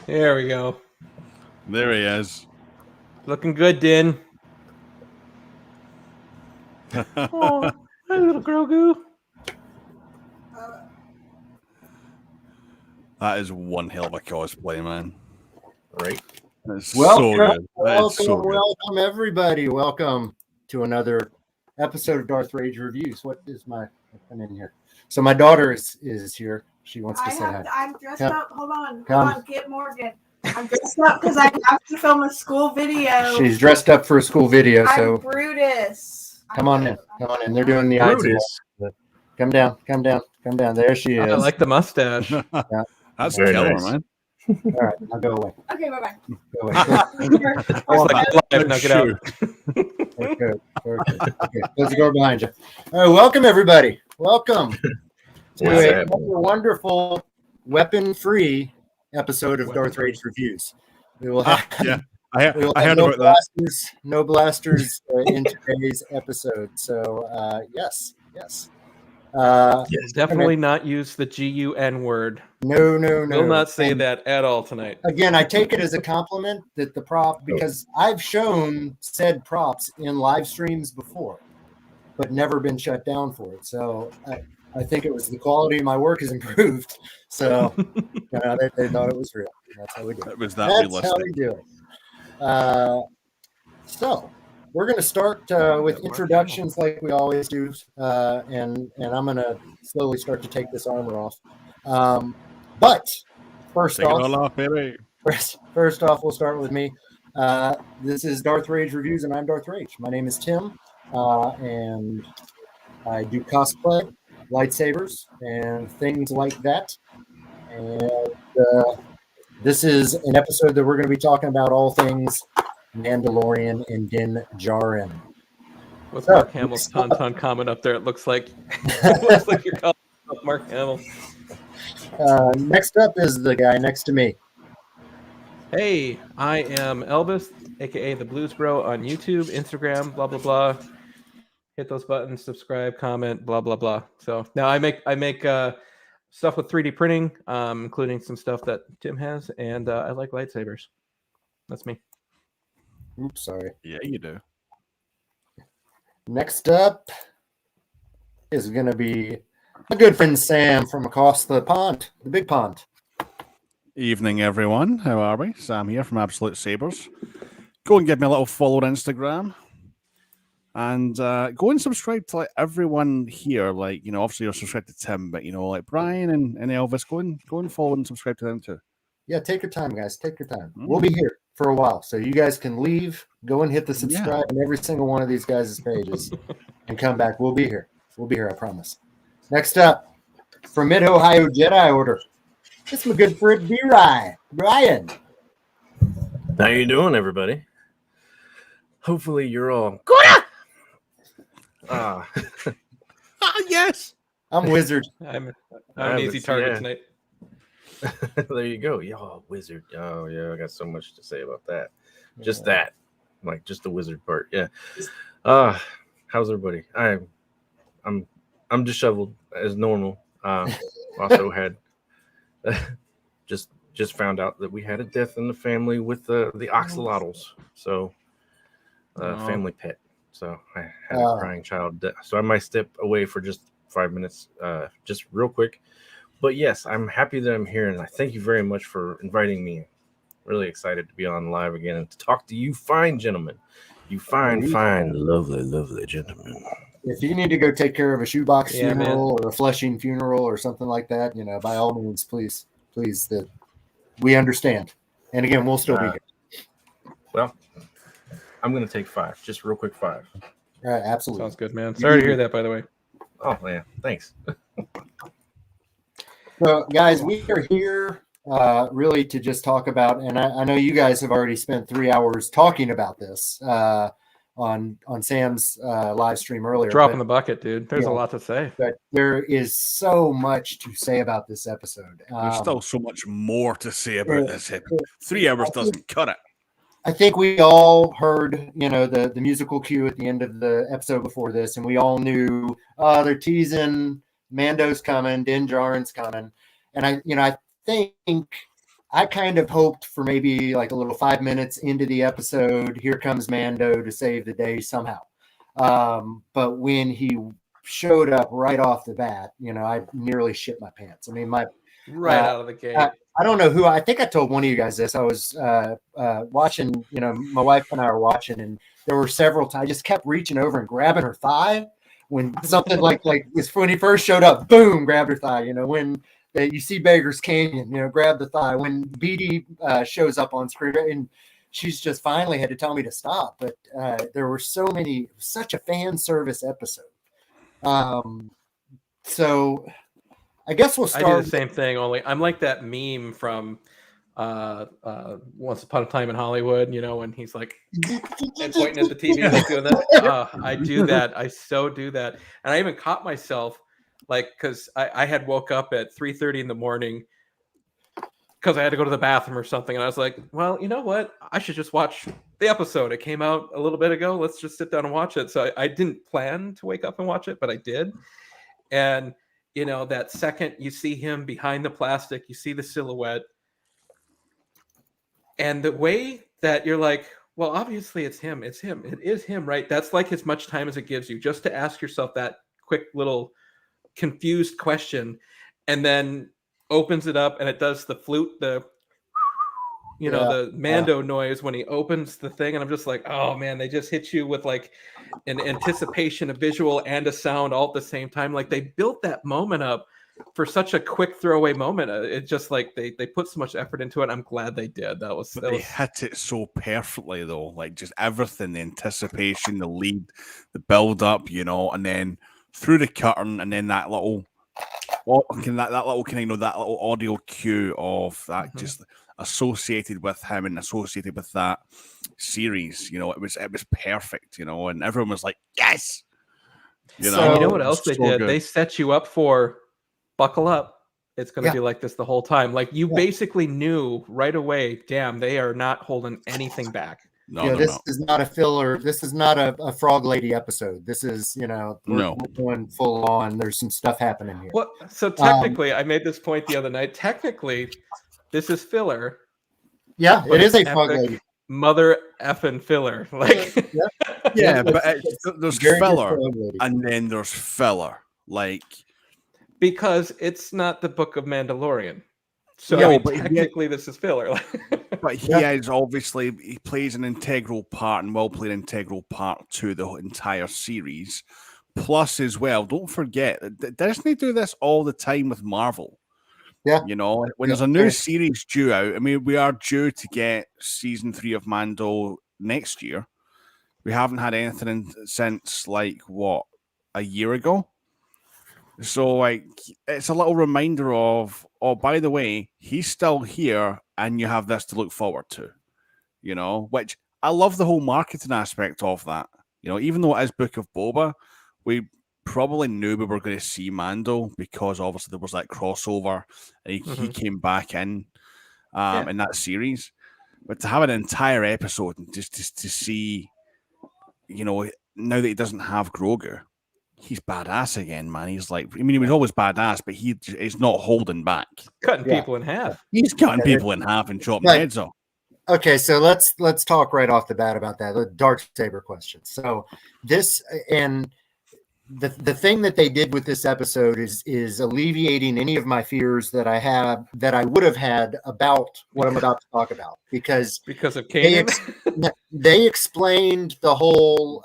There we go. There he is. Looking good, Din. Oh, hi, little Grogu. That is one hell of a cosplay, man. Right? That's Welcome, so good. welcome, everybody. Welcome to another episode of Darth Rage Reviews. What is my come in here? So my daughter is here. She wants to say hi. I'm dressed up. Hold on, get Morgan. I'm dressed up because I have to film a school video. She's dressed up for a school video, so I'm Brutus. come on in. They're doing the Brutus. Come down. There she is. I like the mustache. That's Very killer, nice. man. All right, I'll go away. Okay, bye-bye. Go away. It's like live. Now get out. Okay. Close the door behind you. All right, welcome everybody. Welcome to a wonderful weapon-free episode of Darth Rage Reviews. We will have, I heard no about that. No blasters in today's episode. So yes. Definitely not use the GUN word. No. Will not say that at all tonight. Again, I take it as a compliment that the prop, because I've shown said props in live streams before, but never been shut down for it. So I think it was the quality of my work has improved. So they thought it was real. That's how we do it. It was that That's realistic. how we do it. So we're going to start with introductions like we always do, and I'm going to slowly start to take this armor off. But first Take it all off, off, baby. first off, we'll start with me. This is Darth Rage Reviews, and I'm Darth Rage. My name is Tim, and I do cosplay, lightsabers, and things like that. And this is an episode that we're going to be talking about all things Mandalorian and Din Djarin. What's Mark Hamill's tauntaun comment up there? It looks like you're calling yourself Mark Hamill. Next up is the guy next to me. Hey, I am Elvis, aka the Blues Bro, on YouTube, Instagram, blah blah blah. Hit those buttons, subscribe, comment, blah blah blah. So now I make stuff with 3D printing, including some stuff that Tim has, and I like lightsabers. That's me. Oops, sorry. Yeah, you do. Next up is going to be my good friend Sam from across the pond, the big pond. Evening, everyone. How are we? Sam here from Absolute Sabers. Go and give me a little follow on Instagram. And go and subscribe to everyone here. Obviously you're subscribed to Tim, but like Brian and Elvis, go and follow and subscribe to them too. Yeah, take your time, guys. Take your time. We'll be here for a while, so you guys can leave, go and hit the subscribe on every single one of these guys' pages, and come back. We'll be here. I promise. Next up, from Mid-Ohio Jedi Order, it's my good friend Brian. How you doing, everybody? Hopefully you're all yes. I'm Wizard. I'm an easy target tonight. There you go. Y'all wizard. Oh yeah, I got so much to say about that. Just that. Just the wizard part. Yeah. How's everybody? I'm disheveled as normal. Also had just found out that we had a death in the family with the axolotls. So family pet. So I had a crying child. So I might step away for just 5 minutes, just real quick. But yes, I'm happy that I'm here, and I thank you very much for inviting me. Really excited to be on live again and to talk to you fine gentlemen. You fine, lovely gentlemen. If you need to go take care of a shoebox funeral or a Flushing funeral or something like that, by all means, please, that we understand. And again, we'll still be here. Well, I'm going to take 5, just real quick 5. Absolutely. Sounds good, man. Sorry to hear that, by the way. Oh, yeah. Thanks. So, guys, we are here really to just talk about, and I know you guys have already spent 3 hours talking about this on Sam's live stream earlier. Dropping the bucket, dude. There's a lot to say. But there is so much to say about this episode. There's still so much more to say about this. 3 hours doesn't cut it. I think we all heard, the musical cue at the end of the episode before this, and we all knew, they're teasing Mando's coming, Din Djarin's coming, and I think I kind of hoped for maybe like a little 5 minutes into the episode, here comes Mando to save the day somehow. But when he showed up right off the bat, I nearly shit my pants. I mean, Right out of the gate. I don't know who. I think I told one of you guys this. I was watching. My wife and I were watching, and there were several times I just kept reaching over and grabbing her thigh when something like when he first showed up. Boom, grabbed her thigh. When you see Beggar's Canyon, grab the thigh. When BD shows up on screen, and she's just finally had to tell me to stop. But there were such a fan service episode. So I guess we'll start. I do the same thing, only I'm like that meme from Once Upon a Time in Hollywood, when he's like and pointing at the TV like doing that. I do that. I so do that. And I even caught myself because I had woke up at 3:30 in the morning because I had to go to the bathroom or something. And I was like, well, you know what? I should just watch the episode. It came out a little bit ago. Let's just sit down and watch it. So I didn't plan to wake up and watch it, but I did. And that second you see him behind the plastic, you see the silhouette, and the way that you're like, well, obviously it's him. It is him, right? That's like as much time as it gives you just to ask yourself that quick little confused question, and then opens it up and it does the flute, the Mando noise when he opens the thing. And I'm just like, oh man, they just hit you with like an anticipation, a visual and a sound all at the same time. Like they built that moment up for such a quick throwaway moment. It's just like they put so much effort into it. I'm glad they did. They hit it so perfectly though. Like just everything, the anticipation, the lead, the build up, and then through the curtain, and then that little audio cue of that just associated with him and associated with that series, it was perfect, and everyone was like, yes. You know what else they did? Good. They set you up for buckle up. It's going to be like this the whole time. Like you basically knew right away, damn, they are not holding anything back. This is not a filler. This is not a Frog Lady episode. This is, we're going full on. There's some stuff happening here. Well, so technically, I made this point the other night. Technically, this is filler. Yeah, it is a Frog Lady. Mother effing filler. Like, but there's filler, and then there's filler. Like, because it's not the Book of Mandalorian. So technically, this is filler. But he is obviously, he plays an integral part and will play an integral part to the entire series. Plus, as well, don't forget, Disney do this all the time with Marvel. Yeah. When there's a new series due out, I mean, we are due to get season 3 of Mando next year. We haven't had anything since, a year ago? So, it's a little reminder of, oh, by the way, he's still here and you have this to look forward to, which I love the whole marketing aspect of that. Even though it is Book of Boba, we probably knew we were going to see Mando because obviously there was that crossover and he came back in that series. But to have an entire episode and just to see, now that he doesn't have Grogu, he's badass again, man. He's like, he was always badass, but he's not holding back. Cutting people in half. He's cutting people in half and chopping heads off. Okay, so let's talk right off the bat about that. The Darksaber question. So this, and the thing that they did with this episode is alleviating any of my fears that I would have had about what I'm about to talk about, because of Kanan. They explained the whole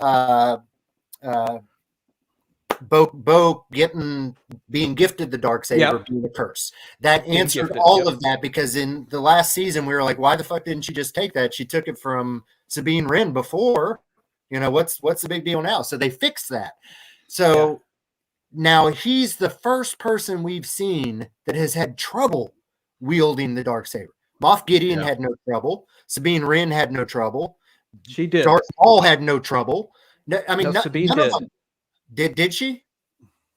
Bo being gifted the Darksaber being a curse. That answered all of that, because in the last season we were like, why the fuck didn't she just take that? She took it from Sabine Wren before. What's the big deal now? So they fixed that. So now he's the first person we've seen that has had trouble wielding the Darksaber. Moff Gideon had no trouble. Sabine Wren had no trouble. She did. Darth Maul had no trouble. Sabine did. Did she?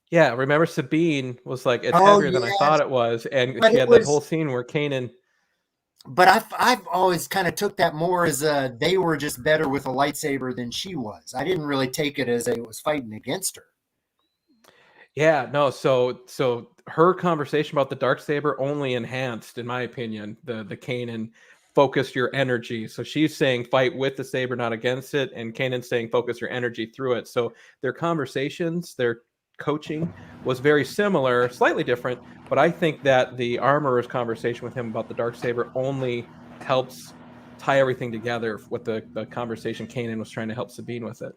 Yeah, remember Sabine was like, it's heavier than I thought it was, and she had that whole scene where Kanan. But I've always kind of took that more as they were just better with a lightsaber than she was. I didn't really take it as it was fighting against her. Yeah, no. So her conversation about the Darksaber only enhanced, in my opinion, the Kanan focus your energy. So she's saying fight with the saber, not against it, and Kanan's saying focus your energy through it. So their conversations, their coaching was very similar, slightly different, but I think that the armorer's conversation with him about the Darksaber only helps tie everything together with the conversation Kanan was trying to help Sabine with it.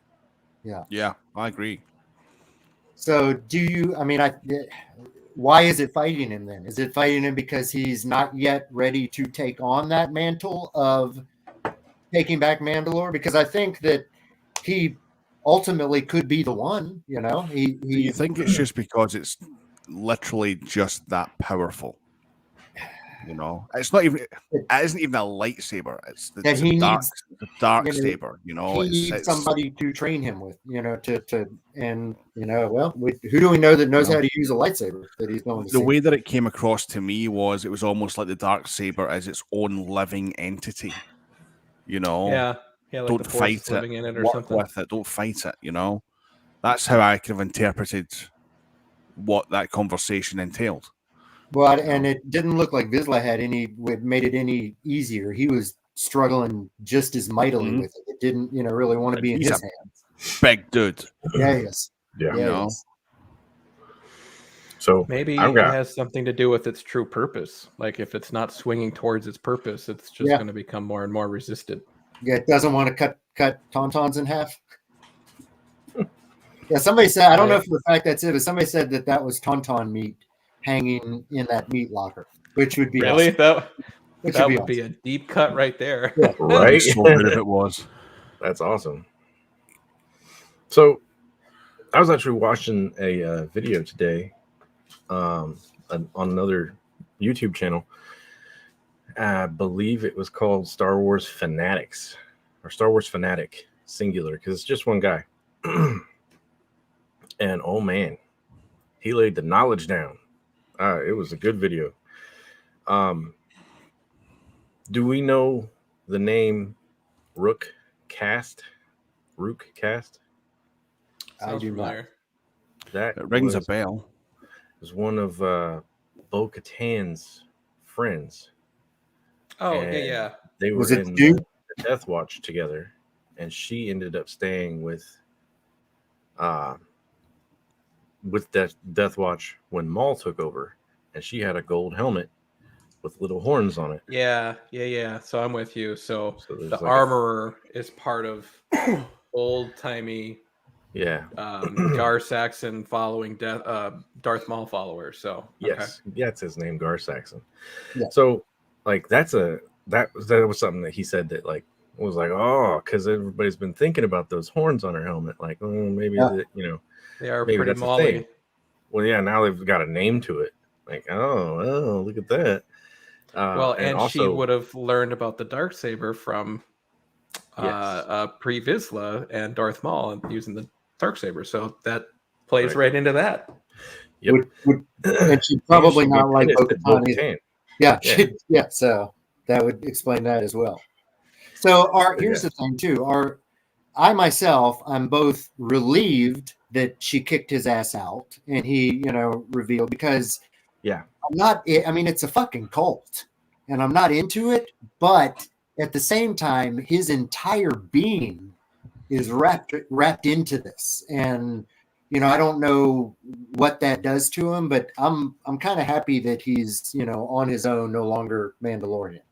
Yeah, I agree. So do you, why is it fighting him then? Is it fighting him because he's not yet ready to take on that mantle of taking back Mandalore? Because I think that he ultimately could be the one, Do you think it's just because it's literally just that powerful? It's not even. It isn't even a lightsaber. It's the dark saber. He needs somebody to train him with. Who do we know that knows how to use a lightsaber that he's going to the way that it came across to me was it was almost like the dark saber as its own living entity. Yeah, like don't fight it. In it or work something. with it. Don't fight it. That's how I kind of interpreted what that conversation entailed. Well, and it didn't look like Vizsla made it any easier. He was struggling just as mightily with it. It didn't, really want to be in his hands. Big dude. Yeah, yes. Yeah. So maybe it has something to do with its true purpose. Like if it's not swinging towards its purpose, it's just going to become more and more resistant. Yeah, it doesn't want to cut tauntauns in half. Yeah, somebody said, I don't know for the fact that's it, but somebody said that was tauntaun meat hanging in that meat locker, which would be really awesome. that would be a deep cut right there. Yeah. Right? So good if it was. That's awesome. So I was actually watching a video today on another YouTube channel. I believe it was called Star Wars Fanatics or Star Wars Fanatic singular, because it's just one guy. And oh man, he laid the knowledge down. It was a good video. Do we know the name Rook Cast? Sounds familiar. It rings a bell. Was one of Bo-Katan's friends. Oh, and yeah. They were in the Death Watch together, and she ended up staying with Death Watch when Maul took over, and she had a gold helmet with little horns on it. Yeah. So I'm with you. So the armorer is part of old timey, Gar Saxon following Darth Maul follower. So yes, that's his name, Gar Saxon. Yeah. So like that was something that he said that like was like, oh, because everybody's been thinking about those horns on her helmet, like maybe they are maybe pretty that's molly. Well, yeah, now they've got a name to it. Like, oh, look at that. And also, she would have learned about the Darksaber from pre-Vizsla and Darth Maul and using the Darksaber. So that plays right into that. Yep. And she'd probably not like Bo-Katan. Yeah. So that would explain that as well. So here's the thing too. I myself, I'm both relieved that she kicked his ass out and he, revealed, because I'm not, it's a fucking cult and I'm not into it, but at the same time, his entire being is wrapped into this. And, I don't know what that does to him, but I'm kind of happy that he's, on his own, no longer Mandalorian,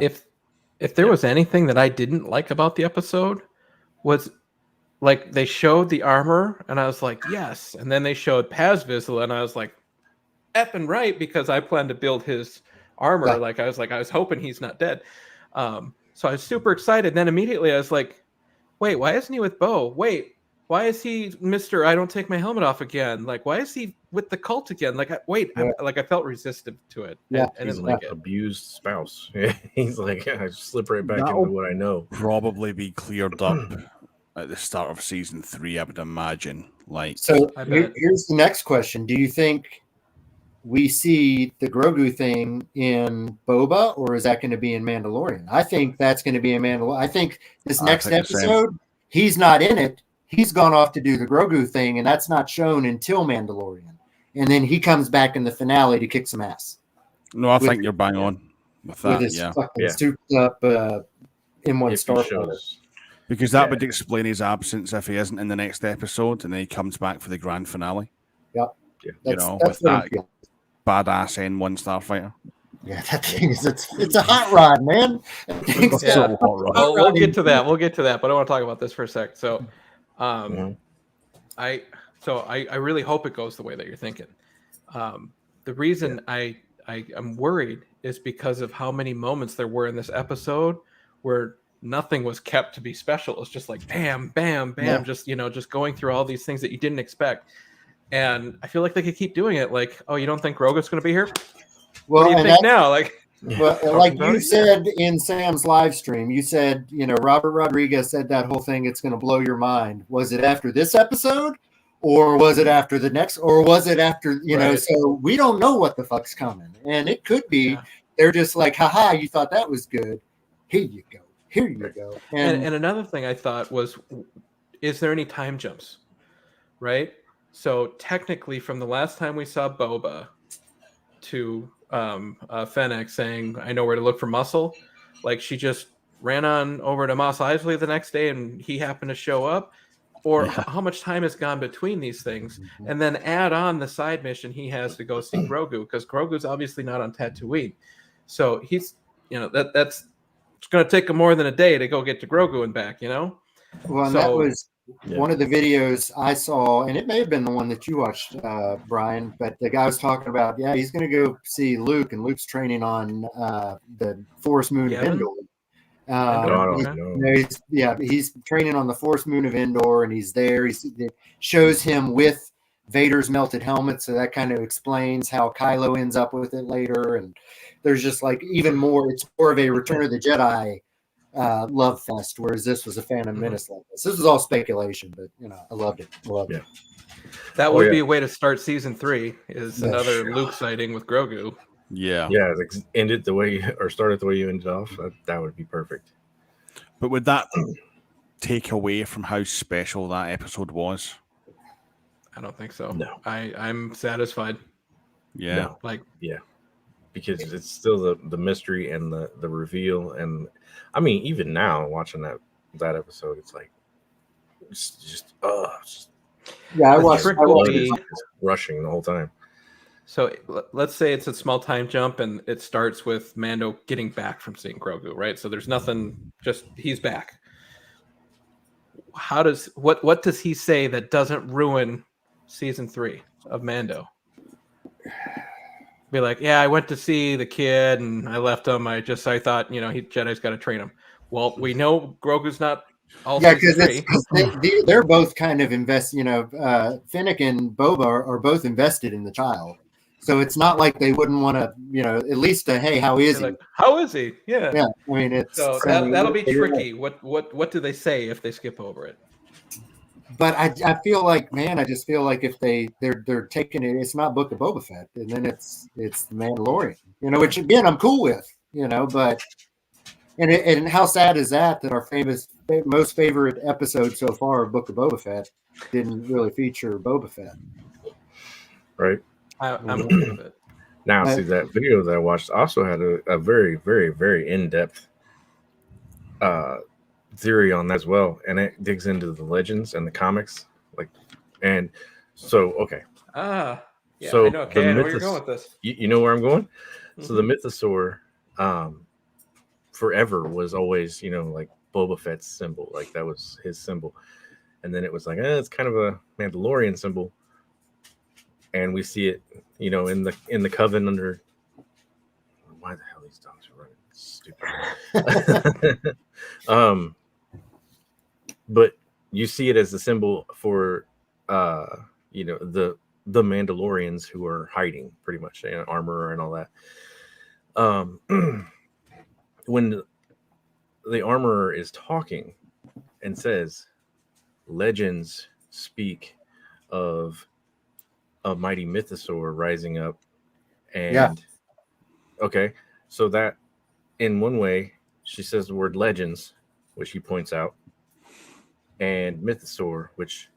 If there was anything that I didn't like about the episode, was like they showed the armor and I was like, yes. And then they showed Paz Vizsla and I was like, effing right, because I plan to build his armor. Yeah. Like I was hoping he's not dead. So I was super excited. Then immediately I was like, wait, why isn't he with Bo? Wait, why is he Mr. I don't take my helmet off again? Like, why is he with the cult again? Like, I felt resistant to it. Yeah. And He's didn't like like it. abused spouse. He's like, I just slip right back into what I know. Probably be cleared up at the start of season 3, I would imagine. Like, so here's the next question: do you think we see the Grogu thing in Boba, or is that going to be in Mandalorian? I think that's going to be in Mandalorian. I think this next episode, he's not in it. He's gone off to do the Grogu thing, and that's not shown until Mandalorian. and then he comes back in the finale to kick some ass. No, I think you're bang on with that. With his Yeah, fucking souped up M1 Starfighter. because that would explain his absence if he isn't in the next episode, and then he comes back for the grand finale. Yep. Yeah. With that badass N1 Starfighter. Yeah, that thing is it's a hot rod, man. Yeah. We'll get to that. We'll get to that, but I want to talk about this for a sec. So, I really hope it goes the way that you're thinking. The reason I'm worried is because of how many moments there were in this episode where nothing was kept to be special. It's just like bam, bam, bam, just going through all these things that you didn't expect. And I feel like they could keep doing it. Like, oh, you don't think Grogu's going to be here? Well, what do you think now? Like, well, like you said in Sam's live stream, you said, Robert Rodriguez said that whole thing, it's going to blow your mind. Was it after this episode? Or was it after the next? Or was it after, so we don't know what the fuck's coming. And it could be, they're just like, haha, you thought that was good. Here you go. Here you go. And another thing I thought was, is there any time jumps? Right? So technically from the last time we saw Boba to Fennec saying, I know where to look for muscle, like she just ran on over to Mos Eisley the next day and he happened to show up. Or how much time has gone between these things, and then add on the side mission he has to go see Grogu, because Grogu's obviously not on Tatooine, so he's that's it's going to take him more than a day to go get to Grogu and back. Well, and that was one of the videos I saw, and it may have been the one that you watched, Brian. But the guy was talking about, he's going to go see Luke, and Luke's training on the Forest Moon of Endor. He's training on the Forest Moon of Endor, and he's there. It shows him with Vader's melted helmet, so that kind of explains how Kylo ends up with it later. And there's just like even more. It's more of a Return of the Jedi love fest, whereas this was a Phantom Menace like this. This was all speculation, but I loved it. That would be a way to start season 3. Is another Luke sighting with Grogu. Yeah, end it the way or start it the way you ended off. That would be perfect. But would that take away from how special that episode was? I don't think so. No, I'm satisfied. Yeah, because it's still the mystery and the reveal, and I mean even now watching that episode, it's like I watched rushing the whole time. So let's say it's a small time jump and it starts with Mando getting back from seeing Grogu, right? So there's nothing, just he's back. What does he say that doesn't ruin season 3 of Mando? Be like, I went to see the kid and I left him. I thought, Jedi's got to train him. Well, we know Grogu's not. Because they're both kind of Fennec and Boba are both invested in the child. So it's not like they wouldn't want to, at least hey, how is he? Like, how is he? Yeah. Yeah. I mean, it's that'll be tricky. What do they say if they skip over it? But I feel like, man, I just feel like if they're taking it, it's not Book of Boba Fett, and then it's the Mandalorian, which again I'm cool with, but and how sad is that our most favorite episode so far of Book of Boba Fett didn't really feature Boba Fett, right? I'm okay with it. Now, see, that video that I watched also had a very, very, very in-depth theory on that as well, and it digs into the legends and the comics, and so okay. So I know where you're going with this. You know where I'm going. Mm-hmm. So the mythosaur, forever was always like Boba Fett's symbol, like that was his symbol, and then it was like it's kind of a Mandalorian symbol. And we see it, in the coven under. Why the hell these dogs are running? Stupid. But you see it as the symbol for, the Mandalorians who are hiding, pretty much, armor and all that. When the armorer is talking and says, "Legends speak of a mighty mythosaur rising up," and okay, so that in one way she says the word legends, which he points out, and mythosaur, which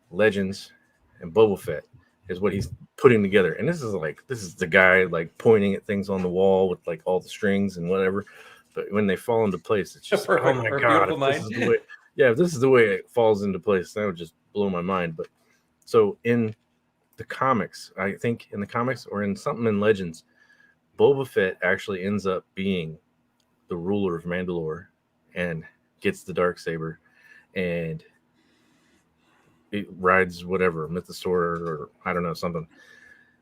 legends and Boba Fett, is what he's putting together. And this is the guy like pointing at things on the wall with like all the strings and whatever. But when they fall into place, it's just like, oh my god, if this is the way, if this is the way it falls into place, that would just blow my mind. But so in the comics, I think in the comics or in something in Legends, Boba Fett actually ends up being the ruler of Mandalore and gets the Darksaber, and it rides whatever mythosaur or I don't know, something.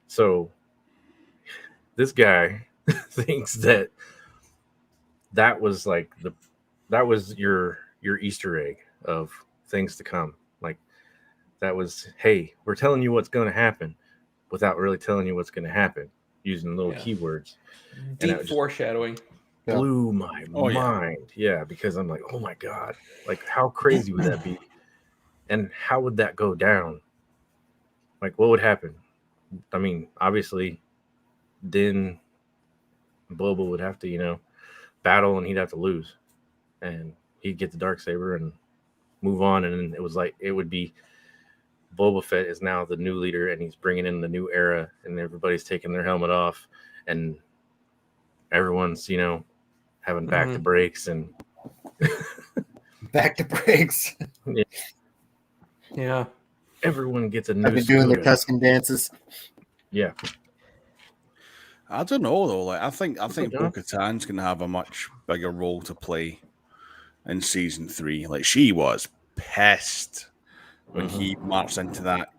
So this guy thinks that was like that was your Easter egg of things to come. Like that was, hey, we're telling you what's going to happen without really telling you what's going to happen using little keywords. Deep foreshadowing. Blew my mind. Yeah, because I'm like, oh my god, like how crazy would that be? And how would that go down? Like, what would happen? I mean, obviously, then Boba would have to, battle, and he'd have to lose, and he'd get the Darksaber and move on. And it was like it would be Boba Fett is now the new leader, and he's bringing in the new era, and everybody's taking their helmet off, and everyone's having back to breaks and back to breaks. Yeah. Everyone gets a new. I've been doing the Tuscan dances. Yeah. I don't know though. Like I think Bo-Katan's gonna have a much bigger role to play in season 3. Like she was pissed when he marched into that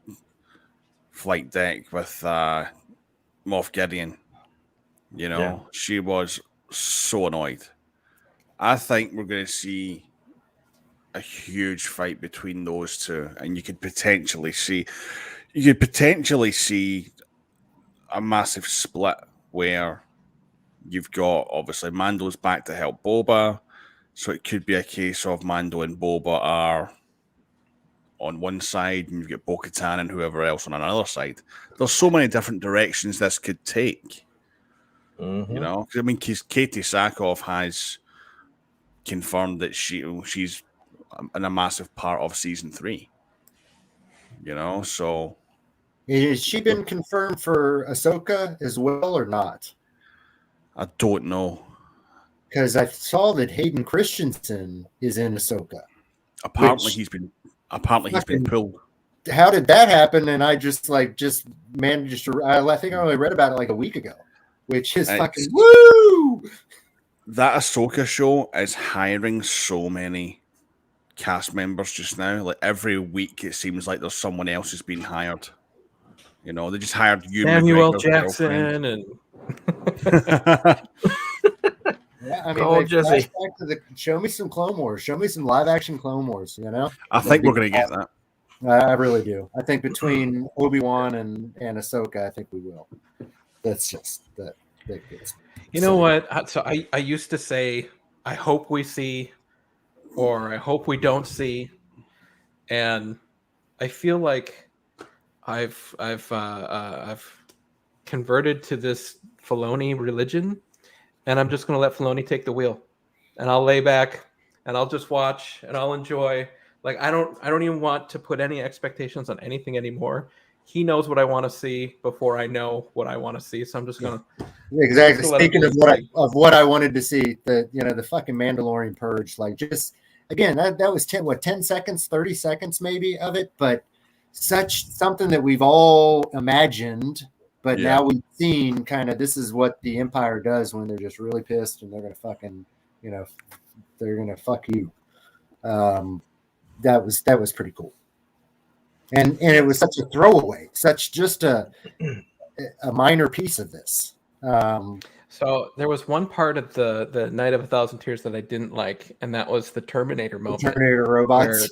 flight deck with Moff Gideon. She was so annoyed. I think we're going to see a huge fight between those two, and you could potentially see a massive split where you've got obviously Mando's back to help Boba, so it could be a case of Mando and Boba are on one side, and you've got Bo-Katan and whoever else on another side. There's so many different directions this could take. Because I mean, Katie Sackhoff has confirmed that she's in a massive part of season 3. So has she been confirmed for Ahsoka as well or not? I don't know, because I saw that Hayden Christensen is in Ahsoka. Apparently he's been pulled. How did that happen? And I just managed to. I think I only read about it like a week ago, which is fucking woo. That Ahsoka show is hiring so many cast members just now. Like every week, it seems like there's someone else who's been hired. They just hired Samuel Jackson and. Yeah, I mean, Jesse. Show me some Clone Wars. Show me some live action Clone Wars. I think we're going to get that. I really do. I think between Obi-Wan and Ahsoka, I think we will. That's just that gets me. You know what? So I used to say, I hope we see, or I hope we don't see, and I feel like I've converted to this Filoni religion, and I'm just going to let Filoni take the wheel, and I'll lay back and I'll just watch and I'll enjoy. Like I don't even want to put any expectations on anything anymore. He knows what I want to see before I know what I want to see, so I'm just gonna exactly. Speaking of what I wanted to see, the fucking Mandalorian purge, like just again that was 10 seconds, 30 seconds maybe of it, but something that we've all imagined, but now we've seen kind of this is what the Empire does when they're just really pissed and they're gonna fucking they're gonna fuck you. That was pretty cool. And it was such a throwaway, such just a minor piece of this. So there was one part of the Night of 1,000 Tears that I didn't like, and that was the Terminator moment. Terminator robots.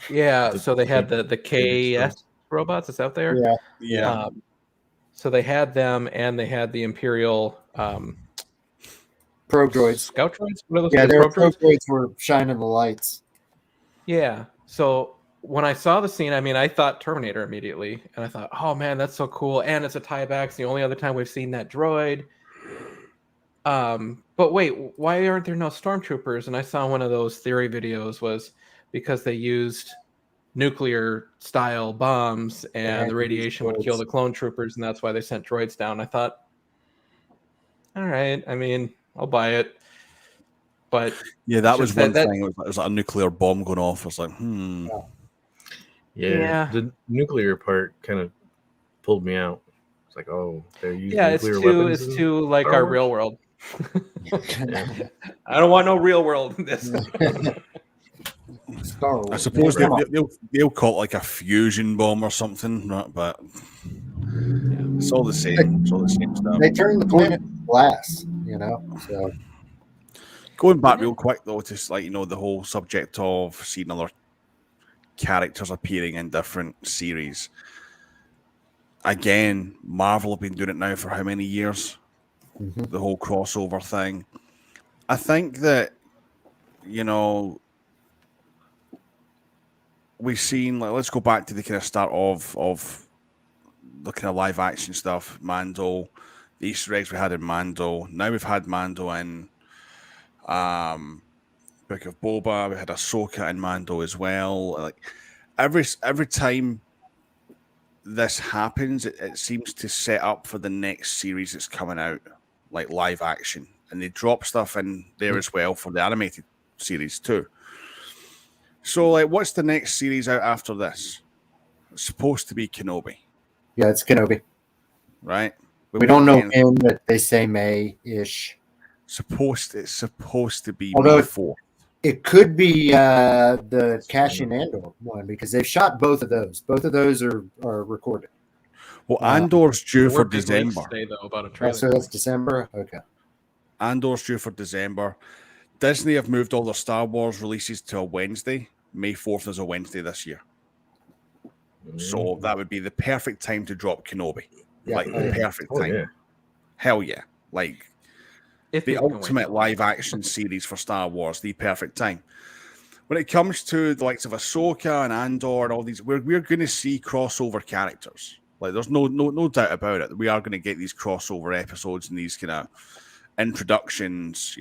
So they had the KS robots that's out there. Yeah. So they had them, and they had the Imperial probe droids. Scout droids? Their probe droids were shining the lights. Yeah. So when I saw the scene, I mean, I thought Terminator immediately, and I thought, oh man, that's so cool. And it's a tieback. It's the only other time we've seen that droid. But wait, why aren't there no stormtroopers? And I saw one of those theory videos was because they used nuclear style bombs, and the And radiation would kill droids. the clone troopers, and that's why they sent droids down. I thought, all right, I mean, I'll buy it. But Yeah, that was just one that- thing. It was like a nuclear bomb going off. I was like, Yeah, Yeah. the nuclear part kind of pulled me out. It's like, oh, they're using yeah, it's nuclear too weapons. it's in too like Star our Wars? real world. Yeah. I don't want no real world in this. Star Wars. I suppose man, come on. they'll call it like a fusion bomb or something, right? But it's all the same. It's all the same stuff. They turned the planet glass, you know. So Going back real quick though to like the whole subject of seeing other characters appearing in different series. Again, Marvel have been doing it now for how many years? The whole crossover thing. I think that we've seen, like, let's go back to the kind of start of the kind of live action stuff. Mando, the Easter eggs we had in Mando. Now we've had Mando in Book of Boba. We had Ahsoka in Mando as well. Like every time this happens, it seems to set up for the next series that's coming out, like live action, and they drop stuff in there as well for the animated series too. So, like, what's the next series out after this? It's supposed to be Kenobi, yeah, it's Kenobi. right? We don't know when, but they say May-ish. It's supposed to be Although May 4th. It could be the Cassian Andor one because they've shot both of those. Both of those are recorded. Well, Andor's due for Word big leaks December. today, though, about a Oh, trailer. so that's December. Okay. Andor's due for December. Disney have moved all their Star Wars releases to a Wednesday. May 4th is a Wednesday this year. So that would be the perfect time to drop Kenobi. Yeah. Like, the perfect Oh, time. yeah. Hell yeah. Like, If the people can ultimate wait. live action series for Star Wars, the perfect time. When it comes to the likes of Ahsoka and Andor and all these, we're going to see crossover characters. Like, there's no doubt about it. We are going to get these crossover episodes and these kind of introductions,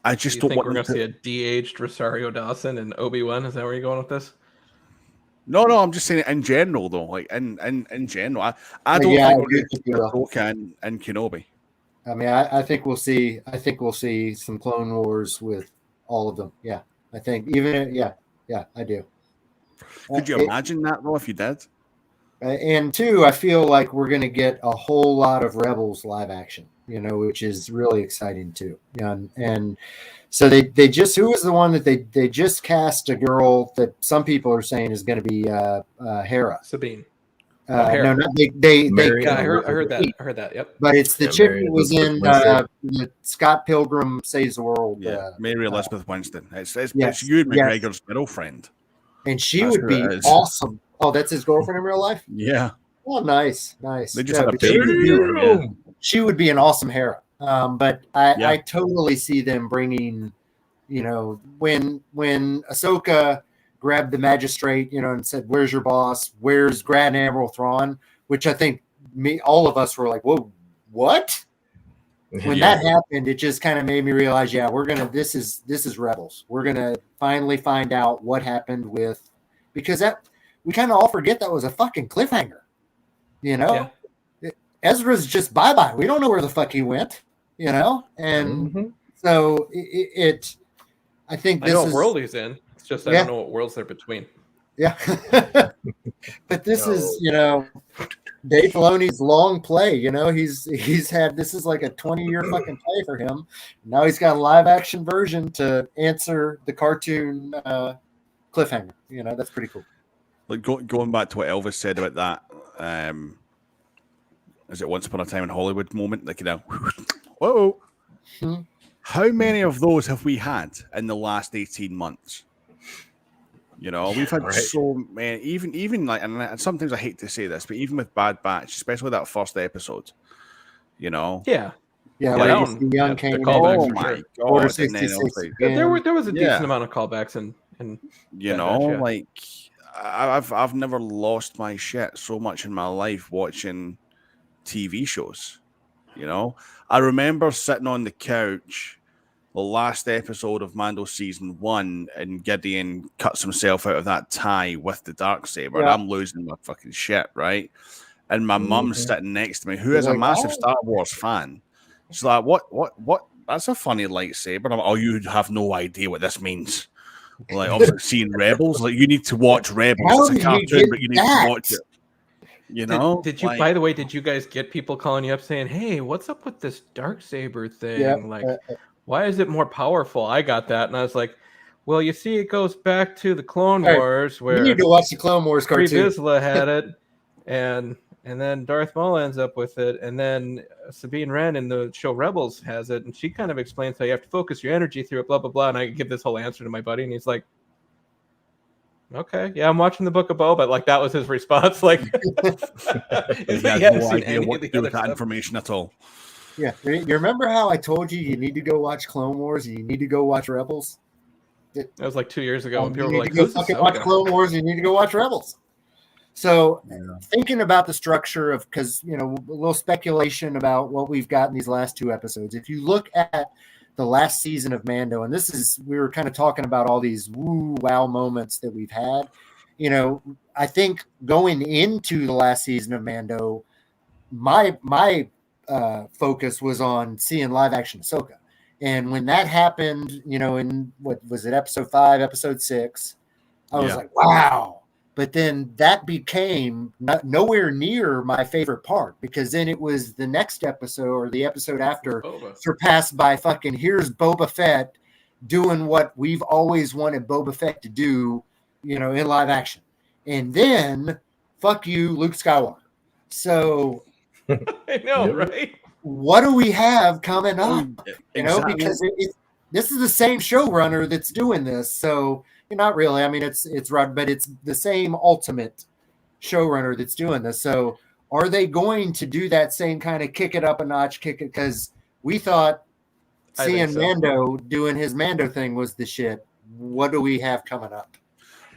I just Do you don't think want we're them going to see to... a de-aged Rosario Dawson and Obi-Wan? Is that where you're going with this? No, I'm just saying it in general, though. Like, in general. I don't Yeah, think I we're do going to think see you will. Ahsoka and Kenobi. I mean, I think we'll see. I think we'll see some Clone Wars with all of them. Yeah, I think even yeah, I do. Could you imagine that, though, if you did? And two, I feel like we're going to get a whole lot of Rebels live action, which is really exciting too. And so they just, who was the one that they just cast a girl that some people are saying is going to be Hera. Sabine. No, they Mary- Yeah, I heard that. I heard that. Yep. but it's the Yeah, chick Mary that was in Elizabeth the Scott Pilgrim Saves the World. Yeah, Mary Elizabeth Winston. It's yes, Ewan yes. McGregor's girlfriend. And she That's would who be it is. awesome. Oh, that's his girlfriend in real life? Yeah. Oh, nice. They just Yeah, had a but she would baby. be- Yeah. she would be an awesome Hera. But I Yeah. totally see them bringing, when Ahsoka grabbed the magistrate, and said, "Where's your boss? Where's Grand Admiral Thrawn?" Which I think all of us were like, "Whoa, what?" When Yeah. that happened, it just kind of made me realize, yeah, this is Rebels. We're gonna finally find out what happened with, because that we kind of all forget that was a fucking cliffhanger. Yeah. Ezra's just bye-bye. We don't know where the fuck he went, and so I think I this know what is world he's in. It's just I Yeah. don't know what worlds they're between. yeah. But this is, Dave Filoni's long play. He's had, this is like a 20-year fucking play for him. Now he's got a live action version to answer the cartoon cliffhanger. That's pretty cool. Like going back to what Elvis said about that, is it Once Upon a Time in Hollywood moment? Like, whoa. Hmm. How many of those have we had in the last 18 months? We've had Right. so many, even like, and sometimes I hate to say this, but even with Bad Batch, especially that first episode, Yeah. Yeah, Yeah, like that it's one, the young yeah, came the in. callbacks oh for my sure. god! Order And then it 66 was like, Yeah, there again. was a Yeah. decent amount of callbacks and Bad Batch, yeah. like I've never lost my shit so much in my life watching TV shows. I remember sitting on the couch the last episode of Mando season 1, and Gideon cuts himself out of that tie with the Darksaber, and I'm losing my fucking shit, right? And my mum's sitting next to me, who is a massive Star Wars fan. She's like, what? That's a funny lightsaber. I'm like, oh, you have no idea what this means. Like, I'm seeing Rebels. Like, you need to watch Rebels. It's a cartoon, but you need to watch it. You know? Did you? By the way, did you guys get people calling you up saying, "Hey, what's up with this Darksaber thing? Yeah. Why is it more powerful?" I got that, and I was like, "Well, you see, it goes back to the Clone Wars where you need to watch the Clone Wars cartoon. Vizsla had it, and then Darth Maul ends up with it, and then Sabine Wren in the show Rebels has it, and she kind of explains how you have to focus your energy through it, blah blah blah." And I give this whole answer to my buddy, and he's like, "Okay, yeah, I'm watching the Book of Boba." Like, that was his response. Like, he had no idea what to do with that information at all. Yeah, you remember how I told you need to go watch Clone Wars and you need to go watch Rebels? That was like 2 years ago, and people were like, "Go fucking watch Clone Wars and you need to go watch Rebels." So, thinking about the structure of, because, you know, a little speculation about what we've got in these last 2 episodes. If you look at the last season of Mando, and we were kind of talking about all these woo wow moments that we've had. You know, I think going into the last season of Mando, my focus was on seeing live action Ahsoka. And when that happened, you know, in what was it, episode 5, episode 6, I was like, wow. But then that became nowhere near my favorite part, because then it was the next episode or the episode after surpassed by fucking, here's Boba Fett doing what we've always wanted Boba Fett to do, you know, in live action. And then fuck you, Luke Skywalker. So I know, right? What do we have coming up? You know, because this is the same showrunner that's doing this. So not really. I mean, it's right, but it's the same ultimate showrunner that's doing this. So are they going to do that same kind of kick it up a notch, because we thought seeing Mando doing his Mando thing was the shit. What do we have coming up?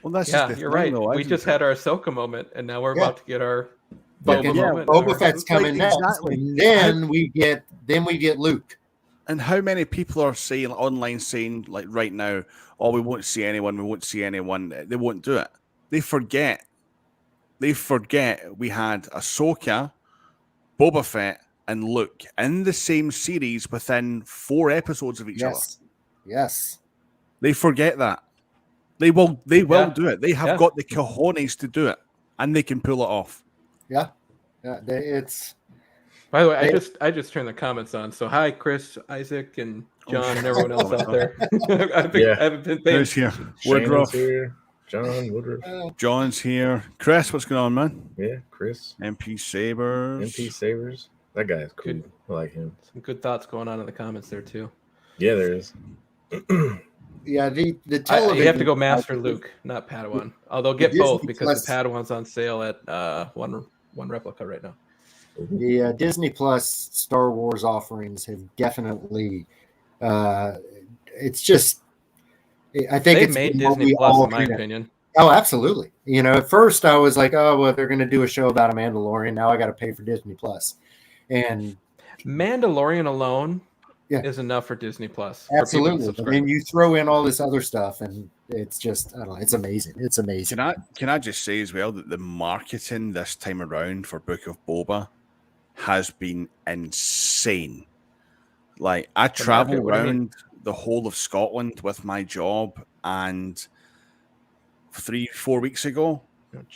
Well, that's you're right. We just had our Ahsoka moment, and now we're about to get our Boba moment. Boba Fett's coming next, and then we get Luke. And how many people are saying online, saying like right now, "Oh, we won't see anyone. We won't see anyone." They won't do it. They forget. We had Ahsoka, Boba Fett, and Luke in the same series within 4 episodes of each other. Yes. They forget that. They will do it. They have got the cojones to do it, and they can pull it off. Yeah. It's. By the way, I just turned the comments on. So hi, Chris, Isaac, and John, and everyone else out there. I haven't been paying. Who's here? Woodruff here. John Woodruff. John's here. Chris, what's going on, man? Yeah, Chris. MP Sabers. That guy is cool. Good. I like him. Some good thoughts going on in the comments there too. Yeah, there is. Yeah, the television. You have to go Master Luke, not Padawan. Although get both, because the Padawan's on sale at one replica right now. The Disney Plus Star Wars offerings have definitely. It's just. I think they've made Disney Plus, in my opinion. Oh, absolutely. You know, at first I was like, "Oh, well, they're going to do a show about a Mandalorian. Now I got to pay for Disney Plus," and Mandalorian alone is enough for Disney Plus. Absolutely. I mean, you throw in all this other stuff, and it's just, I don't know, it's amazing. It's amazing. Can I just say as well that the marketing this time around for Book of Boba has been insane. Like, I travel around the whole of Scotland with my job, and 3-4 weeks ago,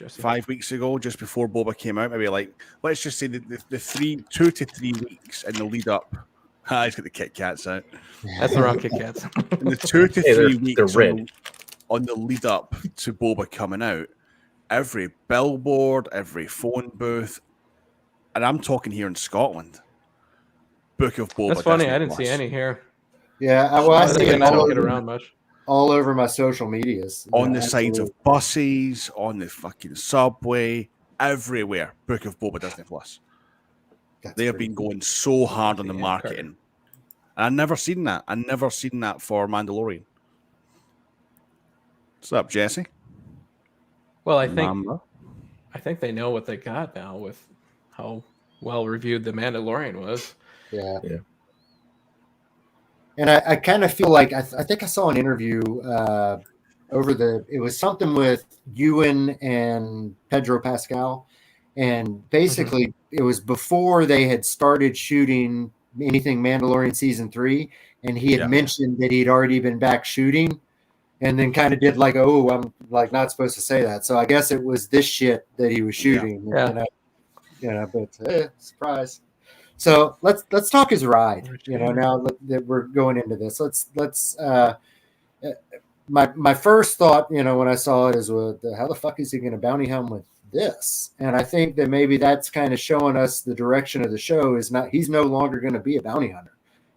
5 weeks ago, just before Boba came out, maybe like, let's just say the 2 to 3 weeks in the lead up. He's got the Kit Kats out. That's the wrong Kit Kats. In the 2 to 3 weeks on the lead up to Boba coming out, every billboard, every phone booth, and I'm talking here in Scotland, Book of Boba. That's funny. I didn't see any here. Yeah, I see it. I don't get around much. All over my social medias. On the sides of buses, on the fucking subway, everywhere. Book of Boba Disney Plus. They have been going so hard on the marketing. And I've never seen that. I've never seen that for Mandalorian. What's up, Jesse? Well, I think they know what they got now with how well reviewed the Mandalorian was. Yeah. And I kind of feel like I think I saw an interview it was something with Ewan and Pedro Pascal, and basically it was before they had started shooting anything Mandalorian season 3, and he had mentioned that he'd already been back shooting, and then kind of did like, oh, I'm like not supposed to say that. So I guess it was this shit that he was shooting. But surprise. So let's talk his ride. Now that we're going into this, let's. My first thought, when I saw it is, how the fuck is he going to bounty hunt with this? And I think that maybe that's kind of showing us the direction of the show is he's no longer going to be a bounty hunter,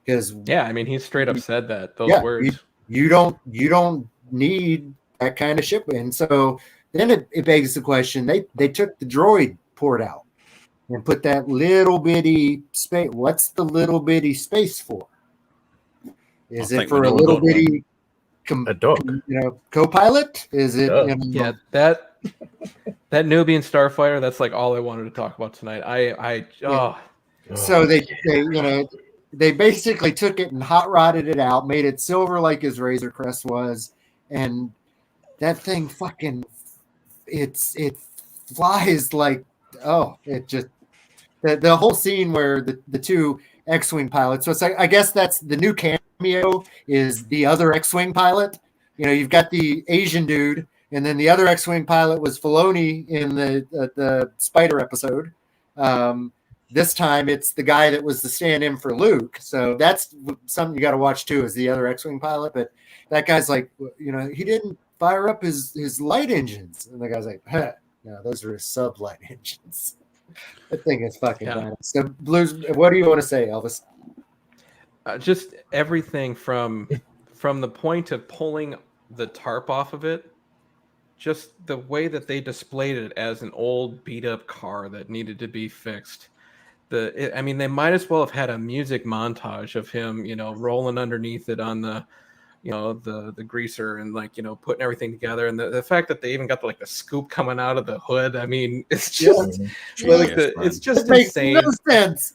because he straight up said that those words. You don't need that kind of ship. And so then it begs the question: they took the droid port out and put that little bitty space. What's the little bitty space for? Is it for a little bitty? A dog, co-pilot? Is it? That Nubian starfighter. That's like all I wanted to talk about tonight. So they basically took it and hot rodded it out, made it silver like his Razor Crest was, and that thing fucking it flies like it just the whole scene where the two X-wing pilots. So it's like, I guess that's the new cameo is the other X-wing pilot. You've got the Asian dude, and then the other X-wing pilot was Filoni in the Spider episode. This time it's the guy that was the stand-in for Luke. So that's something you got to watch too, is the other X-wing pilot. But that guy's like, he didn't fire up his light engines, and the guy's like, no, those are his sub-light engines. I think it's fucking bad. So, Blues, what do you want to say, Elvis? Just everything from the point of pulling the tarp off of it, just the way that they displayed it as an old beat-up car that needed to be fixed. They might as well have had a music montage of him, rolling underneath it on the, the greaser and putting everything together, and the fact that they even got the scoop coming out of the hood. It's just it's just insane. Makes no sense.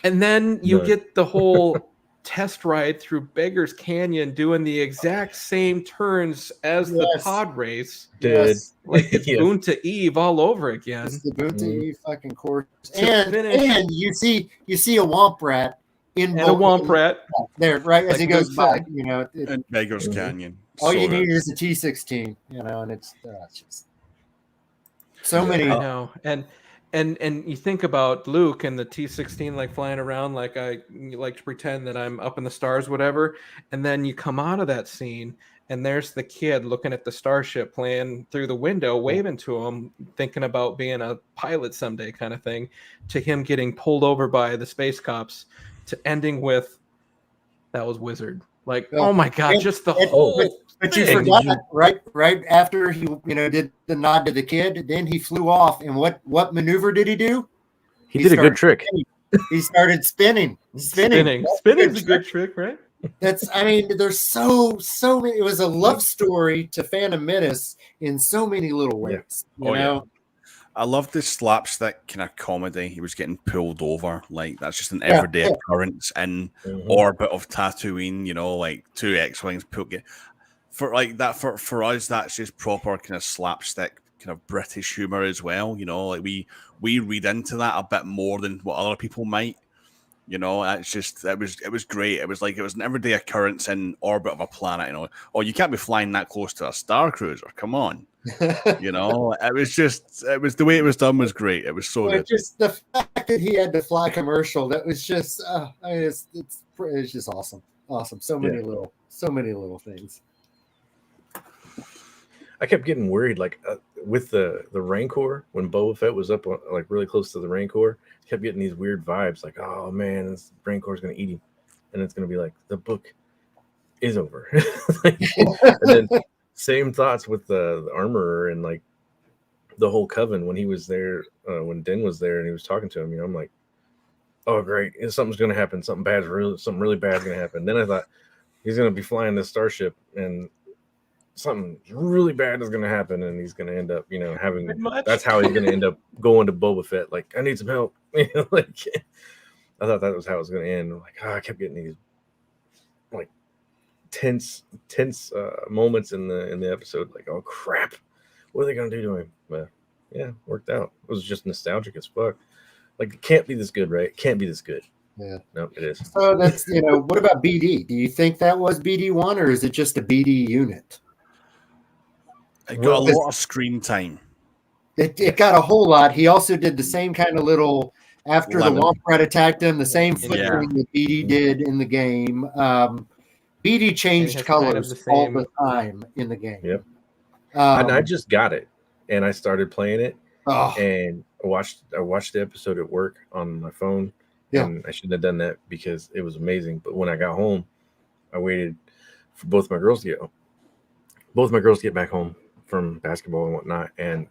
And then you get the whole test ride through Beggar's Canyon doing the exact same turns as the pod race. Yes. It's Boon to Eve all over again. It's the Boon to Eve fucking course. And you see a Womp Rat in a Womp Rat there, right as he goes by. In Beggar's Canyon. All you need is a T-16, and it's just so many. I know, and you think about Luke and the T-16 flying around I like to pretend that I'm up in the stars, whatever, and then you come out of that scene and there's the kid looking at the starship playing through the window, waving to him, thinking about being a pilot someday kind of thing, to him getting pulled over by the space cops, to ending with that was Wizard. Oh my God, just the whole. But you forgot, right after he did the nod to the kid, then he flew off, and what maneuver did he do? He did a good trick. He started spinning. Spinning's a good trick, right? There's so many. It was a love story to Phantom Menace in so many little ways. You know? I love the slapstick kind of comedy. He was getting pulled over. That's just an everyday occurrence in orbit of Tatooine, two X-Wings for us, that's just proper kind of slapstick, kind of British humor as well. We read into that a bit more than what other people might. It's just it was great. It was an everyday occurrence in orbit of a planet. You can't be flying that close to a Star Cruiser. Come on. It was the way it was done was great. It was so good. Just the fact that he had to fly commercial, that was just it's just awesome. So many little things. I kept getting worried, with the Rancor, when Boba Fett was up on, really close to the Rancor. I kept getting these weird vibes, oh man, this Rancor's gonna eat him, and it's gonna be the book is over. And then same thoughts with the armorer and the whole coven when he was there, when Din was there and he was talking to him. I'm like, oh great, something's gonna happen, something really bad's gonna happen. Then I thought he's gonna be flying this starship and something really bad is going to happen, and he's going to end up, having. That's how he's going to end up going to Boba Fett. I need some help. I thought that was how it was going to end. I kept getting these like tense moments in the episode. Like, oh crap, what are they gonna do to him? But yeah, worked out. It was just nostalgic as fuck. Like, it can't be this good, right? It can't be this good. Yeah. No, it is. So that's, what about BD? Do you think that was BD1 or is it just a BD unit? It got a lot of screen time. It got a whole lot. He also did the same kind of little, after Lemon. the Womp Rat attacked him, the same Yeah. flickering that BD did in the game. BD changed has colors kind of the all same- the time in the game. Yep. And I just got it, and I started playing it, oh, and I watched the episode at work on my phone. Yeah. And I shouldn't have done that because it was amazing. But when I got home, I waited for both my girls to get back home from basketball and whatnot. And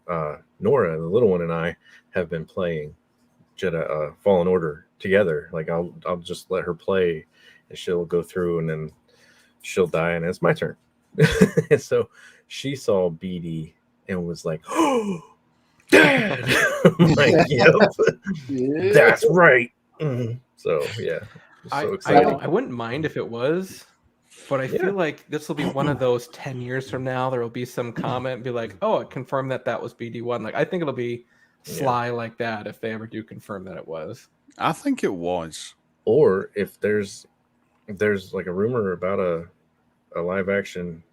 Nora, the little one, and I have been playing Jedi Fallen Order together. Like, I'll just let her play, and she'll go through, and then she'll die, and it's my turn. And so she saw BD and was like, "Oh, Dad!" I'm like, "Yep, yeah. that's right." So yeah, so exciting. I wouldn't mind if it was, but I feel like this will be one of those 10 years from now. There will be some comment and be like, "Oh, it confirmed that was BD1." Like, I think it'll be sly like that if they ever do confirm that it was. I think it was. Or if there's like a rumor about a live action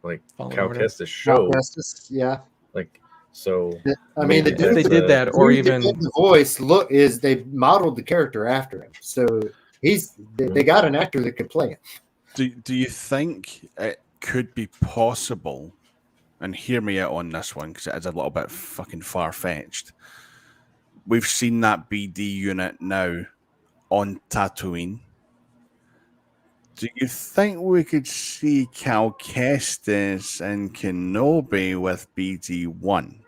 like Fallen Cal Order. Kestis show, Justice, yeah. like, so I mean, the maybe dude If they that's, did that, or dude that even did the voice they modeled the character after him. So they got an actor that could play him. Do you think it could be possible? And hear me out on this one because it is a little bit fucking far fetched. We've seen that BD unit now on Tatooine. Do you think we could see Cal Kestis and Kenobi with BD1?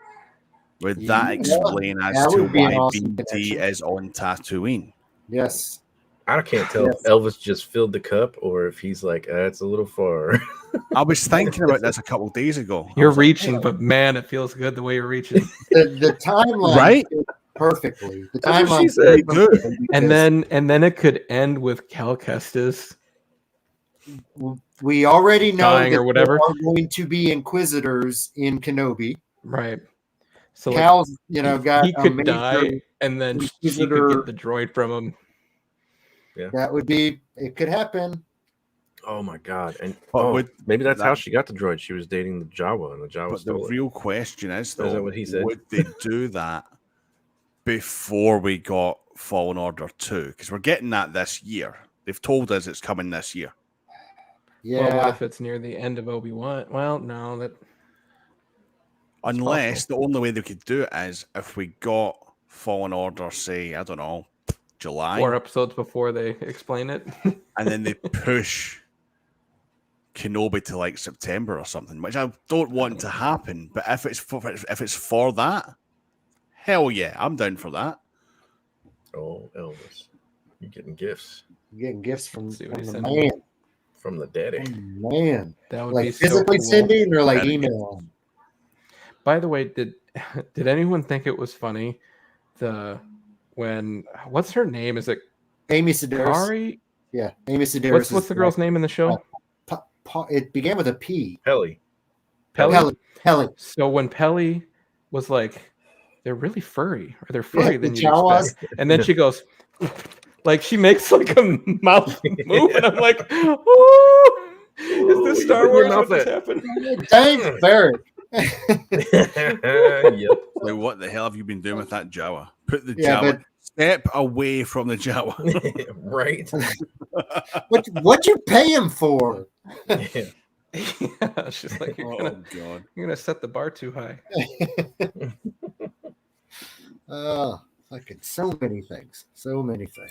Would that explain as that to would be an why awesome BD connection. is on Tatooine? Yes. I can't tell if Elvis just filled the cup or if he's like, it's a little far. I was thinking about this a couple of days ago. you're reaching, but man, it feels good the way you're reaching. The timeline Right? fit perfectly. The That's what she timeline said. fit perfectly and because then it could end with Cal Kestis. we already know dying that or whatever. there are going to be Inquisitors in Kenobi. Right. So like, Cal's, got he a could major- die, and then she could Inquisitor. get the droid from him. That would be. It could happen. Oh my god! And But maybe that's how that- she got the droid. She was dating the Jawa, and the Jawa But the stole it. real question is, though, that what he said? would they do that before we got Fallen Order 2? Because we're getting that this year. They've told us it's coming this year. Yeah. Well, what if it's near the end of Obi-Wan? Well, no, that Unless the only way they could do it is if we got Fallen Order, say, I don't know, July, 4 episodes before they explain it. and then they push Kenobi to like September or something, which I don't want to happen. But if it's for that, hell yeah, I'm down for that. Oh, Elvis, you're getting gifts You're getting gifts from See what he the said. man. from the daddy. Man. That would Like be so physically cool. sending or like That'd be email? By the way, did anyone think it was funny what's her name? Is it Amy Sedaris. Kari? Yeah, Amy Sedaris. What's the girl's name in the show? It began with a P. Pelly. Pelly. Pelly. So when Pelly was like, they're really furry, or they're furry Yeah, than the you Jawas. expect. And then she goes, like she makes like a mouth move, and I'm like, oh, is this Star Put your Wars? mouth What just at. happened? Dank Farrik. Yep. Like, what the hell have you been doing with that Jawa? Put the Yeah, Jawa, step away from the Jawa. Right. What you pay him for? Yeah. Yeah, she's like, Oh you're god. gonna set the bar too high. Fucking so many things. So many things.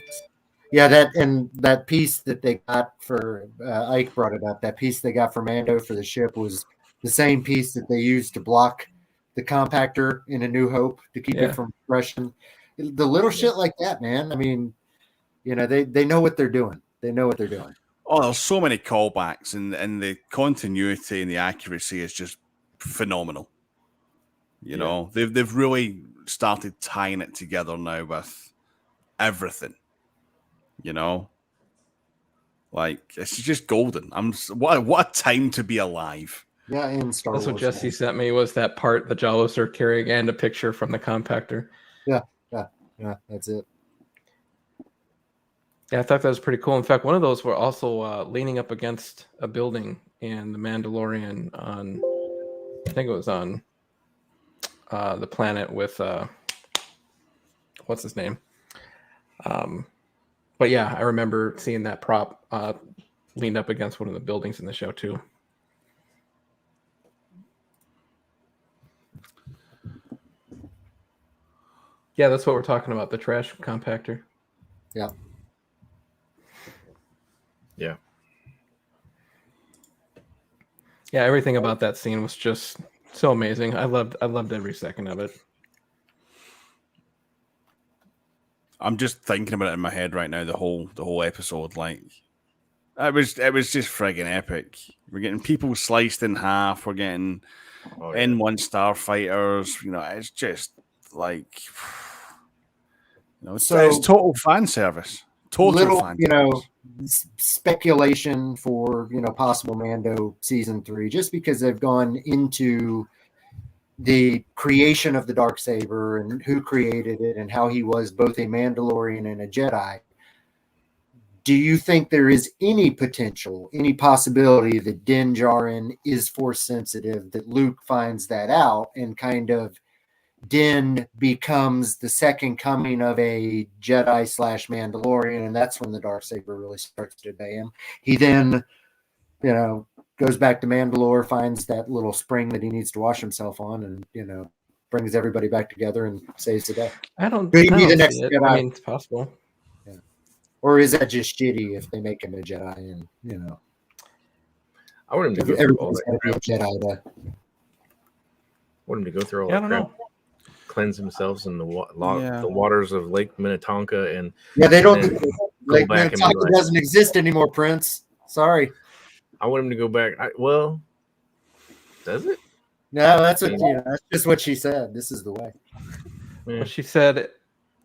Yeah, that piece that they got for Ike brought it up. That piece they got for Mando for the ship was the same piece that they used to block the compactor in A New Hope to keep Yeah. it from crashing. The little shit like that, man. I mean, they know what they're doing. They know what they're doing. Oh, there's so many callbacks, and the continuity and the accuracy is just phenomenal. You know, they've really started tying it together now with everything. You know, Like, it's just golden. What a time to be alive. Yeah, in Star That's Wars. what Jesse sent me, was that part the Jawas are carrying and a picture from the compactor. Yeah, that's it. Yeah, I thought that was pretty cool. In fact, one of those were also leaning up against a building in the Mandalorian on, I think it was on the planet with, what's his name? But yeah, I remember seeing that prop leaned up against one of the buildings in the show too. Yeah, that's what we're talking about, the trash compactor. Yeah. Yeah. Yeah, everything about that scene was just so amazing. I loved every second of it. I'm just thinking about it in my head right now. The whole episode, like, it was just friggin' epic. We're getting people sliced in half. We're getting N1 starfighters. You know, it's just like, you know, it's total fan service. Total fan service. Speculation for possible Mando season 3, just because they've gone into the creation of the Darksaber and who created it and how he was both a Mandalorian and a Jedi. Do you think there is any potential, any possibility that Din Djarin is force sensitive, that Luke finds that out and kind of Din becomes the second coming of a Jedi / Mandalorian, and that's when the Darksaber really starts to obey him? He then, goes back to Mandalore, finds that little spring that he needs to wash himself on, and brings everybody back together and saves the day. I don't the see next it. Jedi. I mean, it's possible. Yeah. Or is that just shitty if they make him a Jedi and I want him to go through all everybody's that got to be a crap. Jedi I want him to go through all Yeah, I that don't crap. know. Cleanse themselves in the waters of Lake Minnetonka, and they don't. then Lake back and be Minnetonka like- doesn't exist anymore, Prince. Sorry. I want him to go back. Does it? No, that's just what she said. This is the way. Yeah. Well, she said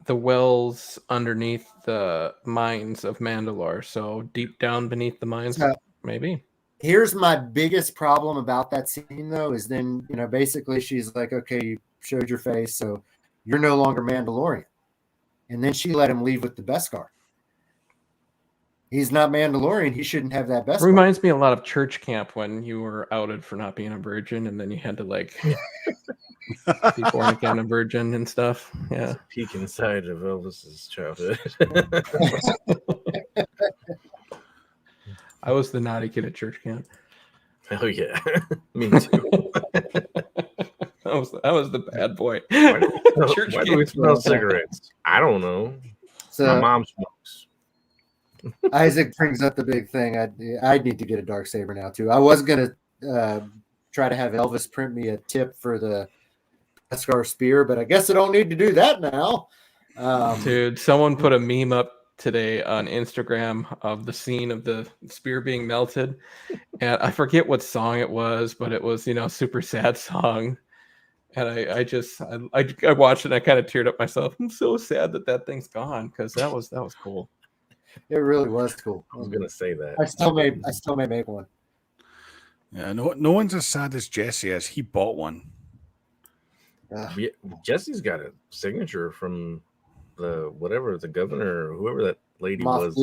the wells underneath the mines of Mandalore, so deep down beneath the mines, maybe. Here's my biggest problem about that scene, though, is then basically she's like, "Okay, you showed your face, so you're no longer Mandalorian," and then she let him leave with the Beskar. He's not Mandalorian. He shouldn't have that Beskar. Reminds me a lot of church camp when you were outed for not being a virgin, and then you had to be born again a virgin and stuff. Yeah. It's a peek inside of Elvis's childhood. I was the naughty kid at church camp. Oh yeah, me too. I was the bad boy. Why Church do we camp. smell cigarettes? I don't know. So My mom smokes. Isaac brings up the big thing. I need to get a Darksaber now too. I was gonna try to have Elvis print me a tip for the Beskar spear, but I guess I don't need to do that now. Dude, someone put a meme up today on Instagram of the scene of the spear being melted, and I forget what song it was, but it was super sad song. And I watched it and I kind of teared up myself. I'm so sad that thing's gone, because that was cool. It really was cool. I was gonna say that. I still may make one. Yeah, no one's as sad as Jesse is. He bought one. Yeah, Jesse's got a signature from the governor or whoever that lady was.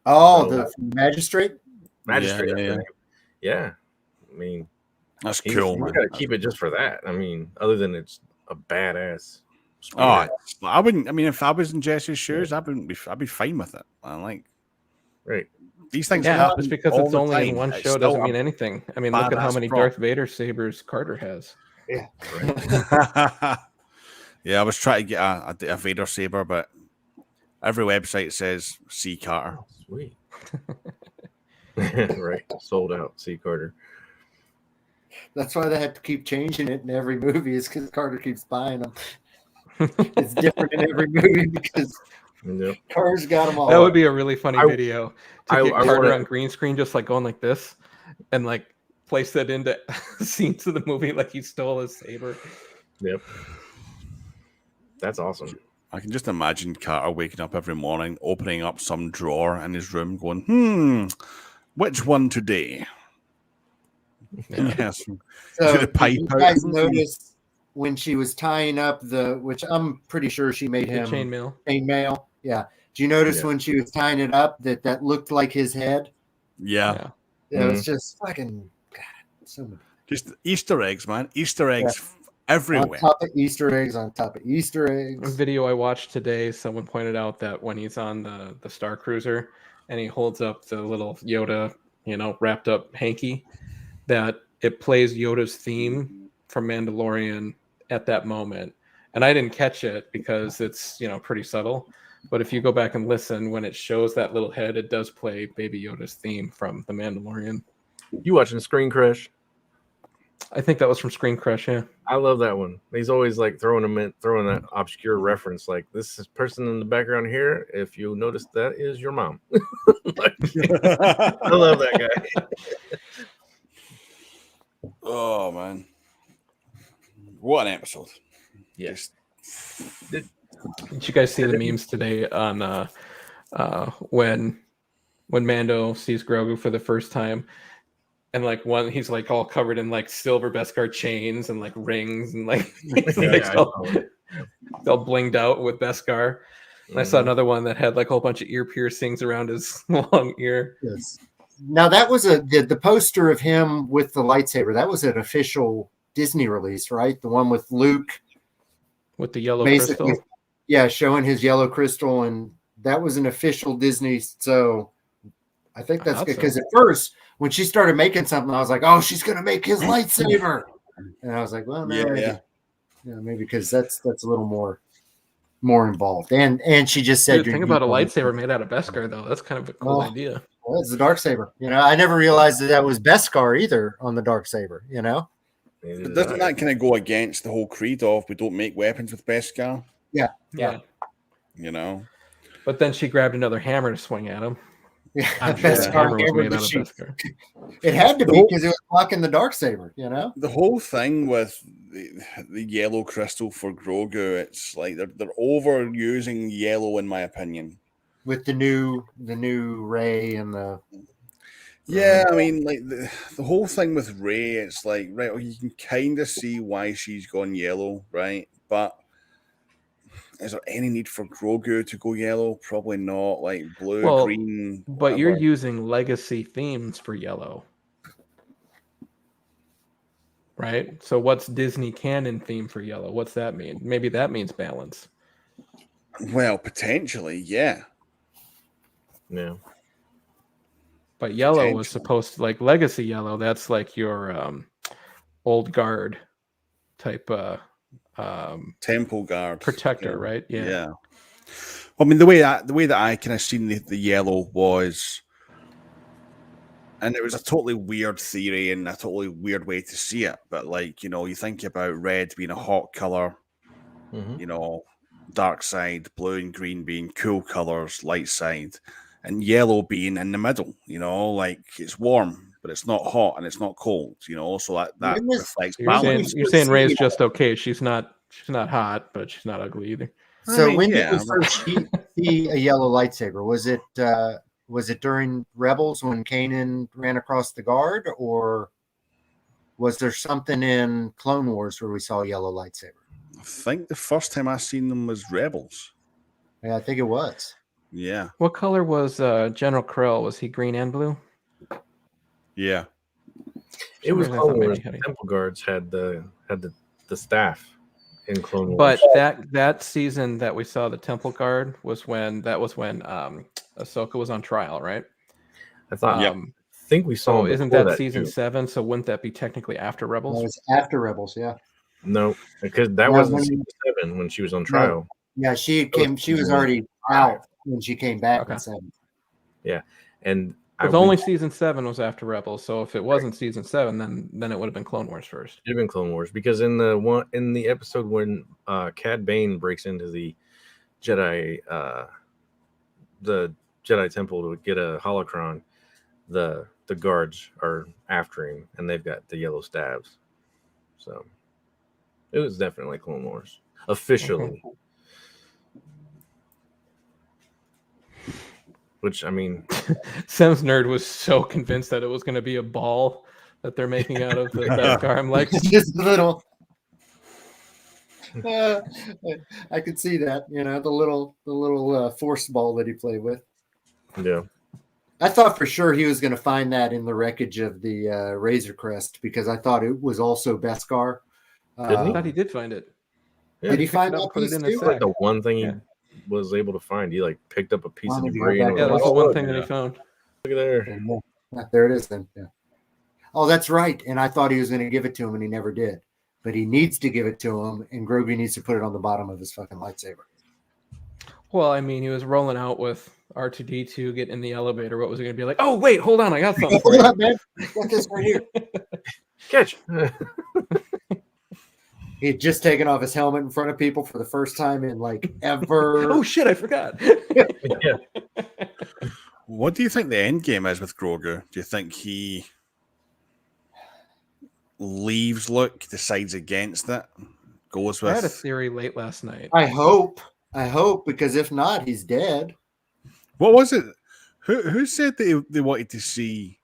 Oh, the magistrate. Magistrate. Yeah. I mean, That's cool, man. You gotta keep it just for that. I mean, other than it's a badass. Oh, I wouldn't. I mean, if I was in Jesse's shoes, I'd be fine with it. Right. These things. Yeah, just because all it's the only time. in one It's show still doesn't a mean anything. I mean, look at how badass many prop. Darth Vader sabers Carter has. Yeah. Right. Yeah, I was trying to get a Vader saber, but every website says C. Carter. Sweet. Right. Sold out. See Carter. That's why they have to keep changing it in every movie, is because Carter keeps buying them. It's different in every movie because Carter's got them all. That would be a really funny video to get Carter wanna- on green screen, just going like this, and place that into scenes of the movie like he stole his saber. Yep. That's awesome. I can just imagine Carter waking up every morning, opening up some drawer in his room, going, which one today? Yeah. Yes. So the did pipe you out. guys notice when she was tying up which I'm pretty sure she made The him chainmail. chainmail? Yeah. Do you notice Yeah. when she was tying it up that looked like his head? Yeah. It was just fucking God, so many. Just Easter eggs, man. Easter eggs everywhere. On top of Easter eggs, on top of Easter A eggs. video I watched today, someone pointed out that when he's on the Star Cruiser and he holds up the little Yoda, wrapped up hanky, that it plays Yoda's theme from Mandalorian at that moment. And I didn't catch it because it's, pretty subtle. But if you go back and listen, when it shows that little head, it does play Baby Yoda's theme from The Mandalorian. You watching Screen Crush? I think that was from Screen Crush, yeah. I love that one. He's always like throwing that obscure reference, like this person in the background here. If you notice, that is your mom. I love that guy. Oh man, what an episode! Yes. Did you guys see the memes today on when Mando sees Grogu for the first time? And he's like all covered in like silver Beskar chains and like rings and like he's all blinged out with Beskar. And I saw another one that had like a whole bunch of ear piercings around his long ear. Yes. Now that was the poster of him with the lightsaber. That was an official Disney release, right? The one with Luke with the yellow crystal. Yeah, showing his yellow crystal, and that was an official Disney. So I think that's good because at first, when she started making something, I was like, "Oh, she's gonna make his lightsaber," and I was like, "Well, no, maybe because that's a little more involved." And she just said, Dude, think about a lightsaber made out of Beskar, though. That's kind of a cool idea. Well, it's the dark saber. I never realized that was Beskar either on the dark saber. But doesn't that kind of go against the whole creed of we don't make weapons with Beskar? Yeah. But then she grabbed another hammer to swing at him. Yeah, I'm sure the hammer was made out of Beskar. It had to be because it was blocking the dark saber. The whole thing with the yellow crystal for Grogu, it's like they're overusing yellow, in my opinion. With the new Rey and the I mean, like the whole thing with Rey, it's like you can kind of see why she's gone yellow, right? But is there any need for Grogu to go yellow? Probably not. Like blue, green. But whatever. you're using legacy themes for yellow, right? So what's Disney canon theme for yellow? What's that mean? Maybe that means balance. Well, potentially, yeah. Yeah. But yellow was supposed to, like legacy yellow, that's like your old guard type temple guard protector, right? Yeah. I mean, the way that I kind of seen the yellow was, and it was a totally weird theory and a totally weird way to see it. But you think about red being a hot color, dark side, blue and green being cool colors, light side, and yellow being in the middle. Like it's warm, but it's not hot and it's not cold. So that reflects balance. You're saying Rey's just okay. She's not hot, but she's not ugly either. So when did we first see a yellow lightsaber? Was it during Rebels when Kanan ran across the guard, or was there something in Clone Wars where we saw a yellow lightsaber? I think the first time I seen them was Rebels. Yeah, I think it was. Yeah. What color was General Krell? Was he green and blue? Yeah. It was Clone Wars. Temple Guards had the staff in Clone Wars. But that season that we saw the Temple Guard was when Ahsoka was on trial, right? I thought. I think we saw. Isn't that season 7? So wouldn't that be technically after Rebels? No, it's after Rebels. Yeah. No, because that was season 7 when she was on trial. No. Yeah, she came. She was already out when she came back in 7. Yeah, and only season 7 was after Rebels. So if it wasn't season 7, then it would have been Clone Wars first. It'd have been Clone Wars because in the episode when Cad Bane breaks into the Jedi Temple to get a holocron, the guards are after him and they've got the yellow stabs. So it was definitely Clone Wars officially. Which I mean, Sam's nerd was so convinced that it was going to be a ball that they're making out of the Beskar. I'm like, just a little. I could see that, the little force ball that he played with. yeah. I thought for sure he was going to find that in the wreckage of the Razor Crest because I thought it was also Beskar. Didn't he? I thought he did find it. Yeah, Did he picked find it up that and put it piece in his too? sack. Like the one thing he Yeah. was able to find. He like picked up a piece of Wanted to debris. go And back Yeah, was that's like, the one "Oh, thing that yeah. he found. Look at there. And, there it is then. Yeah. Oh, that's right. And I thought he was going to give it to him, and he never did. But he needs to give it to him, and Grogu needs to put it on the bottom of his fucking lightsaber. Well, I mean, he was rolling out with R2D2, getting in the elevator. What was he going to be like? Oh, wait, hold on. I got something for Hold you. up, man. Got this right here. Catch. He had just taken off his helmet in front of people for the first time in like ever. Oh, shit, I forgot. Yeah. What do you think the end game is with Grogu? Do you think he leaves Luke, decides against it, goes I had a with theory late last night. I hope, because if not, he's dead. what was it? Who said they wanted to see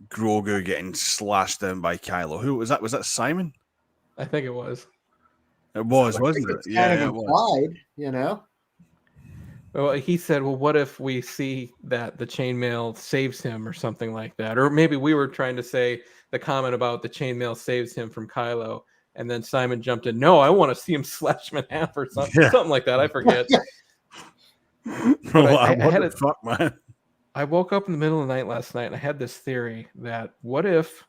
Grogu getting slashed down by Kylo? Who was that? Was that Simon? I think it was. It was, I wasn't think it? it's kind of it was. implied, Well, he said, well, what if we see that the chainmail saves him or something like that? Or maybe we were trying to say the comment about the chainmail saves him from Kylo. And then Simon jumped in. No, I want to see him slash him in half or something, Yeah. something like that. I forget. Well, I what had the it- fuck, man? I woke up in the middle of the night last night and I had this theory that what if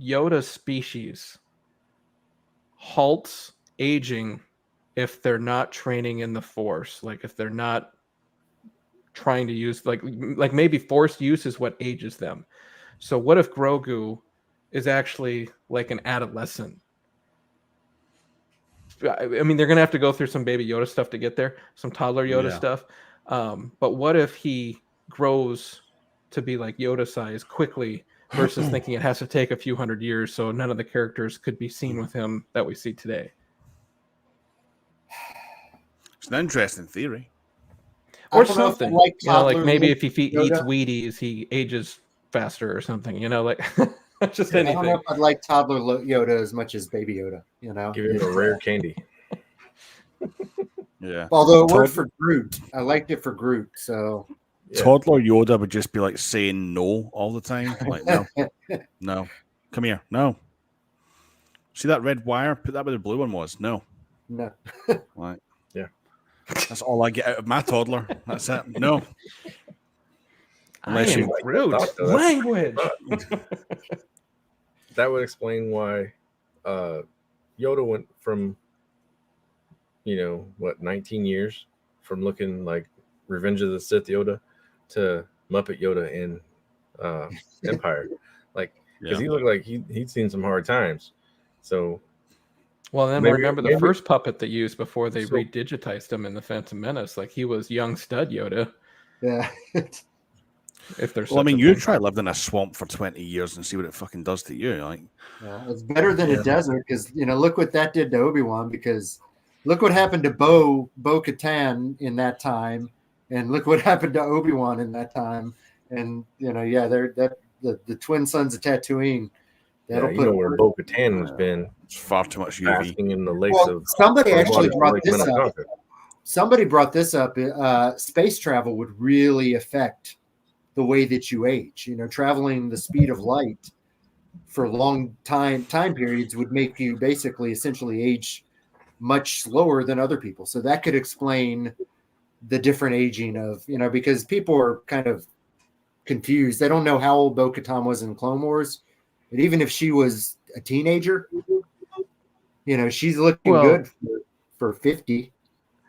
Yoda's species halts aging if they're not training in the Force, like if they're not trying to use like maybe Force use is what ages them. So what if Grogu is actually like an adolescent? I mean, they're gonna have to go through some baby Yoda stuff to get there, some toddler Yoda Yeah. stuff. But what if he grows to be like Yoda size quickly versus thinking it has to take a few hundred years so none of the characters could be seen with him that we see today? It's an interesting theory. Or I don't know if I something. like Like toddler maybe Luke if he eats Yoda. Wheaties, he ages faster or something, like just I don't know anything. if I'd like toddler Yoda as much as baby Yoda, Give him a rare candy. Yeah. Although it worked for Groot. I liked it for Groot, so Yeah. Toddler Yoda would just be like saying no all the time. Like, no, no, come here, no. See that red wire? Put that where the blue one was. No. no. Like, Yeah. that's all I get out of my toddler. That's it. No. I Unless am you- Groot. That's- Language. That would explain why Yoda went from 19 years from looking like Revenge of the Sith Yoda to Muppet Yoda in Empire, like because Yeah. he looked like he'd seen some hard times. So Well, then Maybe- remember the maybe- first puppet they used before they So- redigitized him in the Phantom Menace. Like he was young stud Yoda. Yeah. If there's Well, I such mean, a you thing. try living in a swamp for 20 years and see what it fucking does to you. Like, Yeah, it's better than Yeah. a desert because look what that did to Obi-Wan. Because look what happened to Bo-Katan in that time, and look what happened to Obi-Wan in that time. And they're the twin sons of Tatooine. That'll you put know where Bo-Katan has been it's far too much UV. basking in the lakes Well, of. somebody actually brought Lake this up. Minnetonka. Somebody brought this up. Space travel would really affect the way that you age. Traveling the speed of light for long time periods would make you basically essentially age much slower than other people. So that could explain the different aging of, because people are kind of confused. They don't know how old Bo-Katan was in Clone Wars. But even if she was a teenager, she's looking Well- good for 50,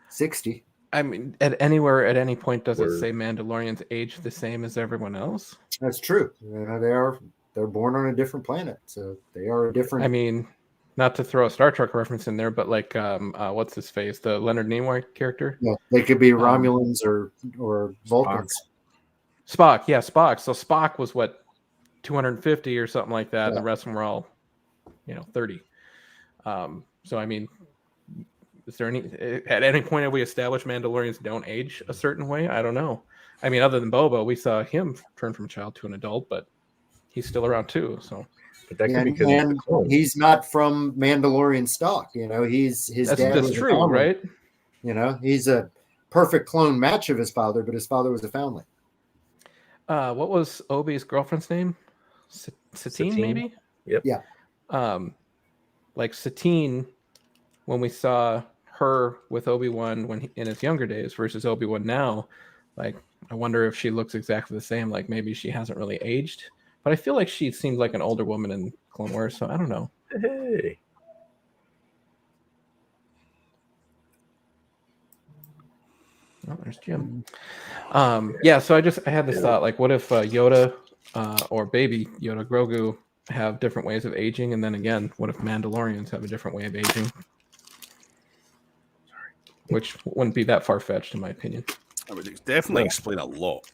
60. I mean, at any point, does it Word. say Mandalorians age the same as everyone else? That's true. They're born on a different planet, so they are a different. I mean, not to throw a Star Trek reference in there, but like, what's his face, the Leonard Nimoy character, They could be Romulans or Vulcans. Spock. Yeah, Spock. So Spock was what 250 or something like that, and Yeah. the rest of them were all, 30. So I mean, Is there at any point have we established Mandalorians don't age a certain way? I don't know. I mean, other than Boba, we saw him turn from a child to an adult, but he's still around too. So, but that could be because and he's not from Mandalorian stock. You know, his dad was true, a right? You know, he's a perfect clone match of his father, but his father was a foundling. What was Obi's girlfriend's name? Satine, maybe? Yep. Yeah. Like Satine, when we saw her with Obi-Wan in his younger days versus Obi-Wan now, like, I wonder if she looks exactly the same. Like, maybe she hasn't really aged. But I feel like she seemed like an older woman in Clone Wars, so I don't know. Hey. Oh, there's Jim. Yeah, so I had this thought, like, what if Yoda or baby Yoda, Grogu, have different ways of aging, and then again, what if Mandalorians have a different way of aging? Which wouldn't be that far-fetched, in my opinion. That would definitely explain a lot.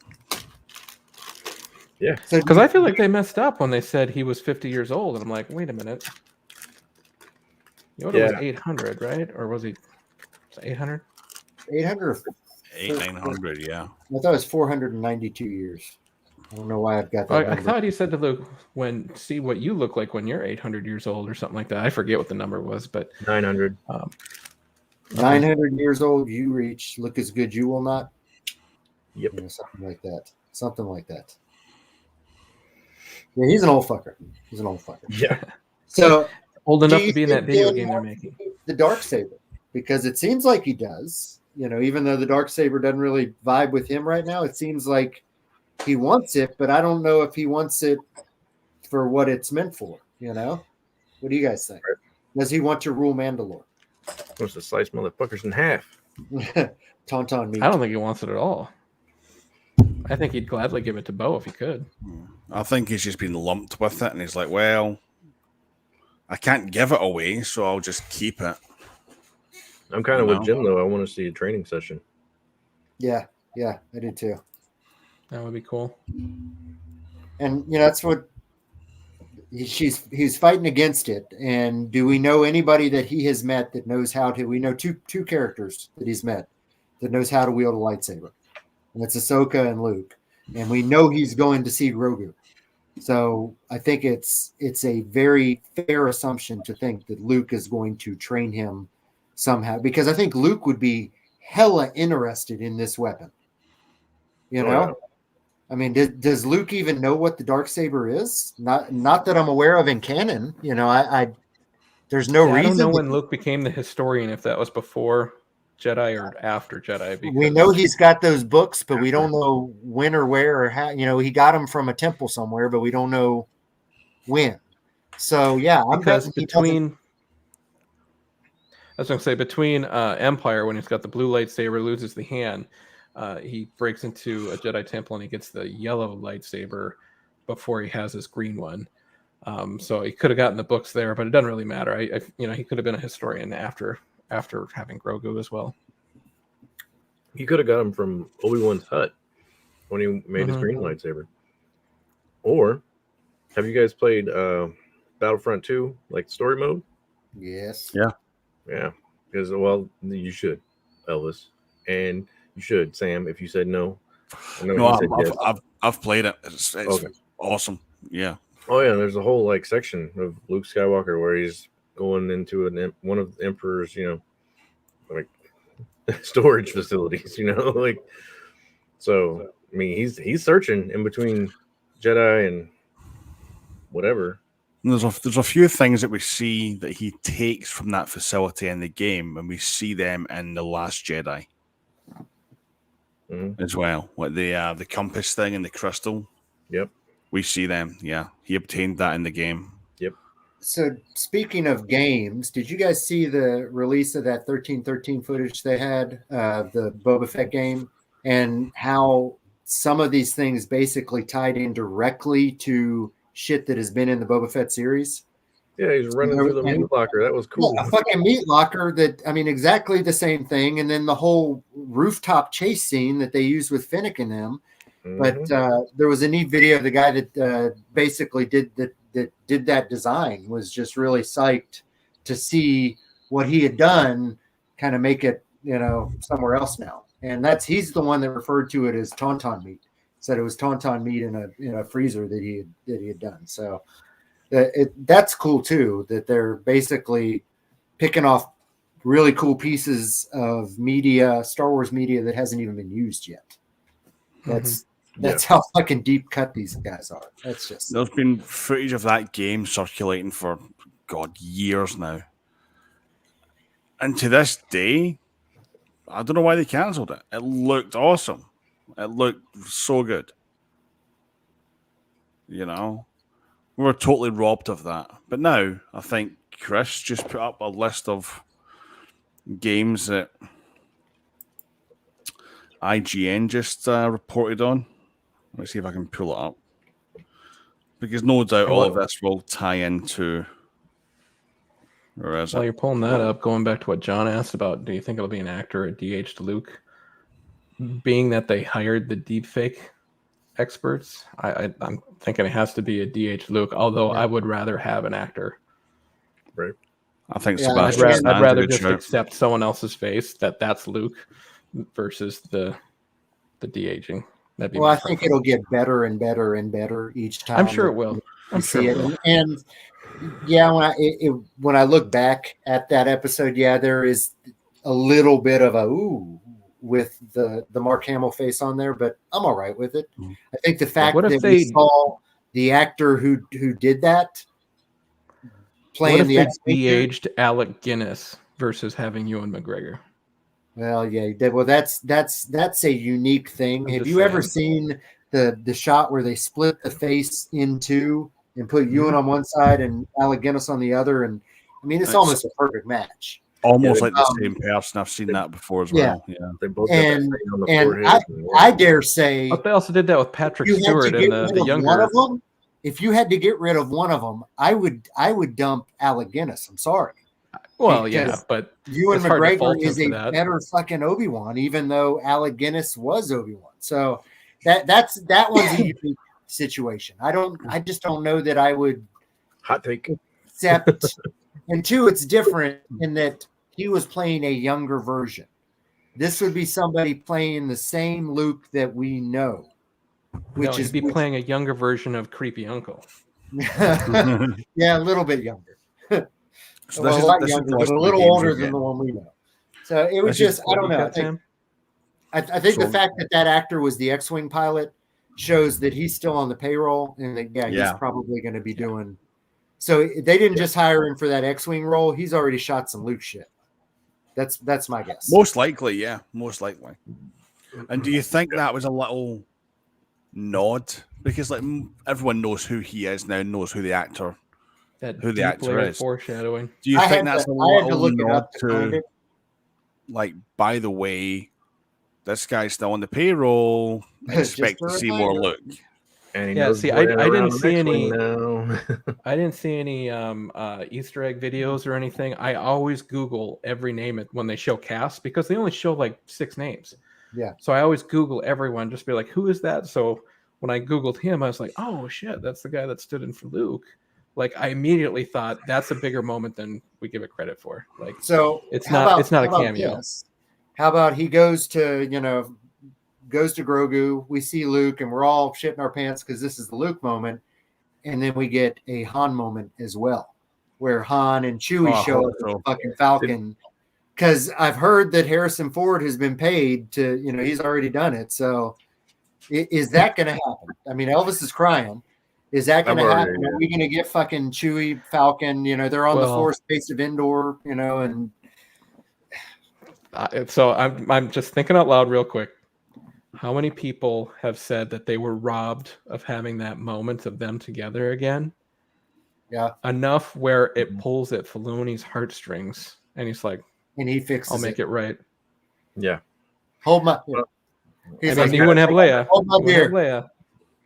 Yeah. Because I feel like they messed up when they said he was 50 years old, and I'm like, wait a minute. Yoda was 800, right? Or was he 800? 800. 900, yeah. I thought it was 492 years. I don't know why I've got that. I thought he said to Luke, see what you look like when you're 800 years old or something like that. I forget what the number was, but 900. 900 years old, you reach. Look as good, you will not. Yep. You know, something like that. Something like that. Yeah, he's an old fucker. He's an old fucker. Yeah. So old enough to be in that video game they're making. The Darksaber, because it seems like he does. You know, even though the Darksaber doesn't really vibe with him right now, it seems like he wants it, but I don't know if he wants it for what it's meant for. You know, what do you guys think? Does he want to rule Mandalore? Wants to slice motherfuckers in half. Tauntaun meat. I don't think he wants it at all. I think he'd gladly give it to Bo if he could. I think he's just been lumped with it, and he's like, well, I can't give it away, so I'll just keep it. I'm kind of with Jim, though. I want to see a training session. Yeah, I do too. That would be cool. And you know, that's what he's fighting against it. And do we know anybody that he has met that knows how to? We know two characters that he's met that knows how to wield a lightsaber, and it's Ahsoka and Luke. And we know he's going to see Grogu. So I think it's a very fair assumption to think that Luke is going to train him somehow, because I think Luke would be hella interested in this weapon. You know? Yeah. I mean, does Luke even know what the Darksaber is? Not that I'm aware of in canon. You know, I there's no reason. I don't know when Luke became the historian, if that was before Jedi or after Jedi. Because we know he's got those books, but we don't know when or where or how. You know, he got them from a temple somewhere, but we don't know when. So yeah, because between Empire, when he's got the blue lightsaber, loses the hand. He breaks into a Jedi temple and he gets the yellow lightsaber before he has his green one. So he could have gotten the books there, but it doesn't really matter. He could have been a historian after having Grogu as well. He could have got him from Obi-Wan's hut when he made his green lightsaber. Or have you guys played Battlefront 2, like story mode? Yes. Yeah. Because, well, you should, Elvis. And you should, Sam, if you said no. I've played it. It's Okay. Awesome. Yeah. Oh, yeah. There's a whole like section of Luke Skywalker where he's going into one of the Emperor's, like storage facilities, like. So I mean, he's searching in between Jedi and whatever. And there's a few things that we see that he takes from that facility in the game, and we see them in The Last Jedi as well. Like the compass thing and the crystal. Yep. We see them. Yeah. He obtained that in the game. Yep. So speaking of games, did you guys see the release of that 1313 footage they had, the Boba Fett game, and how some of these things basically tied in directly to shit that has been in the Boba Fett series? Yeah, he's running through the meat locker. That was cool. Yeah, a fucking meat locker exactly the same thing. And then the whole rooftop chase scene that they used with Fennec and them. But there was a neat video of the guy that basically did that design, was just really psyched to see what he had done kind of make it, somewhere else now. And he's the one that referred to it as tauntaun meat. Said it was tauntaun meat in a freezer that he had done. So that's cool too, that they're basically picking off really cool pieces of media, Star Wars media that hasn't even been used yet. That's how fucking deep cut these guys are. That's just. There's been footage of that game circulating for years now, and to this day, I don't know why they cancelled it. It looked awesome. It looked so good. We were totally robbed of that. But now I think Chris just put up a list of games that IGN just reported on. Let's see if I can pull it up. Because no doubt all of this will tie into... Where is it? While you're pulling that up, going back to what John asked about, do you think it'll be an actor at DH Luke? Being that they hired the deepfake experts, I'm thinking it has to be a DH Luke, although I would rather have an actor. Right. I think Sebastian. I'd rather just accept someone else's face that's Luke versus the de-aging. I think it'll get better and better and better each time. I'm sure it will. I'm sure it will. And when I look back at that episode, there is a little bit of a ooh with the Mark Hamill face on there, but I'm all right with it. I think the fact that we saw the actor who did that playing the de-aged Alec Guinness versus having Ewan McGregor. Well, that's a unique thing. Have you ever seen the shot where they split the face in two and put Ewan on one side and Alec Guinness on the other? And I mean, it's almost a perfect match. Almost like the same person. I've seen that before as well. Yeah. They both and I dare say, but they also did that with Patrick Stewart and the younger one of them. If you had to get rid of one of them, I would dump Alec Guinness. I'm sorry. Well, but Ewan McGregor is a better fucking Obi-Wan, even though Alec Guinness was Obi-Wan. So that one's a unique situation. I just don't know that I would hot take accept. And two, it's different in that he was playing a younger version. This would be somebody playing the same Luke that we know, he'd be playing a younger version of Creepy Uncle. Yeah, a little bit younger. So a lot younger, but a little older than the one we know. So it was just, I don't know. I think the fact that actor was the X-Wing pilot shows that he's still on the payroll and that, he's probably going to be doing. So they didn't just hire him for that X-Wing role. He's already shot some Luke shit. That's my guess. Most likely, yeah. Most likely. And do you think that was a little nod? Because everyone knows who he is now, knows who the actor is. Foreshadowing. Do you think that's a little nod to, by the way, this guy's still on the payroll. Expect to see more Luke. And I didn't see any. I didn't see any Easter egg videos or anything. I always Google every name when they show cast because they only show 6 names. Yeah. So I always Google everyone, just be like, who is that? So when I Googled him, I was like, oh shit, that's the guy that stood in for Luke. I immediatry thought that's a bigger moment than we give it credit for. So it's not a cameo. This? How about he goes to Grogu, we see Luke, and we're all shitting our pants because this is the Luke moment. And then we get a Han moment as well, where Han and Chewie show up with the fucking Falcon. Because I've heard that Harrison Ford has been paid to, he's already done it. So is that going to happen? I mean, Elvis is crying. Is that going to happen? Are we going to get fucking Chewie, Falcon? They're on the force base of Endor, and. So I'm just thinking out loud real quick. How many people have said that they were robbed of having that moment of them together again? Yeah. Enough where it pulls at Filoni's heartstrings, and he's like, and he fixes I'll make it right. Yeah. Hold my. He wouldn't have Leia. Hold my beer.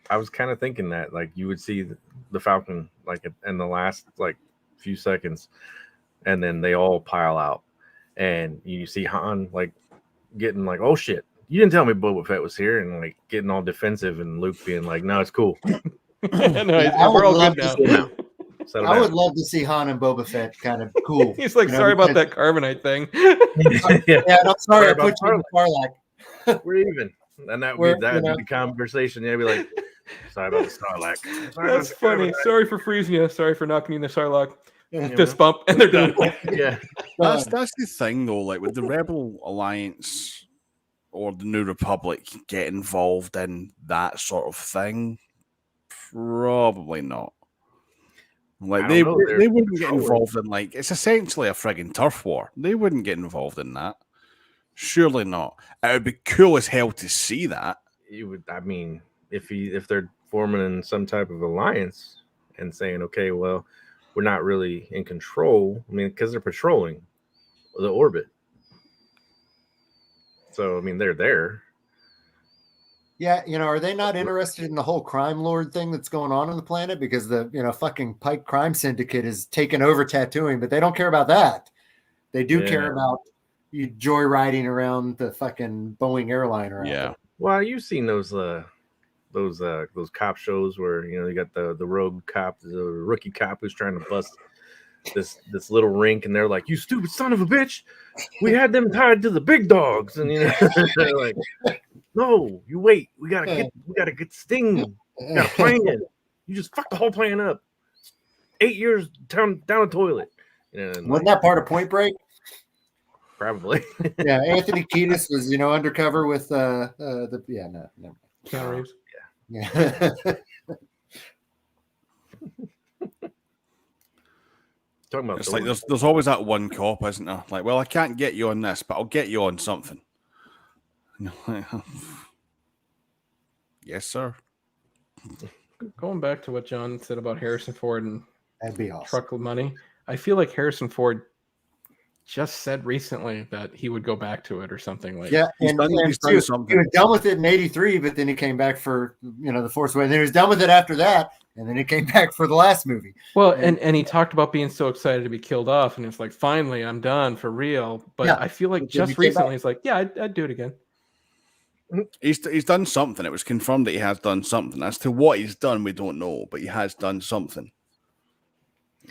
I was kind of thinking that you would see the Falcon in the last few seconds, and then they all pile out, and you see Han getting oh shit, you didn't tell me Boba Fett was here, and getting all defensive, and Luke being no, it's cool. We're all good now. Settle I down. would love to see Han and Boba Fett kind of cool. He's like, you know, sorry about because- that carbonite thing. yeah, Yeah, no, sorry, I Sorry put you in the Sarlacc. we're even. And that We're- would be that'd you know. be the conversation. Yeah, be like, sorry about the Sarlacc. Sorry about That's the funny. carbonite." Sorry for freezing you. Sorry for knocking you in the Sarlacc. Yeah, Fist bump, and they're done. yeah. That's the thing though. Like with the Rebel Alliance or the New Republic get involved in that sort of thing, probably not. Like I they don't know, they're they wouldn't get controlling. involved in like it's essentially a friggin' turf war. They wouldn't get involved in that. Surely not. It would be cool as hell to see that. You would. I mean, if they're forming in some type of alliance and saying, okay, well, we're not really in control. I mean, because they're patrolling the orbit. So I mean, they're there. Yeah, are they not interested in the whole crime lord thing that's going on the planet? Because the fucking Pike crime syndicate is taking over tattooing, but they don't care about that. They do care about you joyriding around the fucking Boeing airliner. Yeah. Well, you've seen those cop shows where you got the rogue cop, the rookie cop who's trying to bust this little rink, and they're like, "You stupid son of a bitch, we had them tied to the big dogs," and they're like, "No, you wait, we gotta get Sting, we got a plan. You just fucked the whole plan up. 8 years down the toilet." Wasn't that part of Point Break? Probably. Yeah, Anthony Kiedis was undercover with no. Keanu Reeves. Yeah. Talking about It's like there's always that one cop, isn't there? Like, well, I can't get you on this, but I'll get you on something. Yes, sir. Going back to what John said about Harrison Ford and That'd be awesome. truck money, I feel like Harrison Ford just said recently that he would go back to it or something like. Yeah, He's and done he something. was done with it in '83, but then he came back for the Force Awakens. Then he was done with it after that, and then he came back for the last movie. Well, and he talked about being so excited to be killed off, and it's like, finally, I'm done for real. But Yeah. I feel like But then he just came recently, back. he's like, yeah, I'd do it again. He's done something. It was confirmed that he has done something. As to what he's done, we don't know, but he has done something.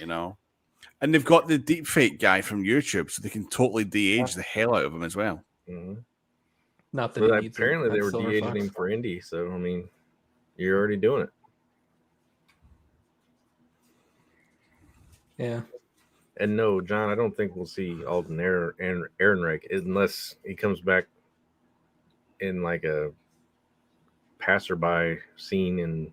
And they've got the deepfake guy from YouTube, so they can totally de-age the hell out of him as well. Mm-hmm. Not that So he needs apparently that they were silver de-aging fox. him for Indy. So I mean, you're already doing it. Yeah. And no, John, I don't think we'll see Alden Ehrenreich unless he comes back in like a passerby scene, and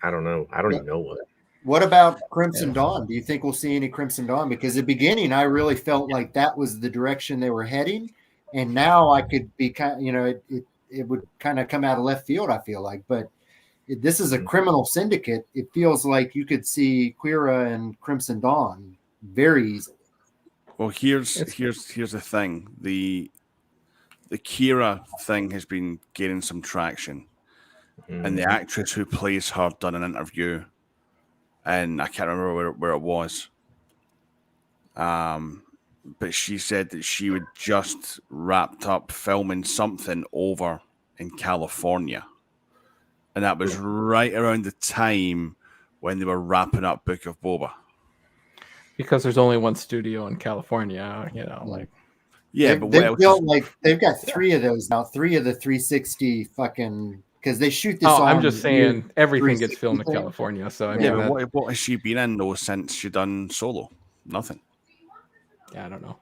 I don't know. I don't even know what. What about Crimson Dawn? Do you think we'll see any Crimson Dawn? Because at the beginning, I really felt like that was the direction they were heading, and now I could be kind of, it would kind of come out of left field. I feel like, but this is a criminal syndicate. It feels like you could see Quira and Crimson Dawn very easily. Well, here's the thing. The Kira thing has been gaining some traction, and the actress who plays her done an interview, and I can't remember where it was. But she said that she would just wrapped up filming something over in California, and that was right around the time when they were wrapping up Book of Boba. Because there's only one studio in California, like. Yeah, They've but what else? built they've got 3 of those now. 3 of the 360 fucking, because they shoot this. Oh, I'm on just saying everything gets 360 filmed in thing. California. So I mean, Yeah, but what has she been in though since she done Solo? Nothing. I don't know.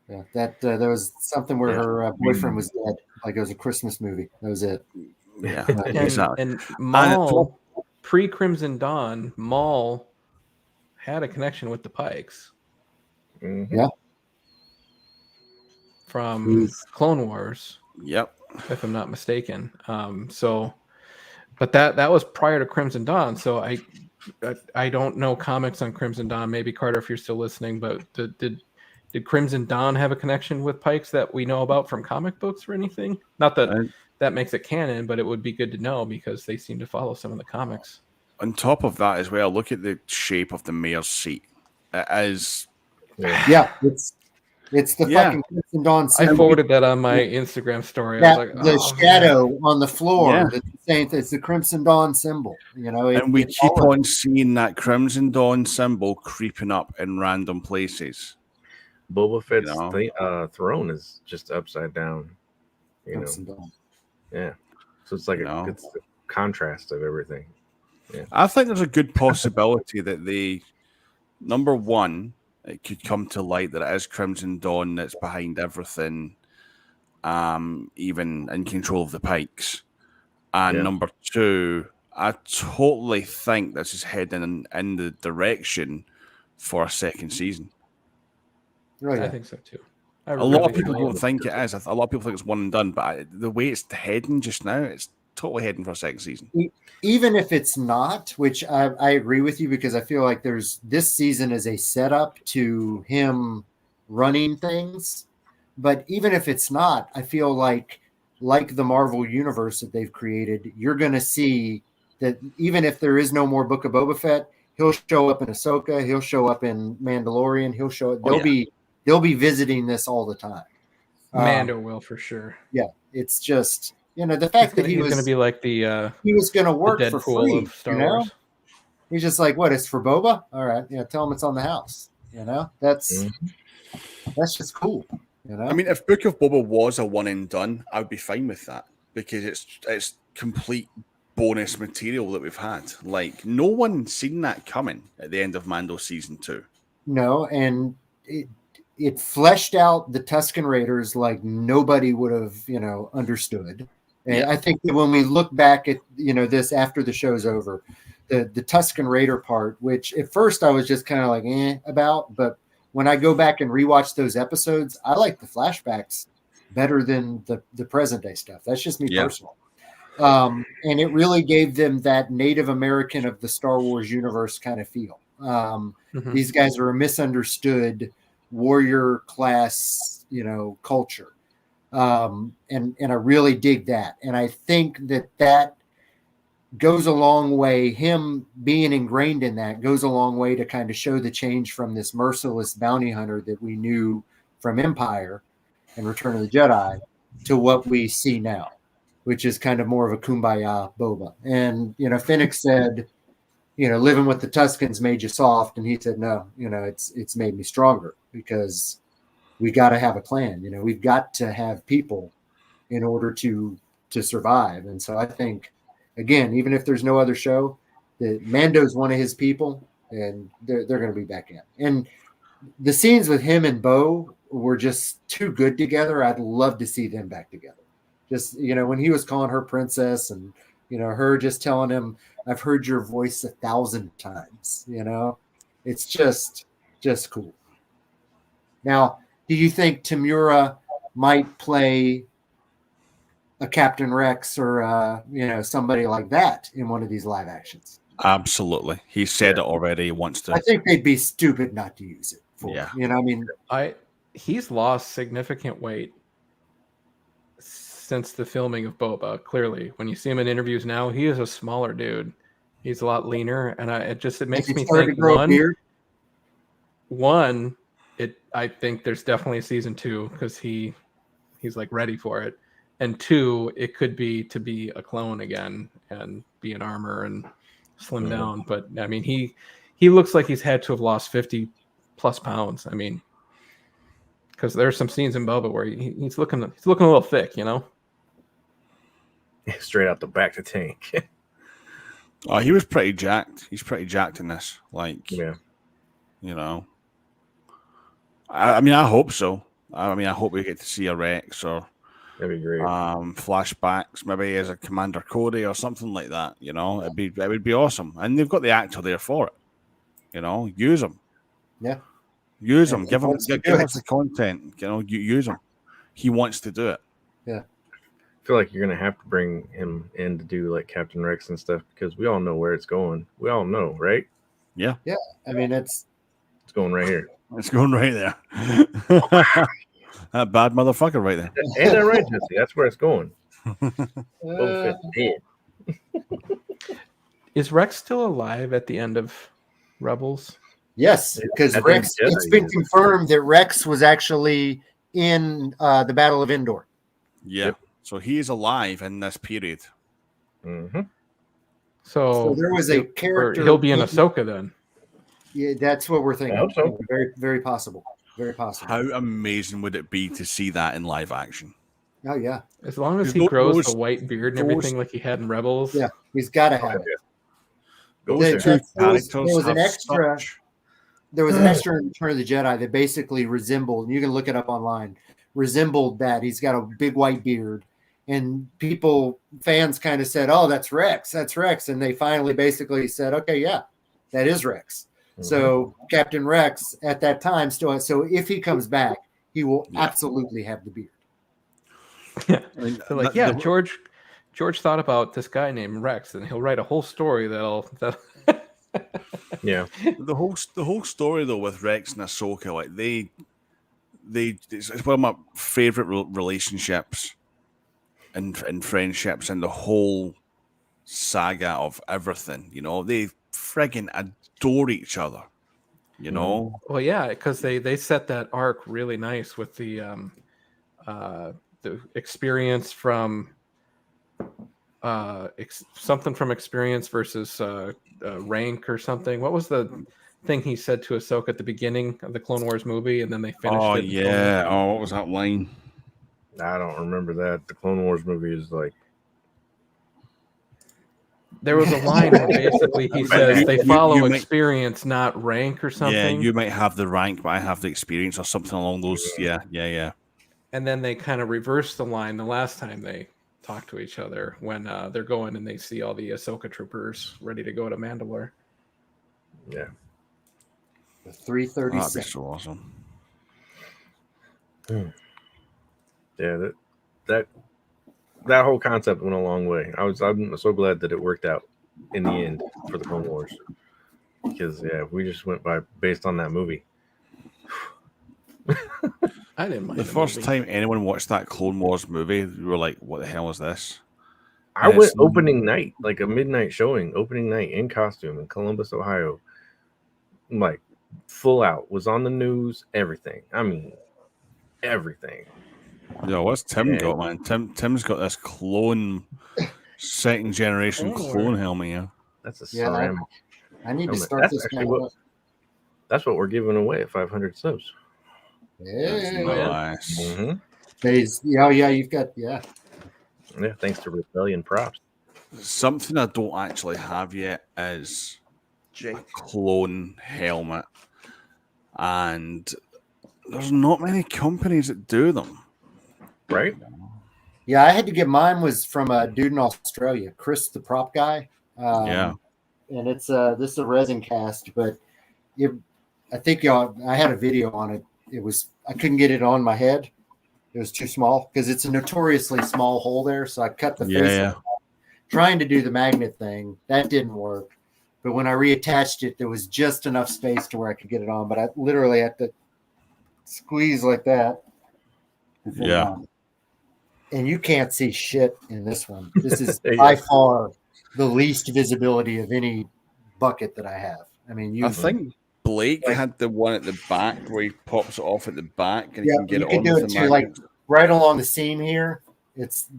Yeah, that there was something where her boyfriend was dead. Like it was a Christmas movie. That was it. Yeah, And, exactly. and Maul, pre-Crimson Dawn, Maul had a connection with the Pikes Mm-hmm. Yeah. from Clone Wars, Yep. if I'm not mistaken. But that was prior to Crimson Dawn. So I don't know comics on Crimson Dawn. Maybe Carter, if you're still listening, but did Crimson Dawn have a connection with Pikes that we know about from comic books or anything? Not that that makes it canon, but it would be good to know because they seem to follow some of the comics. On top of that as well, look at the shape of the mayor's seat. It is Yeah, it's It's the Yeah. fucking Crimson Dawn I symbol. forwarded that on my Instagram story. I That, was like, the oh, shadow man. on the floor. Yeah. That's saying it's the Crimson Dawn symbol. You know, And we it's keep all of on seeing that Crimson Dawn symbol creeping up in random places. Boba Fett's know? throne is just upside down. it. You know, Crimson Dawn. yeah. So it's like it's the contrast of everything. Yeah. I think there's a good possibility that number one, it could come to light that it is Crimson Dawn that's behind everything, even in control of the Pikes. And number two, I totally think this is heading in the direction for a second season. Oh, yeah. I think so too. A lot of people don't think it is. A lot of people think it's one and done, but the way it's heading just now, it's totally heading for a second season. Even if it's not, which I agree with you, because I feel like this season is a setup to him running things. But even if it's not, I feel like the Marvel universe that they've created, you're going to see that even if there is no more Book of Boba Fett, he'll show up in Ahsoka, he'll show up in Mandalorian, they'll be visiting this all the time. Mando will for sure. Yeah, it's just, the fact that he's going to be like the he was going to work the for Deadpool free, of Star Wars. He's just like, what? It's for Boba. All right, tell him it's on the house. That's just cool. I mean, if Book of Boba was a one and done, I would be fine with that because it's complete bonus material that we've had. Like, no one seen that coming at the end of Mando season 2. No, and it fleshed out the Tusken Raiders like nobody would have, understood. And I think that when we look back at, this after the show's over, the Tusken Raider part, which at first I was just kind of like, about, but when I go back and rewatch those episodes, I like the flashbacks better than the present day stuff. That's just me personally. And it really gave them that Native American of the Star Wars universe kind of feel. These guys are a misunderstood warrior class, culture. And I really dig that. And I think that goes a long way. Him being ingrained in that goes a long way to kind of show the change from this merciless bounty hunter that we knew from Empire and Return of the Jedi to what we see now, which is kind of more of a kumbaya Boba. And, Fennec said, living with the Tuskens made you soft. And he said, no, it's made me stronger because we got to have a plan. We've got to have people in order to survive. And so I think, again, even if there's no other show, that Mando's one of his people, and they're going to be back in. And the scenes with him and Bo were just too good together. I'd love to see them back together. Just, when he was calling her princess and, her just telling him, I've heard your voice 1,000 times, it's just cool. Now, do you think Tamura might play a Captain Rex or somebody like that in one of these live actions? Absolutely. He said it already. He wants to. I think they'd be stupid not to use it for. He's lost significant weight since the filming of Boba. Clearly, when you see him in interviews now, he is a smaller dude. He's a lot leaner, and it makes me think I think there's definitely a season 2 because he's like ready for it. And 2, it could be to be a clone again and be in armor and slim down. But I mean, he looks like he's had to have lost 50 plus pounds. I mean, because there's some scenes in Boba where he's looking a little thick, Straight out the back to tank. Oh, he was pretty jacked. He's pretty jacked in this. Like, I mean, I hope so. I hope we get to see a Rex or that'd be great. Flashbacks, maybe as a Commander Cody or something like that. It would be awesome. And they've got the actor there for it. Use him. Yeah. Use him. Give us the content. Use him. He wants to do it. Yeah. I feel like you're gonna have to bring him in to do like Captain Rex and stuff because we all know where it's going. We all know, right? Yeah. Yeah. I mean, it's going right here. It's going right there. That bad motherfucker right there. And that right, Jesse. That's where it's going. Boba Fett's dead. Is Rex still alive at the end of Rebels? Yes, because I think Rex. Jedi It's been is. confirmed that Rex was actually in the Battle of Endor. Yeah. Yep. So he is alive in this period. Mm-hmm. So there was a or character. he'll be in Ahsoka then. Yeah, that's what we're thinking. I hope so. Yeah, very, very possible. Very possible. How amazing would it be to see that in live action? Oh yeah, As long as Because he grows those- the white beard and those- everything like he had in Rebels. yeah. He's got to have it. Go Those there. two there was characters an have extra. such- There was an extra in Return of the Jedi that basically resembled. You can look it up online. Resembled that. He's got a big white beard, and fans kind of said, "Oh, that's Rex. That's Rex," and they finally basically said, "Okay, yeah, that is Rex." So Captain Rex at that time still. So if he comes back, he will absolutely have the beard. I mean, So like, yeah, George thought about this guy named Rex, and he'll write a whole story that'll Yeah. the whole story though with Rex and Ahsoka, like it's one of my favorite relationships and friendships in the whole saga of everything. You know, they friggin' adore each other. You know, Well, yeah, because they set that arc really nice with the experience from something from experience versus rank or something. What was the thing he said to Ahsoka at the beginning of the Clone Wars movie, and then they finished oh it? yeah, oh what was that line? I don't remember that. The Clone Wars movie is like There was a line where basically he says they follow experience, not rank or something. Yeah, you might have the rank, but I have the experience or something along those. Yeah. And then they kind of reversed the line the last time they talk to each other when they're going and they see all the Ahsoka troopers ready to go to Mandalore. Yeah. 3:37. That'd be so awesome. Yeah, that whole concept went a long way. I'm so glad that it worked out in the end for the Clone Wars. Because we just went based on that movie. I didn't mind The first time anyone watched that Clone Wars movie, we were like, "What the hell is this?" I went opening night, like a midnight showing, opening night in costume in Columbus, Ohio. Like full out, was on the news, everything. I mean, everything. Yo, what's Tim got, man? Tim's got this second generation clone helmet. Yeah, That's a Yeah, ceramic. I need to helmet. start That's this. actually that's what we're giving away at 500 subs. that's Yeah. nice. Yeah, you've got Yeah, thanks to Rebellion Props. Something I don't actually have yet is a clone helmet, and there's not many companies that do them. Right? Yeah, I had to get mine was from a dude in Australia, Chris, the prop guy. Yeah. And it's this is a resin cast, but I think I had a video on it. I couldn't get it on my head. It was too small because it's a notoriously small hole there. So I cut the face off, trying to do the magnet thing. That didn't work. But when I reattached it, there was just enough space to where I could get it on. But I literally had to squeeze like that. Yeah. And you can't see shit in this one. This is by far the least visibility of any bucket that I have. I mean, I think Blake had the one at the back where he pops it off at the back and he can get it on do with it the too, like magnet. right along the seam here.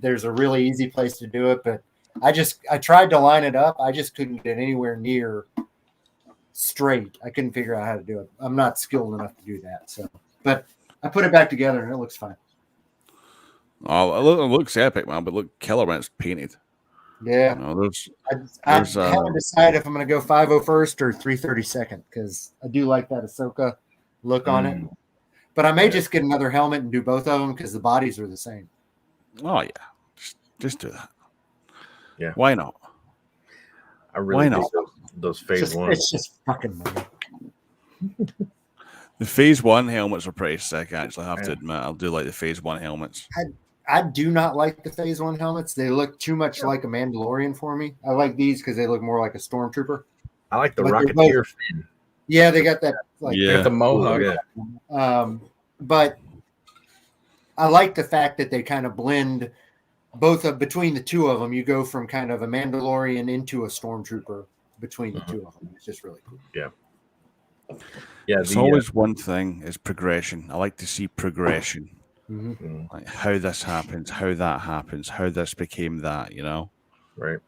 There's a really easy place to do it, but I tried to line it up. I just couldn't get anywhere near straight. I couldn't figure out how to do it. I'm not skilled enough to do that. So, but I put it back together and it looks fine. Oh, it looks epic, man, but look killer when it's painted. Yeah. You know, I haven't decided if I'm going to go 501st or 332nd because I do like that Ahsoka look on it. But I may just get another helmet and do both of them because the bodies are the same. Oh yeah, just do that. Yeah, why not? I really Why think those phase ones. It's just fucking money. The phase 1 helmets are pretty sick. Actually, I have to admit, I'll do like the phase 1 helmets. I do not like the phase 1 helmets. They look too much like a Mandalorian for me. I like these because they look more like a stormtrooper. I like the Rocketeer fin. Yeah, they got that. They got the mohawk. Yeah. But I like the fact that they kind of blend between the two of them. You go from kind of a Mandalorian into a stormtrooper between the two of them. It's just really cool. Yeah. Yeah, It's always one thing is progression. I like to see progression. Mhm. Like how this happens, how that happens, how this became that, you know? right.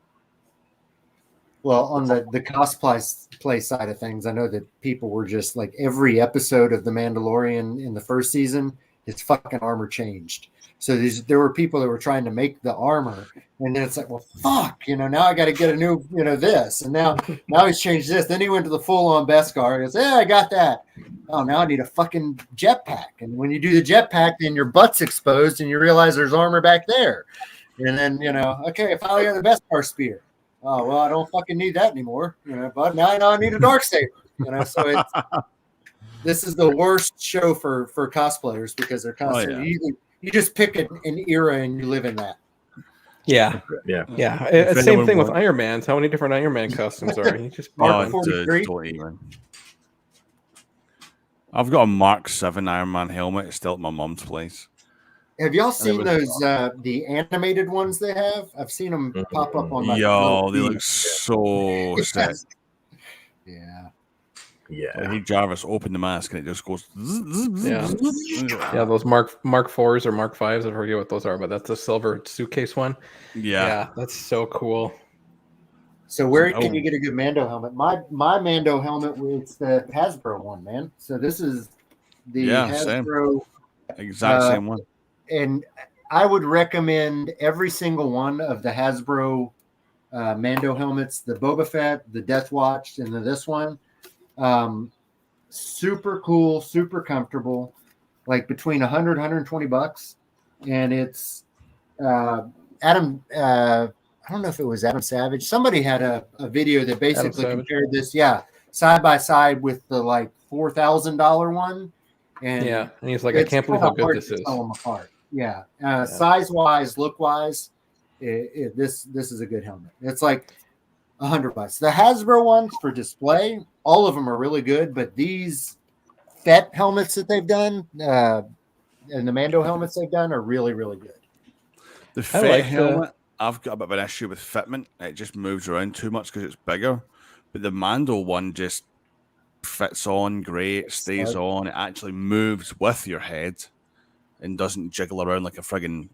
Well, on the cosplay side of things, I know that people were just like every episode of The Mandalorian in the first season, his fucking armor changed. So there were people that were trying to make the armor, and then it's like, well, fuck, now I got to get a new, this, and now he's changed this. Then he went to the full on Beskar. He goes, yeah, I got that. Oh, now I need a fucking jetpack. And when you do the jetpack, then your butt's exposed, and you realize there's armor back there. And then okay, I finally got the Beskar spear. Oh, well, I don't fucking need that anymore, but now I know I need a dark saber, so this is the worst show for cosplayers because they're constantly, you just pick an era and you live in that. Yeah. If Same anyone thing with wants- Iron Man's. How many different Iron Man costumes are? You just Mark Oh, 43. dude, don't even. I've got a Mark 7 Iron Man helmet. It's still at my mom's place. Have y'all seen those the animated ones they have? I've seen them pop up on my Yo, they feed. look so sick. Yeah. Like, hey, Jarvis, open the mask and it just goes. Yeah, those Mark 4s or Mark 5s. I forget what those are, but that's a silver suitcase one. Yeah, that's so cool. So where can you get a good Mando helmet? My Mando helmet it's the Hasbro one, man. So this is the Hasbro exact same one. And I would recommend every single one of the Hasbro Mando helmets, the Boba Fett, the Death Watch, and this one. Super cool, super comfortable, like between $100-$120. And it's Adam, I don't know if it was Adam Savage. Somebody had a video that basically compared this, side by side with the like $4,000 one. And he's like, I can't believe how good this is. Tell them apart. Size wise, look wise, this is a good helmet. It's like $100. The Hasbro ones for display, all of them are really good, but these Fett helmets that they've done, and the Mando helmets they've done are really, really good. The Fett helmet, I've got a bit of an issue with fitment. It just moves around too much because it's bigger. But the Mando one just fits on great, stays on. It actually moves with your head and doesn't jiggle around like a friggin'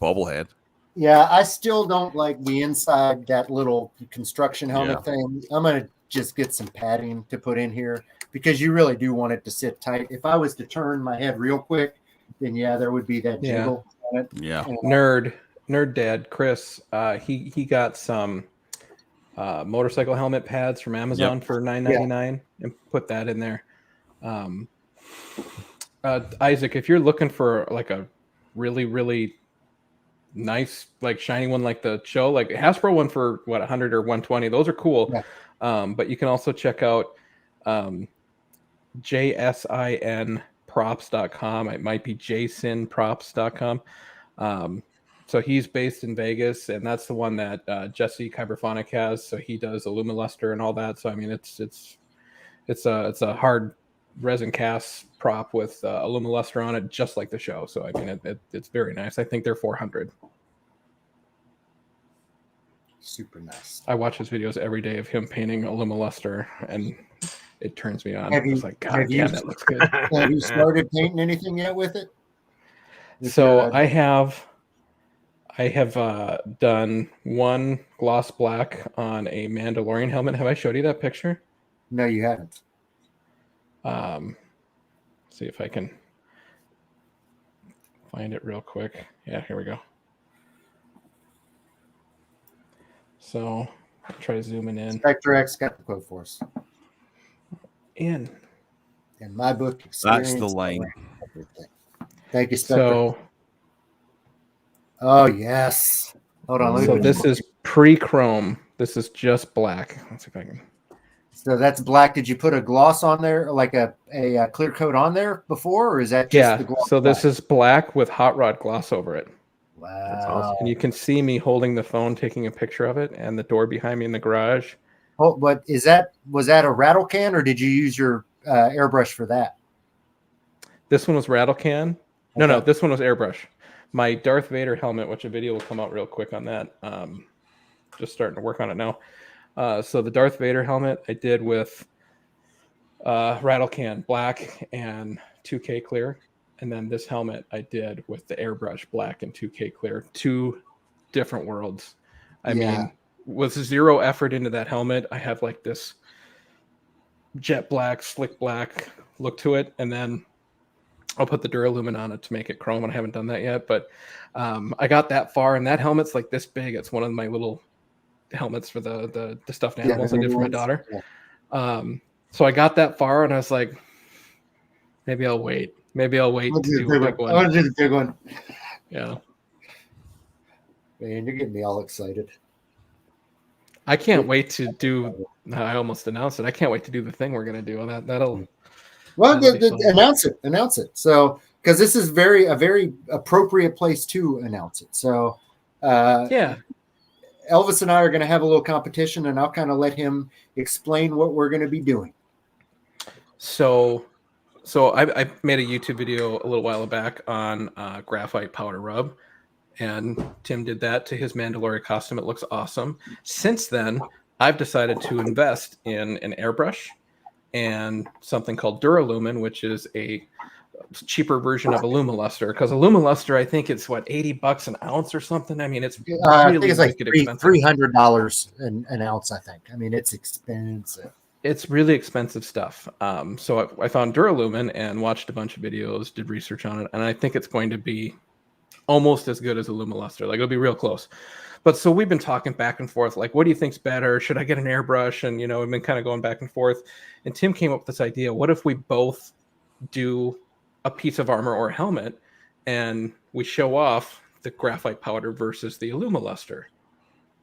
bobblehead. Yeah, I still don't like the inside, that little construction helmet thing. I'm going to just get some padding to put in here because you really do want it to sit tight. If I was to turn my head real quick, then there would be that jiggle on it. Yeah. Nerd dad, Chris, he got some motorcycle helmet pads from Amazon for $9.99 and put that in there. Isaac, if you're looking for like a really, really nice, like shiny one, like the show, like Hasbro one for what, 100 or 120, those are cool. But you can also check out JSINprops.com. It might be jasonprops.com. So he's based in Vegas, and that's the one that Jesse Kyberphonic has. So he does Alumiluster and all that. So I mean, it's a hard resin cast prop with Alumiluster on it, just like the show. So I mean, it's very nice. I think they're 400. Super nice. I watch his videos every day of him painting Alumiluster, and it turns me on. It's like, God damn, that looks good. Have you started painting anything yet with it? So I have done one gloss black on a Mandalorian helmet. Have I showed you that picture? No, you haven't. See if I can find it real quick. Yeah, here we go. So I'll try zooming in. Spectre X got the quote for us. In my book, that's the line. Thank you, Spectre. So, oh yes. Hold on. So this is pre-chrome. This is just black. Let's see if I can. So that's black. Did you put a gloss on there, like a clear coat on there before, or is that just the gloss? So this is black with hot rod gloss over it. Wow. That's awesome. And you can see me holding the phone, taking a picture of it, and the door behind me in the garage. Oh, but was that a rattle can, or did you use your airbrush for that? This one was rattle can. No, this one was airbrush. My Darth Vader helmet, which a video will come out real quick on that. Just starting to work on it now. So the Darth Vader helmet I did with rattle can black and 2K clear. And then this helmet I did with the airbrush black and 2K clear. Two different worlds. I mean, with zero effort into that helmet, I have like this jet black, slick black look to it. And then I'll put the Duralumin on it to make it chrome, and I haven't done that yet. But I got that far, and that helmet's like this big. It's one of my little helmets for the stuffed animals I did for my daughter. Yeah. So I got that far, and I was like, maybe I'll wait. Maybe I'll wait to do a big one. I want to do the big one. Yeah. Man, you're getting me all excited. I can't wait to do. I almost announced it. I can't wait to do the thing we're gonna do. That'll. Well, announce it. So, because this is a very appropriate place to announce it. So, yeah. Elvis and I are going to have a little competition, and I'll kind of let him explain what we're going to be doing. So I made a YouTube video a little while back on graphite powder rub, and Tim did that to his Mandalorian costume. It looks awesome. Since then, I've decided to invest in an airbrush and something called Duralumin, which is a cheaper version of a Lumiluster. Because a Lumiluster, I think it's what, $80 an ounce or something. I mean, it's really I think it's like expensive. $300 an ounce. I think. I mean, it's expensive. It's really expensive stuff. So I found Duralumin and watched a bunch of videos, did research on it, and I think it's going to be almost as good as a Lumiluster. Like, it'll be real close. But so we've been talking back and forth, like, what do you think's better? Should I get an airbrush? And, you know, we've been kind of going back and forth. And Tim came up with this idea. What if we both do a piece of armor or a helmet and we show off the graphite powder versus the Lumiluster?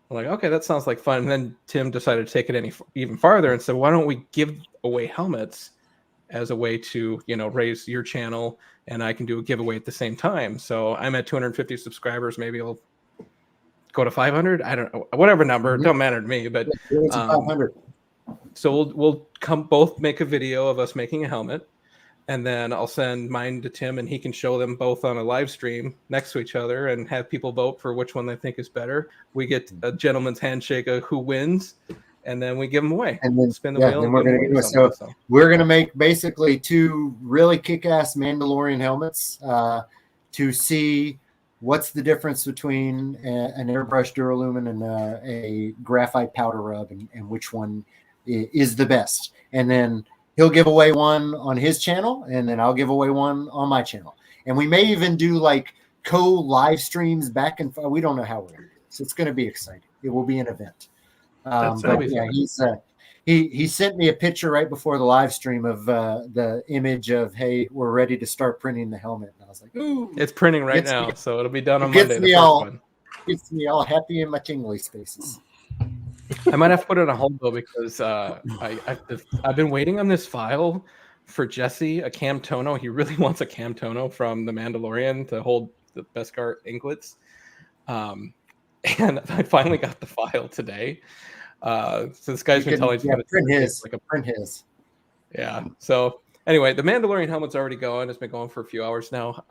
I'm like, okay, that sounds like fun. And then Tim decided to take it even farther and said, why don't we give away helmets as a way to, you know, raise your channel, and I can do a giveaway at the same time. So I'm at 250 subscribers. Maybe I'll go to 500. I don't know, whatever number. It don't matter to me. But 500. So we'll come both make a video of us making a helmet, and then I'll send mine to Tim, and he can show them both on a live stream next to each other and have people vote for which one they think is better. We get a gentleman's handshake of who wins, and then we give them away. And then spin the wheel. Then we're going to so we're going to make basically two really kick-ass Mandalorian helmets to see what's the difference between an airbrush Duralumin and a graphite powder rub, and which one is the best. And then he'll give away one on his channel, and then I'll give away one on my channel. And we may even do like co-live streams back and forth. We don't know how we're going to do this. It's going to be exciting. It will be an event. But yeah, he sent me a picture right before the live stream of the image of, hey, we're ready to start printing the helmet. And I was like, ooh. It's printing right now, so it'll be done on Monday. Gets me all happy in my tingly spaces. I might have to put it on hold though, because I've been waiting on this file for Jesse, a Cam Tono. He really wants a Cam Tono from the Mandalorian to hold the Beskar inklets. And I finally got the file today. So this guy's been telling me to print his. Yeah. So anyway, the Mandalorian helmet's already going. It's been going for a few hours now.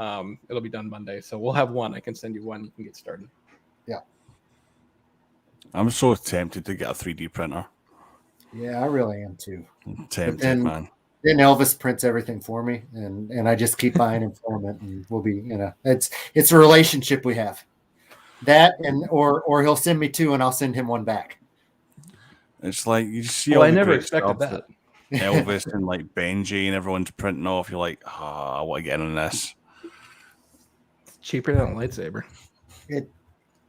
It'll be done Monday. So we'll have one. I can send you one. You can get started. Yeah. I'm so tempted to get a 3D printer. Yeah, I really am too. Tempted, man. Then Elvis prints everything for me, and I just keep buying and filming it, and we'll be, you know, it's a relationship we have. That or he'll send me two, and I'll send him one back. It's like you see. I never expected that. Elvis and like Benji and everyone's printing off. You're like, I want to get in on this. It's cheaper than a lightsaber.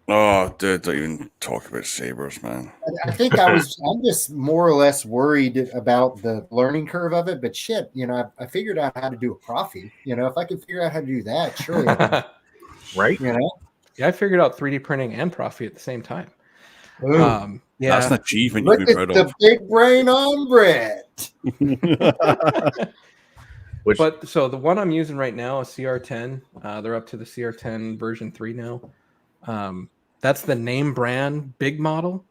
Oh, dude, don't even talk about sabers, man. I think I'm just more or less worried about the learning curve of it, but shit, you know, I figured out how to do a profit. You know, if I could figure out how to do that, surely I can, right? You know? Yeah, I figured out 3D printing and profit at the same time. Yeah, that's an achievement you can be proud of. The big brain on Brett. But so the one I'm using right now is CR10. They're up to the CR10 version 3 now. That's the name brand big model.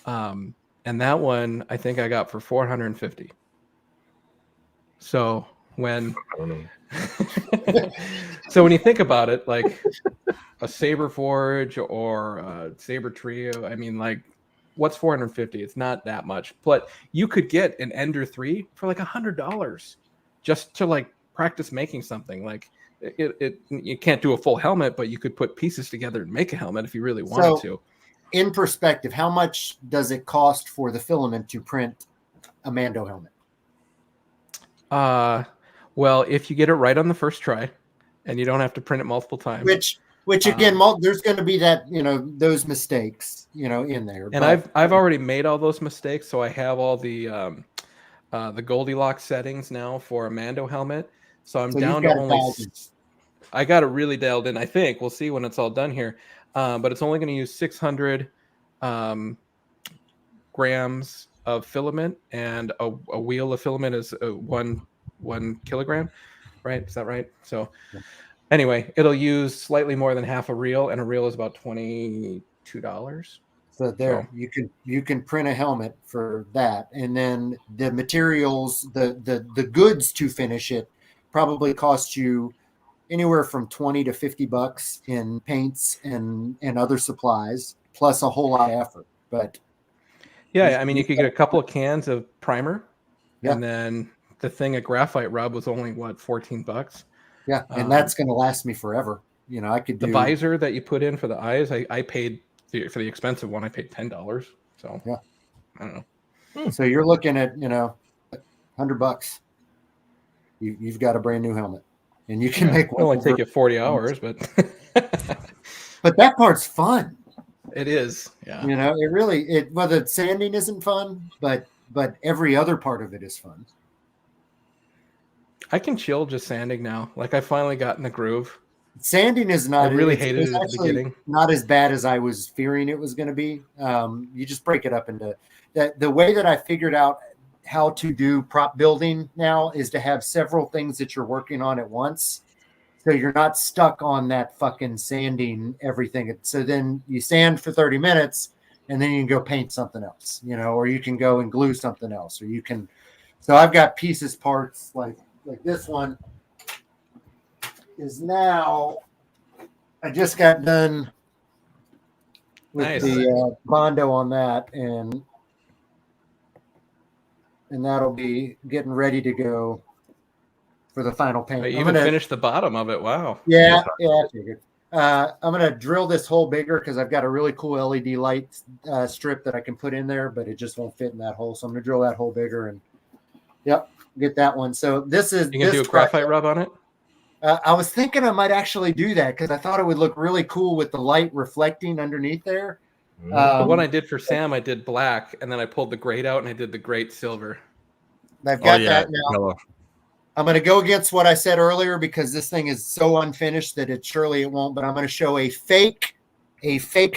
And that one I think I got for $450. So when so when you think about it, like a Saber Forge or a Saber Trio, I mean, like what's 450? It's not that much, but you could get an Ender 3 for like $100 just to like practice making something. Like you can't do a full helmet, but you could put pieces together and make a helmet if you really wanted to. In perspective, how much does it cost for the filament to print a Mando helmet? Well, if you get it right on the first try and you don't have to print it multiple times, which again, there's going to be that, those mistakes, in there. And I've already made all those mistakes. So I have all the Goldilocks settings now for a Mando helmet. So I'm down to only, I got it really dialed in. I think we'll see when it's all done here. But it's only going to use 600 grams of filament, and a wheel of filament is 1 kilogram, right? Is that right? So anyway, it'll use slightly more than half a reel, and a reel is about $22. So there, you can print a helmet for that, and then the materials, the goods to finish it, probably cost you anywhere from $20 to $50 in paints and other supplies, plus a whole lot of effort. But yeah, I mean, you could get a couple of cans of primer, and then the thing at Graphite Rub was only $14. Yeah, and that's going to last me forever. I could do the visor that you put in for the eyes. I paid for the expensive one. I paid $10. So yeah, I don't know. So you're looking at $100. You've got a brand new helmet, and you can make one. It'll only take you 40 hours, but but that part's fun. It is, yeah. It really whether sanding isn't fun, but every other part of it is fun. I can chill just sanding now. Like I finally got in the groove. Sanding is not. I really hated it at the beginning. Not as bad as I was fearing it was going to be. You just break it up into that. The way that I figured out how to do prop building now is to have several things that you're working on at once. So you're not stuck on that fucking sanding everything. So then you sand for 30 minutes and then you can go paint something else, or you can go and glue something else, or you can. So I've got parts like this one is now, I just got done with the Mando on that, and that'll be getting ready to go for the final paint. You even finished the bottom of it. Wow. Yeah, I figured. I'm going to drill this hole bigger because I've got a really cool LED light strip that I can put in there, but it just won't fit in that hole. So I'm going to drill that hole bigger and, get that one. So this is... You can do a graphite rub on it? I was thinking I might actually do that because I thought it would look really cool with the light reflecting underneath there. The one I did for Sam, I did black, and then I pulled the grate out and I did the grate silver. I've got that now. Hello. I'm going to go against what I said earlier because this thing is so unfinished that it won't, but I'm going to show a fake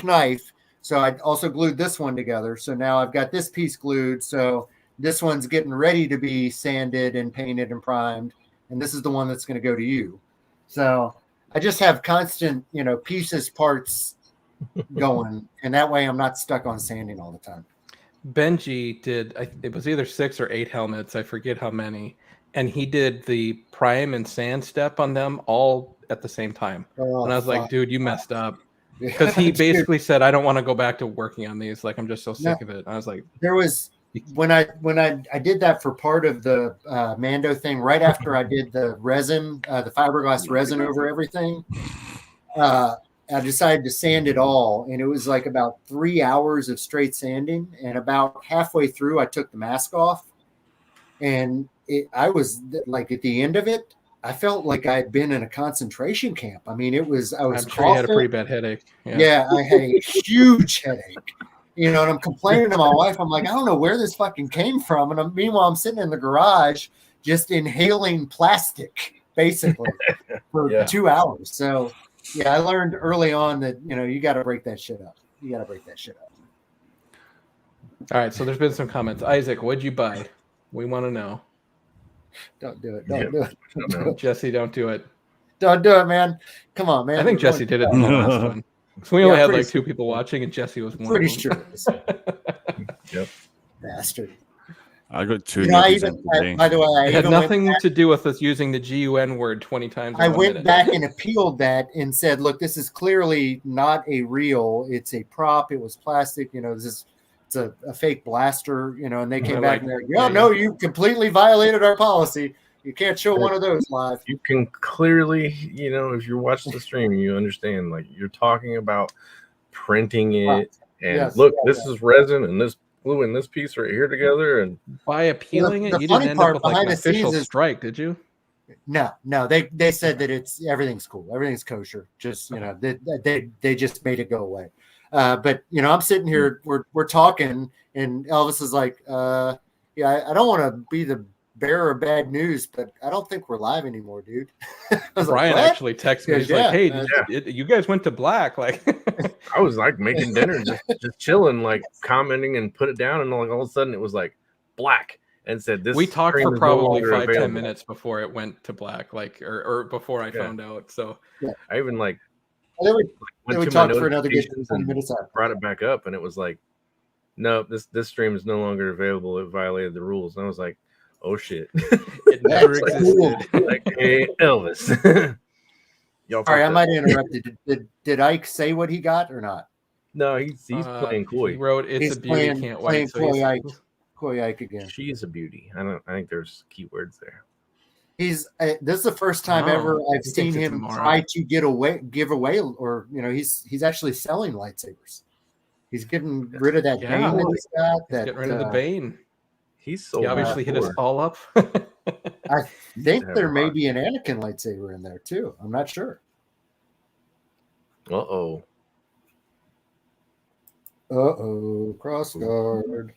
knife. So I also glued this one together. So now I've got this piece glued. So this one's getting ready to be sanded and painted and primed. And this is the one that's going to go to you. So I just have constant, pieces, parts going. And that way I'm not stuck on sanding all the time. Benji did, it was either 6 or 8 helmets. I forget how many. And he did the prime and sand step on them all at the same time. And I was like, dude, you messed up. Because he basically said, I don't want to go back to working on these. Like, I'm just so sick of it. I was like, there was, when I did that for part of the Mando thing, right after I did the resin, the fiberglass resin over everything, I decided to sand it all. And it was like about 3 hours of straight sanding. And about halfway through, I took the mask off. And I was like, at the end of it, I felt like I had been in a concentration camp. I mean, I was I'm sure coughing. you had a pretty bad headache. Yeah, I had a huge headache. And I'm complaining to my wife. I'm like, I don't know where this fucking came from. And meanwhile, I'm sitting in the garage just inhaling plastic, basically, for 2 hours. So, yeah, I learned early on that, you got to break that shit up. All right, so there's been some comments. Isaac, what'd you buy? We want to know. Don't do it. Don't do it. Jesse, don't do it. Don't do it, man. Come on, man. I think Jesse did it in the last one. So we only had like 2 people watching, and Jesse was one. Pretty sure. Yep. Bastard. I got 2. By the way, it had nothing to do with us using the GUN word 20 times. I went back and appealed that and said, look, this is clearly not a reel. It's a prop. It was plastic. This is a fake blaster, and they came They're back like, and they're like, yeah, no, you completely violated our policy. You can't show one of those live. You can clearly, if you're watching the stream, you understand. Like you're talking about printing it, and Yes, look, yeah, this is resin, and this glue and this piece right here together, and by appealing The it, you funny didn't end part up with like behind an the scenes official is- strike, did you? No, they said that everything's cool, everything's kosher. Just they just made it go away. But I'm sitting here, we're talking, and Elvis is like, I don't want to be the bearer of bad news, but I don't think we're live anymore, dude. I was Brian like, what? actually texted me. He's Yeah, like, "Hey, you guys went to black." Like, I was like making dinner, just chilling, like commenting and put it down, and like all of a sudden it was like black and said this. we talked stream for is no probably longer 5-10 available. minutes before it went to black, like, or before I found out. So I even like And then we went to my talked for another good notifications 20 and minutes after. brought it back up, and it was like, no, this stream is no longer available. It violated the rules, and I was like, oh shit. it never That's existed. Like, hey, Elvis. Y'all Sorry, I fucked might up. have interrupted. Did Ike say what he got or not? No, he's playing coy. He wrote, "It's He's a beauty, playing- can't playing wait." So coy Ike. Coy Ike again. She is a beauty. I think there's keywords there. He's this is the first time Oh, ever I've he seen thinks it's him Mara. try to give away, or he's actually selling lightsabers. He's getting rid of that Yeah. Bane that he's got. He's getting rid of the Bane. He's so He obviously hit us all up. I think have there a may lot. be an Anakin lightsaber in there too. I'm not sure. Uh-oh. Cross guard.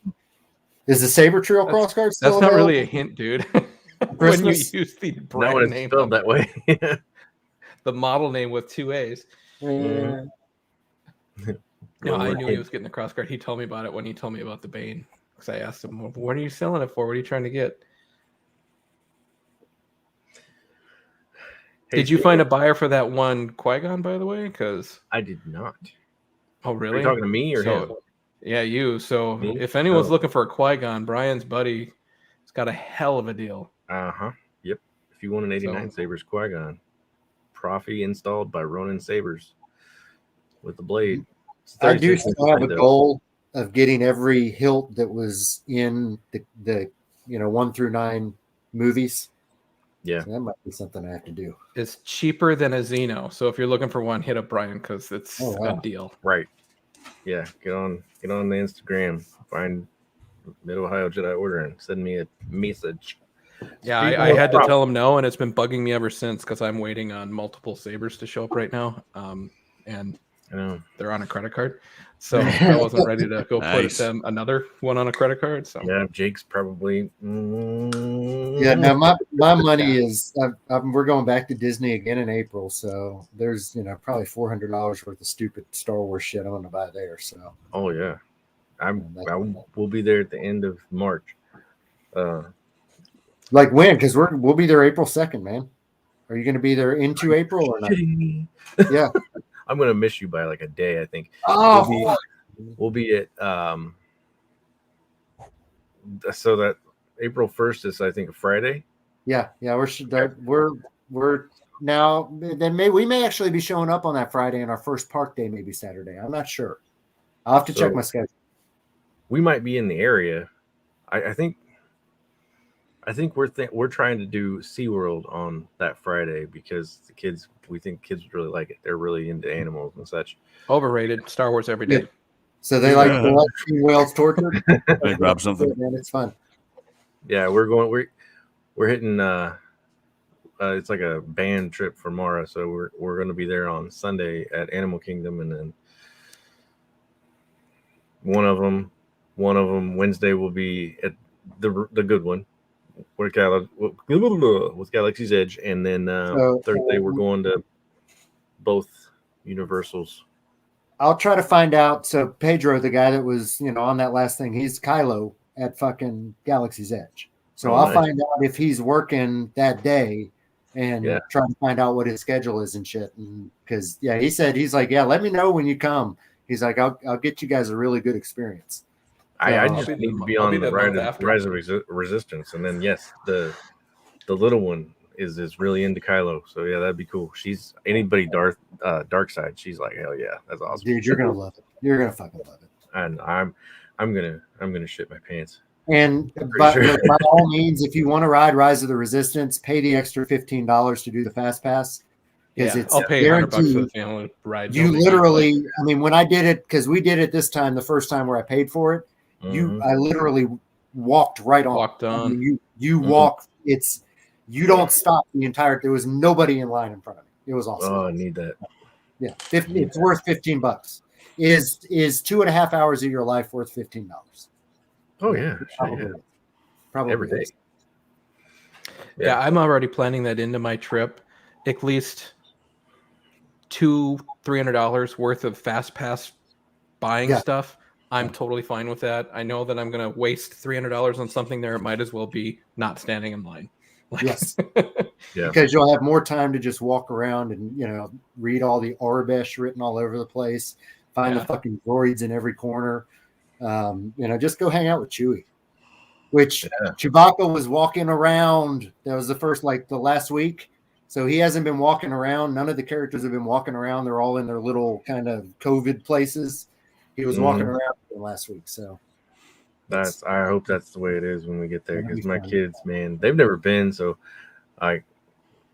Is the Saber Trail cross guard still That's not available? really a hint, dude. When you Christmas? use the Not brand when it's name, spelled that way. the model name with 2 A's. Yeah. No, I knew he was getting the cross guard. He told me about it when he told me about the Bane. Because I asked him, "What are you selling it for? What are you trying to get?" Hey, Did you Steve, find a buyer for that one Qui-Gon, by the way? Because I did not. oh, Are really? you talking to me or him? So, yeah, you. So Me? if anyone's Oh. looking for a Qui-Gon, Brian's buddy has got a hell of a deal. Uh-huh. Yep. If you want an 89 Sabers Qui-Gon. Profi installed by Ronin Sabers with the blade. It's I do 36 still have a inch blade, though. goal of getting every hilt that was in the 1 through 9 movies. Yeah. So that might be something I have to do. It's cheaper than a Xeno. So if you're looking for one, hit up Brian because it's Oh, wow. a deal. Right. Yeah. Get on the Instagram. Find Mid-Ohio Jedi Order and send me a message. Yeah, Speaking I of had to prop- tell him no, and it's been bugging me ever since because I'm waiting on multiple sabers to show up right now. And I know. they're on a credit card. So I wasn't ready to go Nice. put them another one on a credit card. So Yeah, Jake's probably. Yeah, now my money is we're going back to Disney again in April, so there's probably $400 worth of stupid Star Wars shit I'm gonna buy there. So Oh yeah, we'll be there at the end of March. like when? Because we'll be there April 2nd, man. Are you gonna be there into April or not? Kidding me? Yeah. I'm gonna miss you by like a day. I think Oh, we'll be at so that April 1st is I think a Friday. yeah. We're now. Then we may actually be showing up on that Friday, and our first park day may be Saturday. I'm not sure. I'll have to check So- my schedule. We might be in the area. I think we're trying to do SeaWorld on that Friday because we think kids would really like it. They're really into animals and such. overrated. Star Wars every day. So they like seeing whales tortured. They grab something. Man, it's fun. Yeah, we're hitting it's like a band trip for Mara, so we're going to be there on Sunday at Animal Kingdom, and then one of them Wednesday will be at the good one with Galaxy's Edge, and then Thursday we're going to both Universals. I'll try to find out. So Pedro, the guy that was, on that last thing, he's Kylo at fucking Galaxy's Edge. So Oh, I'll nice. find out if he's working that day and Yeah. try to find out what his schedule is and shit. Because he's like, yeah, let me know when you come. He's like, I'll get you guys a really good experience. I I'll just be need to be I'll on be the there Rise month of, after. Rise of Resistance, and then yes, the little one is really into Kylo, so yeah, that'd be cool. She's anybody dark side. She's like, hell yeah, that's awesome. Dude, you're gonna love it. You're gonna fucking love it. And I'm I'm gonna shit my pants. And but look, by all means, if you want to ride Rise of the Resistance, pay the extra $15 to do the fast pass because it's I'll pay $100 for guaranteed. the family ride. You literally, I mean, when I did it, because we did it this time, the first time where I paid for it, I literally walked right on. Walked on. I mean, you walk. You don't stop the entire. There was nobody in line in front of me. It was awesome. Oh, I need that. Yeah, it's worth $15. Is 2.5 hours of your life worth $15? Oh yeah, Probably every day. Yeah, I'm already planning that into my trip. At least $200-$300 worth of fast pass buying stuff. I'm totally fine with that. I know that I'm going to waste $300 on something there. It might as well be not standing in line. Yes. Because you'll have more time to just walk around and, read all the Airbrush written all over the place, find the fucking droids in every corner. Just go hang out with Chewie, which Chewbacca was walking around. That was the last week. So he hasn't been walking around. None of the characters have been walking around. They're all in their little kind of COVID places. He was walking around last week. So I hope that's the way it is when we get there. Because my kids, man, they've never been. So they're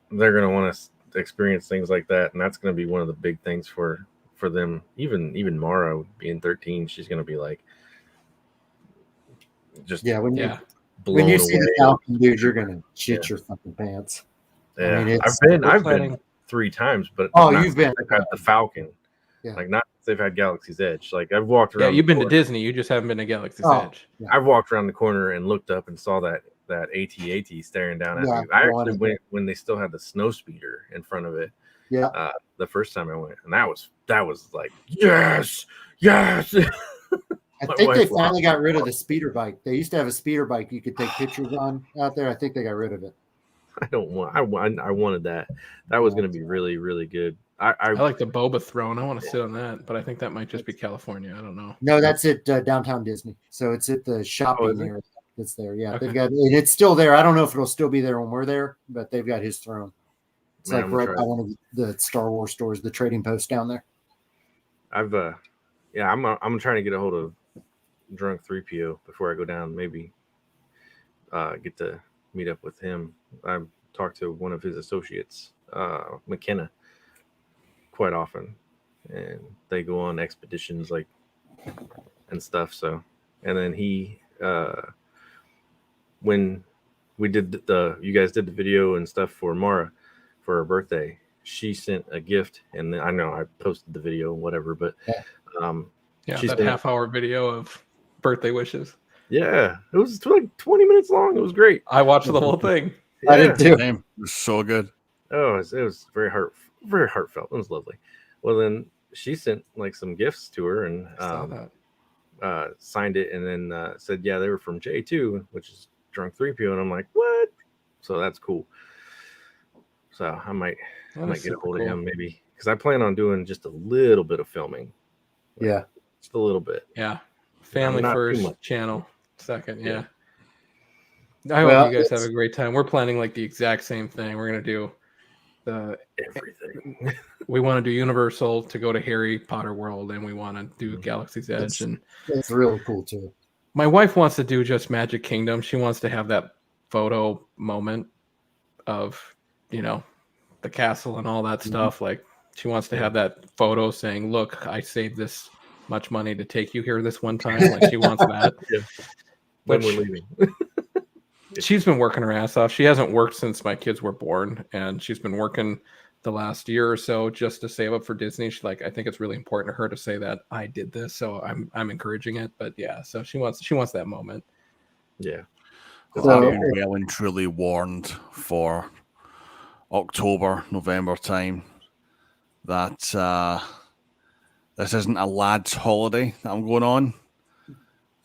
going to want to experience things like that. And that's going to be one of the big things for them. Even Mara being 13, she's going to be like, when you see the Falcon, dude, you're gonna shit your fucking pants. Yeah, I mean, I've been 3 times, but you've been. They've had the Falcon, like not they've had Galaxy's Edge. Like I've walked around. Yeah, you've been to Disney. You just haven't been to Galaxy's Edge. Yeah. I've walked around the corner and looked up and saw that AT-AT staring down at me. I actually went when they still had the snow speeder in front of it. Yeah, the first time I went, and that was like yes. I think they finally got rid of the speeder bike. They used to have a speeder bike you could take pictures on out there. I think they got rid of it. I wanted that. That was going to be really, really good. I like the Boba throne. I want to sit on that, but I think that might just be California. I don't know. No, that's at downtown Disney. So it's at the shopping area that's there. Yeah, they've got, and it's still there. I don't know if it'll still be there when we're there, but they've got his throne. It's right by one of the Star Wars stores, the Trading Post down there. I'm trying to get a hold of Drunk 3PO before I go down. Maybe get to meet up with him. I talked to one of his associates, McKenna, quite often, and they go on expeditions and stuff. So, and then he, when we did you guys did the video and stuff for Mara for her birthday, she sent a gift, and I know I posted the video, whatever, but that half-hour video of birthday wishes. Yeah, it was like 20 minutes long. It was great. I watched the whole thing. I did too. It was so good. Oh, it was very heartfelt. It was lovely. Well, then she sent some gifts to her and signed it, and then said, yeah, they were from J2, which is Drunk 3PO, and I'm like, what? So that's cool. So I might get a hold of him maybe, because I plan on doing just a little bit of filming. Just a little bit. Yeah. Family first, channel second. Yeah. I hope you guys have a great time. We're planning the exact same thing. We're going to do everything. We want to do Universal to go to Harry Potter World, and we want to do Galaxy's Edge. And it's really cool too. My wife wants to do just Magic Kingdom. She wants to have that photo moment of, the castle and all that stuff. She wants to have that photo saying, look, I saved this much money to take you here this one time. She wants that. When we're leaving. She's been working her ass off. She hasn't worked since my kids were born, and she's been working the last year or so just to save up for Disney. She's I think it's really important to her to say that I did this, so I'm encouraging it. But yeah, so she wants that moment. Yeah. So, I've been well and truly warned for October, November time that this isn't a lad's holiday that I'm going on.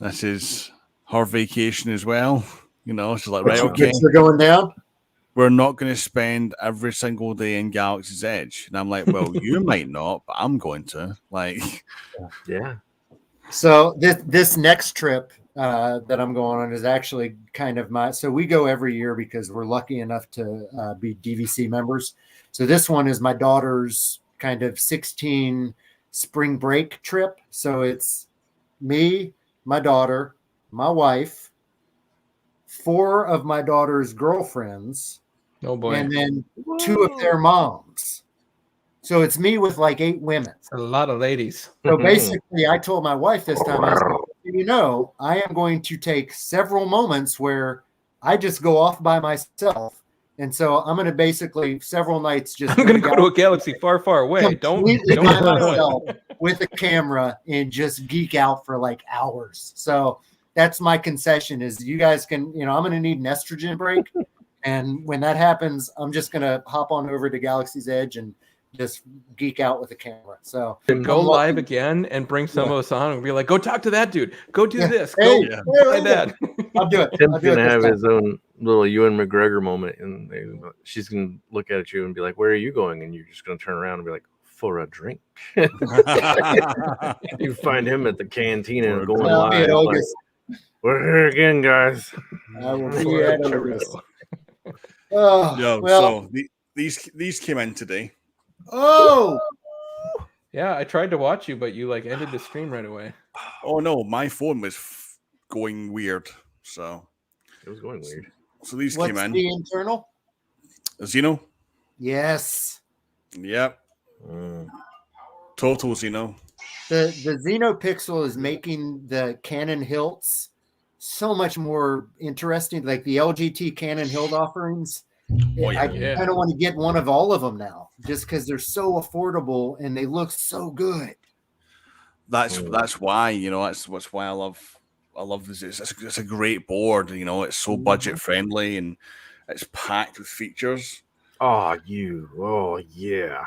This is her vacation as well. She's like, right, okay. They're going down. We're not going to spend every single day in Galaxy's Edge. And I'm like, well, you might not, but I'm going to. Yeah. So this next trip that I'm going on is actually kind of so we go every year because we're lucky enough to be DVC members. So this one is my daughter's kind of 16 spring break trip. So it's me, my daughter, my wife, 4 of my daughter's girlfriends, Oh boy, and then 2 of their moms. So it's me with like 8 women. a lot of ladies. So basically, I told my wife this time, I said, I am going to take several moments where I just go off by myself. And so I'm going to basically several nights just I'm going to go to a galaxy far, far away. Don't by myself with a camera and just geek out for like hours. So that's my concession is you guys can, I'm going to need an estrogen break. And when that happens, I'm just going to hop on over to Galaxy's Edge and just geek out with the camera. So go live again and bring some of us on and be like, go talk to that dude. Go do this. Hey, Go play that. I'll do it. Tim's going to have his own little Ewan McGregor moment. And she's going to look at you and be like, where are you going? And you're just going to turn around and be like, for a drink. You find him at the cantina and going live. Like, we're here again, guys. I will be at August. So these came in today. Oh, yeah, I tried to watch you, but you like ended the stream right away. Oh no, my phone was going weird. So it was going weird. So these What's came in. The internal? Xeno? Yes. Yep. Total Xeno. The Xeno Pixel is making the Canon hilts so much more interesting. Like the LGT Canon hilt offerings. I kind of want to get one of all of them now, just because they're so affordable and they look so good. That's why that's why I love this. It's a great board. It's so budget friendly and it's packed with features. Oh yeah,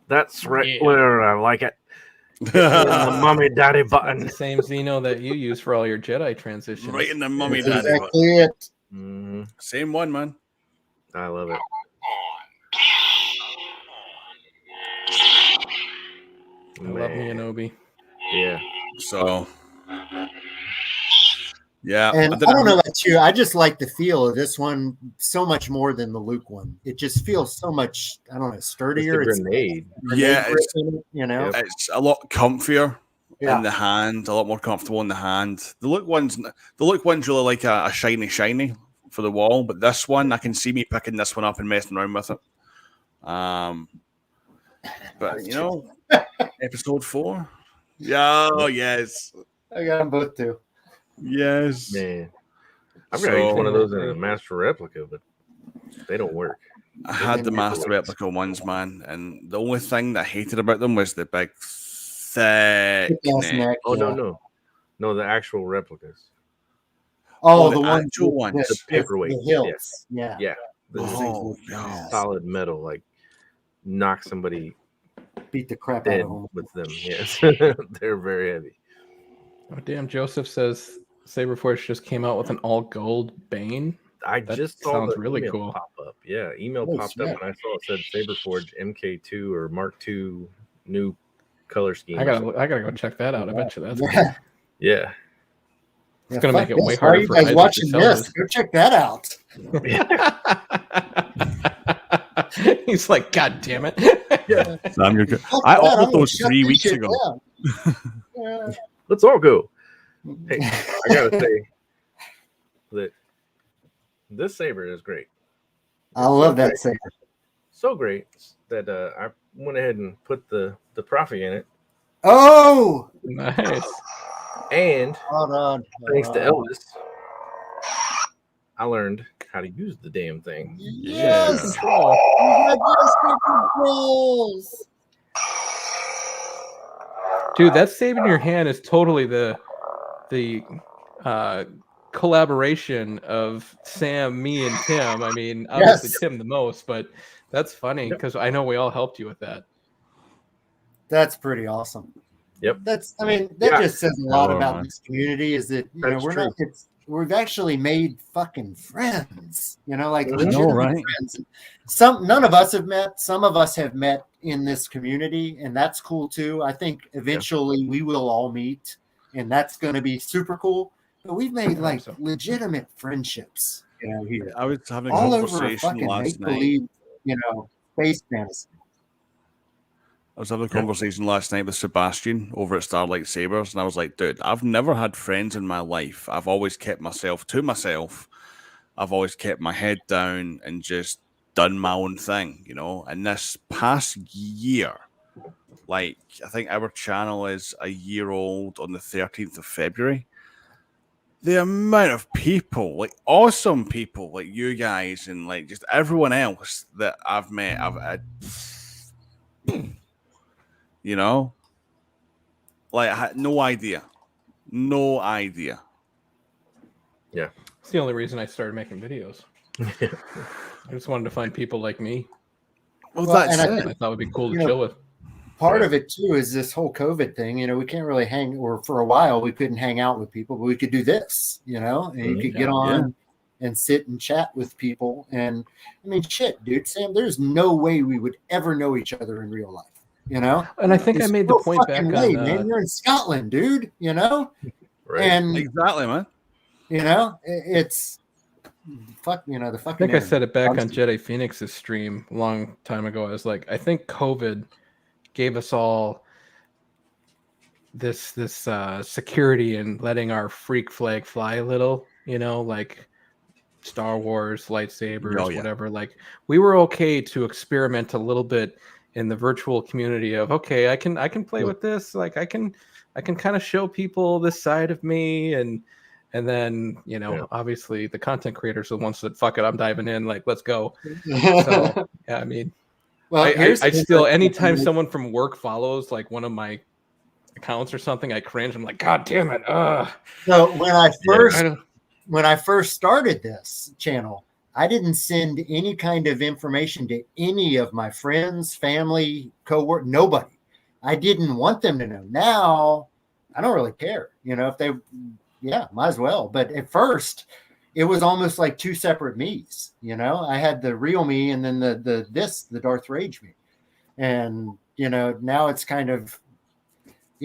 that's right where I like it. The mommy daddy button. That's the same Xeno that you use for all your Jedi transitions. Right in the mommy daddy exactly button. It. Mm-hmm. Same one, man. I love it. I love me an Obi. Yeah. So, yeah. And I don't know about you. I just like the feel of this one so much more than the Luke one. It just feels so much, I don't know, sturdier. It's a grenade. It's a lot comfier in the hand, a lot more comfortable in the hand. The Luke one's really like a shiny for the wall, but this one I can see me picking this one up and messing around with it. But episode 4. Yeah, yes. I got them both too. Yes. Man. I've got each one of those in a master replica, but they don't work. I had the master replica ones, man, and the only thing that I hated about them was the big thick neck. Oh no, the actual replicas. Oh, the actual ones, the paperweight. The hilts. Yeah. The solid metal, like knock somebody beat the crap out of them with them. Yes, they're very heavy. Oh damn! Joseph says Saberforge just came out with an all gold Bane. That just saw sounds the really cool. Pop up. Yeah, email popped up and I saw it said Saberforge MK2 or Mark II new color scheme. I gotta go check that out. I bet you that's yeah. It's gonna make it way harder. Are you guys watching this? Go check that out. He's like, God damn it! Yeah. I ordered those 3 weeks ago. Let's all go. Hey, I gotta say that this saber is great. I love that saber. So great that I went ahead and put the Profi in it. Oh, nice. And thanks to Elvis, I learned how to use the damn thing. Yes. Dude, that saber in your hand is totally the collaboration of Sam, me, and Tim. I mean, obviously Tim the most, but that's funny because I know we all helped you with that. That's pretty awesome. Yep. That just says a lot about this community. Is that we've actually made fucking friends. Legitimate friends. None of us have met. Some of us have met in this community, and that's cool too. I think eventually we will all meet, and that's going to be super cool. But we've made legitimate friendships. Here. I was having a all conversation over fucking last night. space fantasy. I was having a conversation last night with Sebastian over at Starlight Sabers, and I was like, dude, I've never had friends in my life. I've always kept myself to myself. I've always kept my head down and just done my own thing, you know. And this past year, like, I think our channel is a year old on the 13th of February. The amount of people, like awesome people like you guys and like just everyone else that I've met, you know, like I had no idea. No idea. Yeah. It's the only reason I started making videos. I just wanted to find people like me. Well, that's and it. I thought it would be cool to You know, chill with. Part of it too is this whole COVID thing. You know, we can't really hang, or for a while we couldn't hang out with people, but we could do this. You know, and you could get on and sit and chat with people. And I mean, shit, dude, Sam, there's no way we would ever know each other in real life. You know, And I think I made the point back way, on. man. You're in Scotland, dude. You know, Right. and Exactly, man. you know, it's fuck. You know, the I fucking. think I said it back on Honestly. Jedi Phoenix's stream a long time ago. I was like, I think COVID gave us all this security and letting our freak flag fly a little, you know, like Star Wars, lightsabers, whatever. Like we were okay to experiment a little bit in the virtual community of, okay, I can play with this. Like I can kind of show people this side of me, and then, you know, obviously the content creators are the ones that fuck it, I'm diving in, like, let's go. So yeah, I mean, well, I still, anytime someone from work follows like one of my accounts or something, I cringe. I'm like, God damn it. So when I first started this channel, I didn't send any kind of information to any of my friends, family, coworkers, nobody. I didn't want them to know. Now I don't really care. You know, if they, might as well. But at first, it was almost like two separate me's. You know, I had the real me and then the Darth Rage me. And, you know, now it's kind of,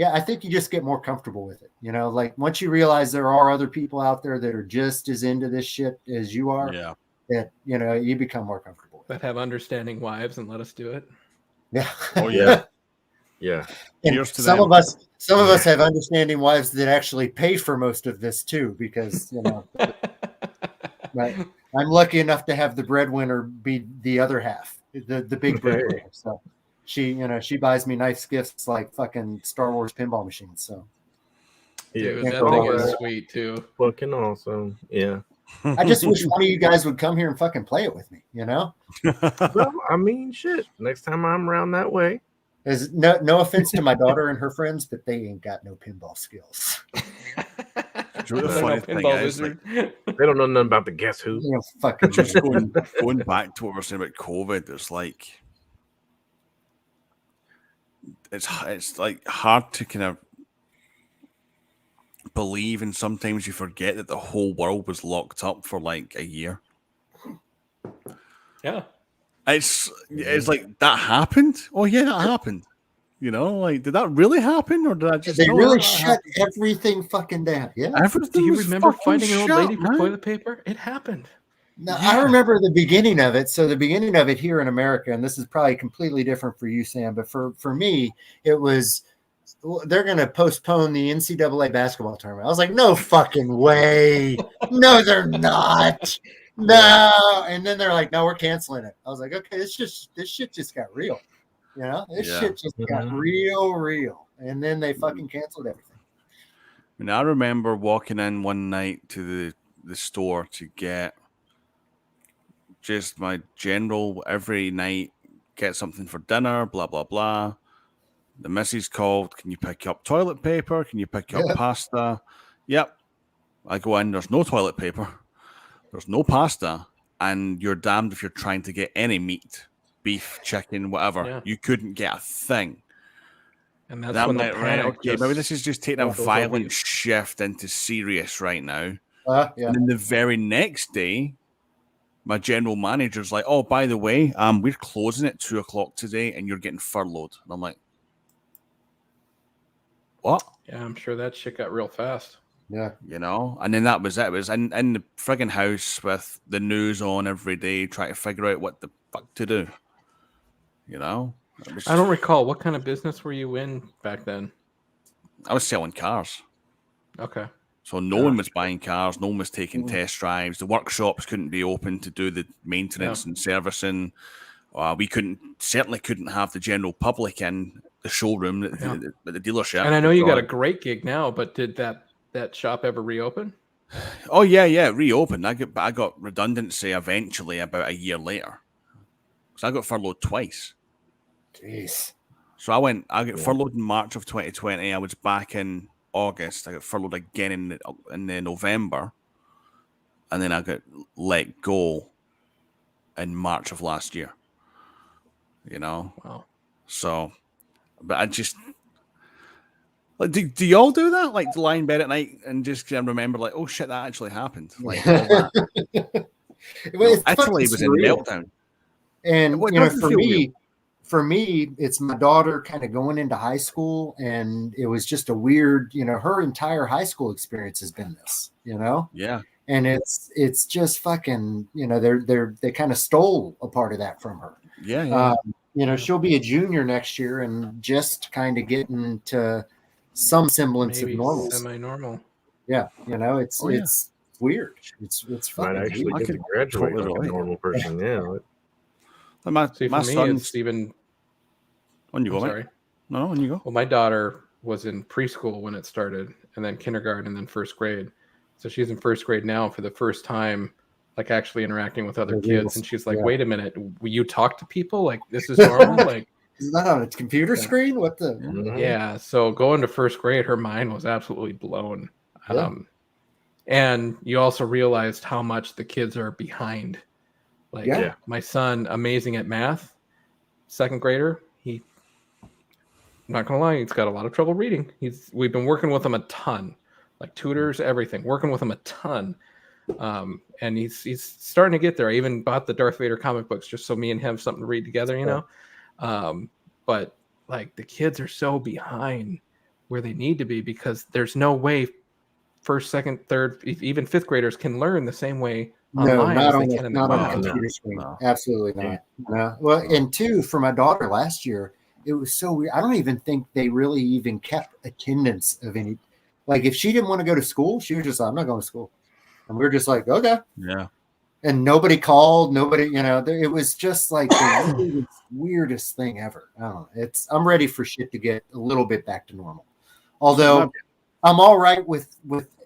I think you just get more comfortable with it. You know, like once you realize there are other people out there that are just as into this shit as you are, that, you know, you become more comfortable with that have understanding wives and let us do it. Yeah. Oh yeah. Yeah. And some of us have understanding wives that actually pay for most of this too, because, you know, but I'm lucky enough to have the breadwinner be the other half, the big breadwinner. So she, you know, she buys me nice gifts like fucking Star Wars pinball machines. So dude, that thing is sweet too. Fucking awesome. Yeah. I just wish one of you guys would come here and fucking play it with me, you know? Well, I mean, shit. Next time I'm around that way. There's no offense to my daughter and her friends, but they ain't got no pinball skills. The funny thing is, like, they don't know nothing about the Guess Who. You know, fucking just going back to what we're saying about COVID, it's like it's like hard to kind of believe, and sometimes you forget that the whole world was locked up for like a year. Yeah. It's like that happened. Oh yeah, that happened. You know, like did that really happen, or did I just? They really shut everything fucking down. Yeah. Everything. Do you remember finding an old lady man. for toilet paper? It happened. No, I remember the beginning of it. So the beginning of it here in America, and this is probably completely different for you, Sam, but for me, it was they're going to postpone the NCAA basketball tournament. I was like, no fucking way. No, they're not. No. And then they're like, no, we're canceling it. I was like, okay, this shit just got real. You know, this shit just got real. And then they fucking canceled everything. I mean, I remember walking in one night to the store to get just my general every night, get something for dinner, blah, blah, blah. The missus called, can you pick up toilet paper? Can you pick up pasta? Yep. I go in, there's no toilet paper. There's no pasta. And you're damned if you're trying to get any meat, beef, chicken, whatever. Yeah. You couldn't get a thing. And that's when the panic okay, maybe this is just taking a violent shift into serious right now. Yeah. And then the very next day, my general manager's like, oh, by the way, we're closing at 2:00 today and you're getting furloughed. And I'm like, what? Yeah, I'm sure that shit got real fast. Yeah. You know, and then that was it. It was in the friggin' house with the news on every day, trying to figure out what the fuck to do. You know? I don't recall. What kind of business were you in back then? I was selling cars. Okay. So no one was buying cars. No one was taking test drives. The workshops couldn't be open to do the maintenance and servicing. We certainly couldn't have the general public in the showroom at the dealership. And I know you got a great gig now, but did that shop ever reopen? Oh yeah, it reopened. I got redundancy eventually about a year later. So I got furloughed twice. Jeez. So I got furloughed in March of 2020. I was back in August. I got furloughed again in November, and then I got let go in March of last year. You know, wow. So, but I just like, do y'all do that? Like lie in bed at night and just remember, like, oh shit, that actually happened. Like, all that. Italy was in meltdown, and for me, it's my daughter kind of going into high school, and it was just a weird, her entire high school experience has been this, Yeah. And it's just fucking, they kind of stole a part of that from her. Yeah. She'll be a junior next year and just kind of getting to some semblance of normal. Semi-normal. Yeah. It's weird. It's fucking might actually weird. get to graduate like a normal person. Yeah. My son's even. On you go, sorry. No, on you go. Well, my daughter was in preschool when it started, and then kindergarten, and then first grade. So she's in first grade now for the first time, like actually interacting with other kids. And she's like, "Wait a minute, will you talk to people? Like this is normal? Like is that on a computer screen? What the?" Yeah. So going to first grade, her mind was absolutely blown. Yeah. And you also realized how much the kids are behind. Like my son, amazing at math, second grader. I'm not gonna lie, he's got a lot of trouble reading. We've been working with him a ton, like tutors, everything, working with him a ton. And he's starting to get there. I even bought the Darth Vader comic books just so me and him have something to read together, But like the kids are so behind where they need to be because there's no way first, second, third, even fifth graders can learn the same way online not as they can in the not on class. a computer screen. No. Absolutely not. No. Well, and two, for my daughter last year, it was so weird. I don't even think they really even kept attendance of any. Like if she didn't want to go to school, she was just like, "I'm not going to school," and we were just like, "Okay." Yeah. And nobody called. Nobody, it was just like the weirdest thing ever. I don't know. I'm ready for shit to get a little bit back to normal. Although I'm all right with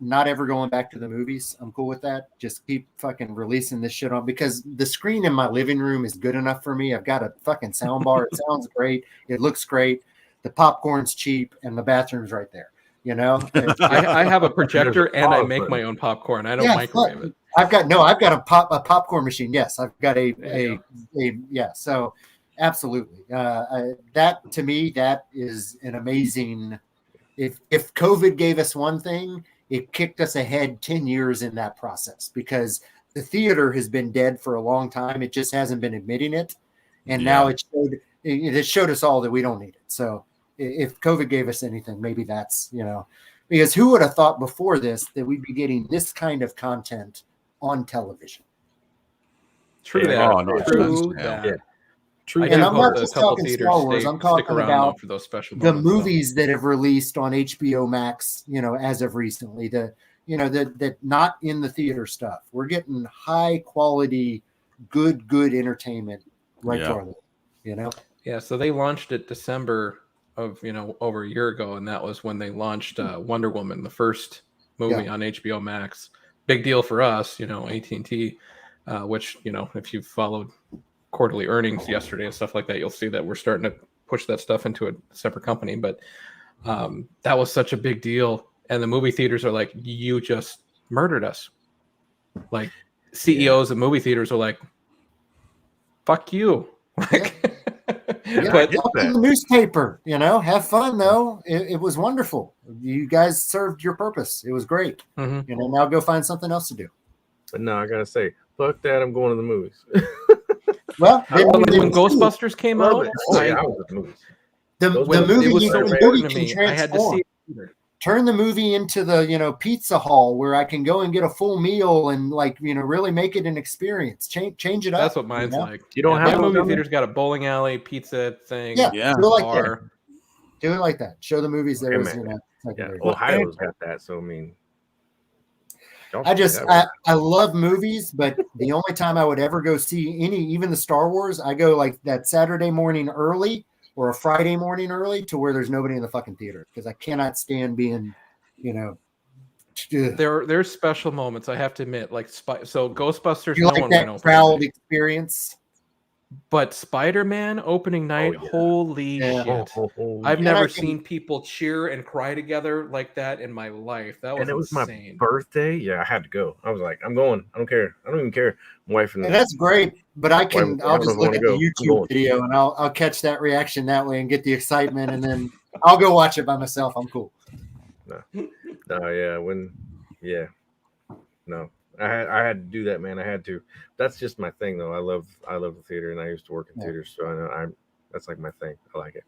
not ever going back to the movies. I'm cool with that. Just keep fucking releasing this shit on because the screen in my living room is good enough for me. I've got a fucking sound bar. It sounds great. It looks great. The popcorn's cheap and the bathroom's right there. I have a projector and I make my own popcorn. I don't microwave it. I've got a popcorn machine. Yes, I've got a So absolutely, that to me that is an amazing. If COVID gave us one thing, it kicked us ahead 10 years in that process because the theater has been dead for a long time. It just hasn't been admitting it. And now it showed us all that we don't need it. So if COVID gave us anything, maybe that's, because who would have thought before this that we'd be getting this kind of content on television? True that. Yeah. And I'm not just talking Star Wars. I'm talking about for those special the movies that have released on HBO Max, as of recently. That not in the theater stuff. We're getting high quality, good entertainment right to our life, Yeah, so they launched it December of over a year ago, and that was when they launched Wonder Woman, the first movie on HBO Max. Big deal for us, AT&T, which if you've followed quarterly earnings yesterday and stuff like that, you'll see that we're starting to push that stuff into a separate company. But that was such a big deal, and the movie theaters are like, you just murdered us. Like CEOs of movie theaters are like, fuck you. Like, but in the newspaper, have fun though. It was wonderful. You guys served your purpose. It was great. Now go find something else to do. But no, I gotta say, fuck that. I'm going to the movies. Well, when Ghostbusters came out, the movie was so important to me. I had to see it. turn the movie into the pizza hall where I can go and get a full meal and like really make it an experience. Change it up. That's what mine's like. You don't have my movie those theater's got a bowling alley, pizza thing, Yeah, Yeah. do it like bar. that. Do it like that. Show the movies there Okay, as man. Yeah, secondary. Ohio's got that. So I mean, I love movies, but the only time I would ever go see even the Star Wars, I go like that Saturday morning early or a Friday morning early to where there's nobody in the fucking theater because I cannot stand being, There's special moments, I have to admit. Like so, Ghostbusters, you no like one that went open crowd night. experience. But Spider-Man opening night, yeah. holy Yeah. shit! I've never seen people cheer and cry together like that in my life. That was and it was insane. my birthday. Yeah, I had to go. I was like, I'm going. I don't care. I don't even care. My wife and that's great, but I'll don't just know if I look wanna at go. the I'm YouTube going. video and I'll catch that reaction that way and get the excitement, and then I'll go watch it by myself. I'm cool. No. I had to do that, man. I had to. That's just my thing, though. I love the theater, and I used to work in theaters, so I know that's like my thing. I like it.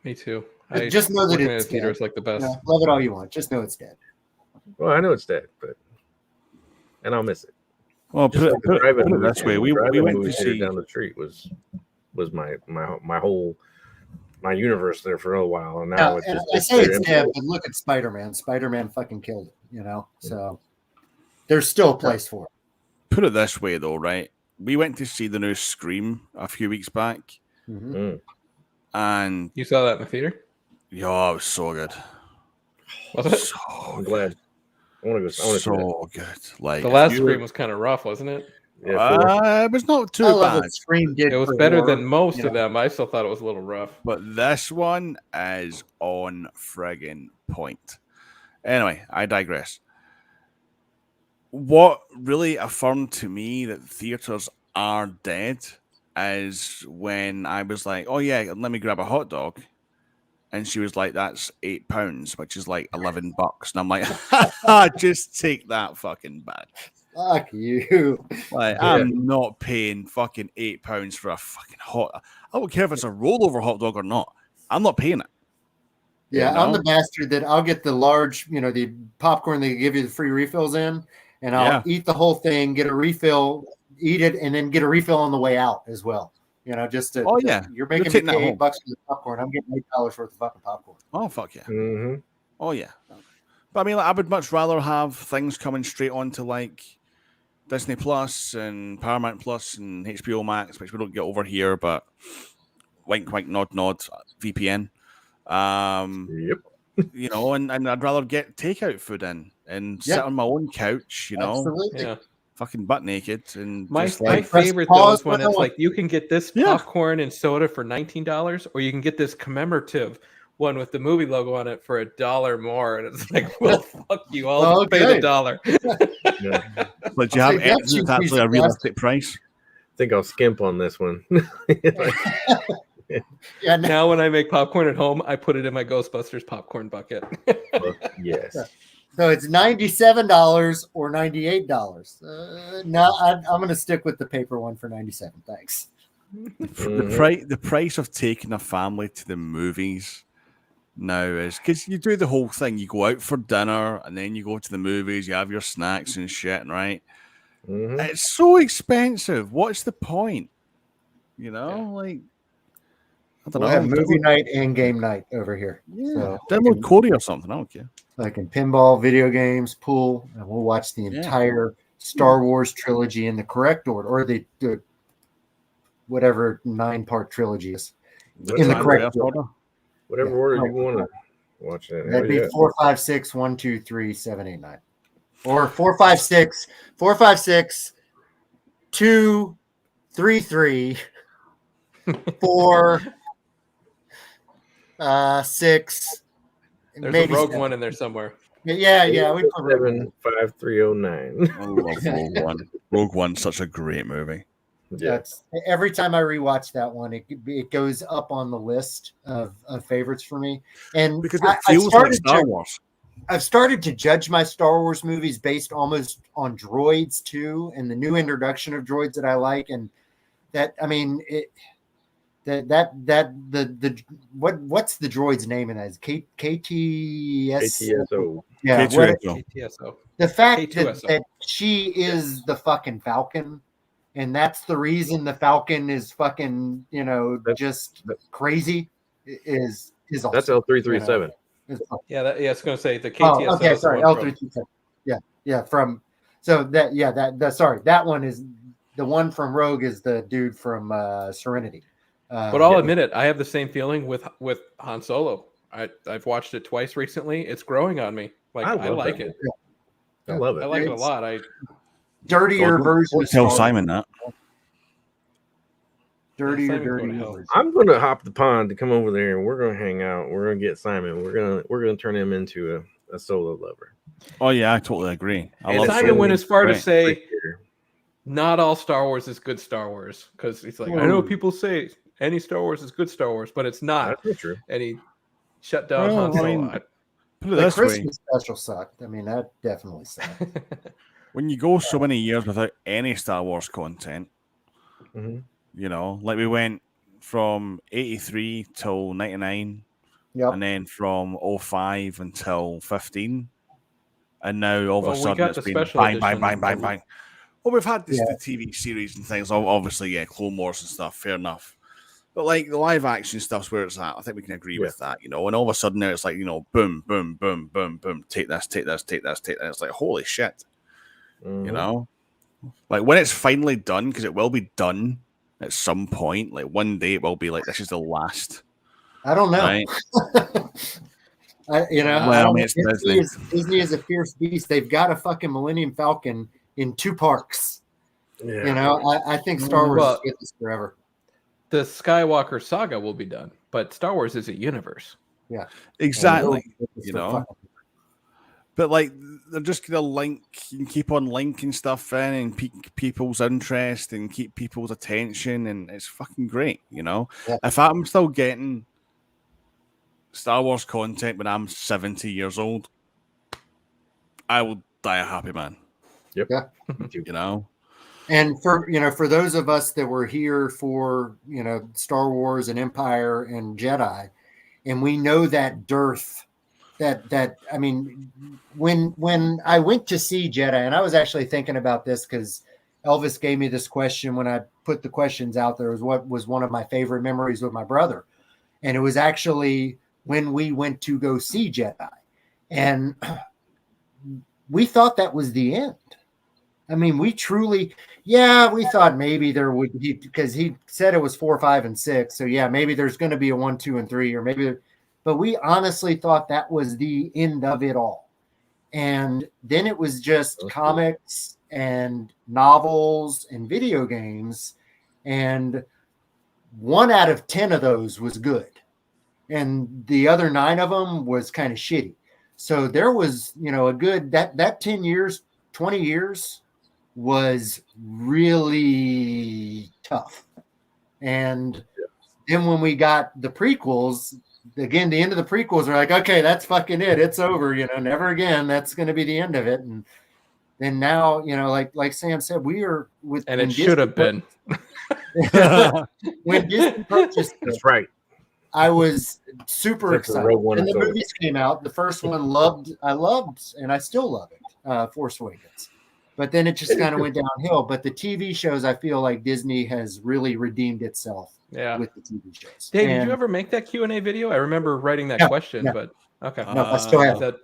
Me too. Just know that working in it's a theater dead. is like the best. Yeah, love it all you want. Just know it's dead. Well, I know it's dead, and I'll miss it. Well, Just put like the it drive-in this movie way. theater. We Drive-in went movie to theater see. down the street was my whole universe there for a while, and now it's and just I say it's empty. dead, but look at Spider-Man. Spider-Man fucking killed it, So there's still a place for it. Put it this way, though, right? We went to see the new Scream a few weeks back, Mhm. Mm. and You saw that in the theater? it was so good. Was it? So I'm glad. I want to go. I want to see that. so good. Like The if last you- Scream was kind of rough, wasn't it? Yeah, it was not too I love bad, what Scream did. It was for better horror, than most of them. I still thought it was a little rough. but this one is on friggin' point. Anyway, I digress. What really affirmed to me that theaters are dead is when I was like, "Oh yeah, let me grab a hot dog," and she was like, "That's £8, which is like $11." And I'm like, "Just take that fucking back." Fuck you. Like, Yeah. I'm not paying fucking £8 for a fucking hot. I don't care if it's a rollover hot dog or not. I'm not paying it. Yeah, You I'm know? the bastard that I'll get the large, the popcorn they give you the free refills in, and I'll eat the whole thing, get a refill, eat it, and then get a refill on the way out as well. Just to, you're making me taking that pay home. $8 for the popcorn. I'm getting $8 worth of fucking popcorn. Oh fuck yeah. Mm-hmm. Oh yeah. But I mean, like, I would much rather have things coming straight onto like Disney Plus and Paramount Plus and HBO Max, which we don't get over here, but wink, wink, nod, nod, VPN. Yep. And I'd rather get takeout food in and sit on my own couch, Absolutely. Yeah. fucking butt naked and My just like favorite press though pause is when when I it's want- like you can get this popcorn and soda for $19, or you can get this commemorative one with the movie logo on it for $1 more, and it's like, well, fuck you, I'll pay the $1. Yeah. But you have Say, anything that's actually a realistic price. I think I'll skimp on this one. Yeah, Now when I make popcorn at home, I put it in my Ghostbusters popcorn bucket. Yes. So it's $97 or $98. No, I'm going to stick with the paper one for $97. Thanks. The price of taking a family to the movies now is because you do the whole thing. You go out for dinner and then you go to the movies. You have your snacks and shit, right? Mm-hmm. It's so expensive. What's the point? Like I don't We'll know. have movie night and game night over here. Yeah, So download Cody or something. I don't care. like in pinball, video games, pool, and we'll watch the entire Star Wars trilogy in the correct order, or the whatever 9-part trilogy is in the correct order. Whatever order you want to watch that. That'd be 4, 5, 6, 1, 2, 3, 7, 8, 9, or 4, 5, 6, 4, 5, 6, 2, 3, 3, 4, 6. There's maybe a Rogue 7. One in there somewhere. Yeah. We put Rogue One. 75309. I love Rogue One. Rogue One's such a great movie. That's every time I rewatch that one, it goes up on the list of favorites for me. And Because it feels like Star Wars. I've started to judge my Star Wars movies based almost on droids too, and the new introduction of droids that I like. And that, I mean, what's the droid's name in that? Is KTS? ATSO. Yeah. K2SO. ATSO. The fact K2SO. that she is the fucking Falcon, and that's the reason the Falcon is fucking, just crazy, is awesome. That's L337. Yeah, I was going to say the KTSO. Oh, okay, is the sorry, one from- L337. Yeah. That one is the one from Rogue is the dude from Serenity. But I'll admit it, I have the same feeling with Han Solo. I've watched it twice recently. It's growing on me. Like I like it. I love it. I like it a lot. Dirtier version. Tell Simon that. Dirtier. I'm gonna hop the pond to come over there, and we're gonna hang out. We're gonna get Simon. We're gonna turn him into a Solo lover. Oh yeah, I totally agree. And Simon went as far to say, not all Star Wars is good Star Wars, because he's like, I know people say any Star Wars is good Star Wars, but it's not. That's not true. And he shut down Well, Han Solo. I mean, put it The this way: Christmas special sucked. I mean, that definitely sucked. when you go so many years without any Star Wars content, like we went from 83 till 99, and then from 05 until 15, and now all of a sudden it's been bang. Well, we've had the TV series and things, obviously, Clone Wars and stuff, fair enough. But like the live action stuff's where it's at. I think we can agree with that, And all of a sudden now it's like, boom, boom, boom, boom, boom. Take this. It's like, holy shit. Like when it's finally done, because it will be done at some point. Like one day it will be like, this is the last. I don't know. Right? It's Disney is a fierce beast. They've got a fucking Millennium Falcon in 2 parks. Yeah. I think Star Wars is with us forever. The Skywalker saga will be done, but Star Wars is a universe. Yeah, exactly. But like they're just gonna link and keep on linking stuff in and pique people's interest and keep people's attention, and it's fucking great. If I'm still getting Star Wars content when I'm 70 years old, I will die a happy man. Yep. Yeah. And for those of us that were here for, Star Wars and Empire and Jedi, and we know that dearth that I mean, when I went to see Jedi, and I was actually thinking about this because Elvis gave me this question when I put the questions out there, was what was one of my favorite memories with my brother. And it was actually when we went to go see Jedi. And we thought that was the end. I mean, we truly, we thought maybe there would be, because he said it was 4, 5, and 6. So maybe there's going to be a 1, 2, and 3, or maybe, but we honestly thought that was the end of it all. And then it was just comics and novels and video games. And 1 out of 10 of those was good. And the other 9 of them was kind of shitty. So there was, a good, that 10 years, 20 years was really tough. And then when we got the prequels, again, the end of the prequels are like, okay, that's fucking it. It's over, never again. That's going to be the end of it. And then now, like Sam said, we are with, and it should have been. When Disney purchased it, that's right. I was super excited. And the movies came out. The first one I loved, and I still love it, Force Awakens. But then it just kind of went downhill. But the TV shows, I feel like Disney has really redeemed itself with the TV shows. Dave, did you ever make that Q&A video? I remember writing that question, but okay. No, I still have it.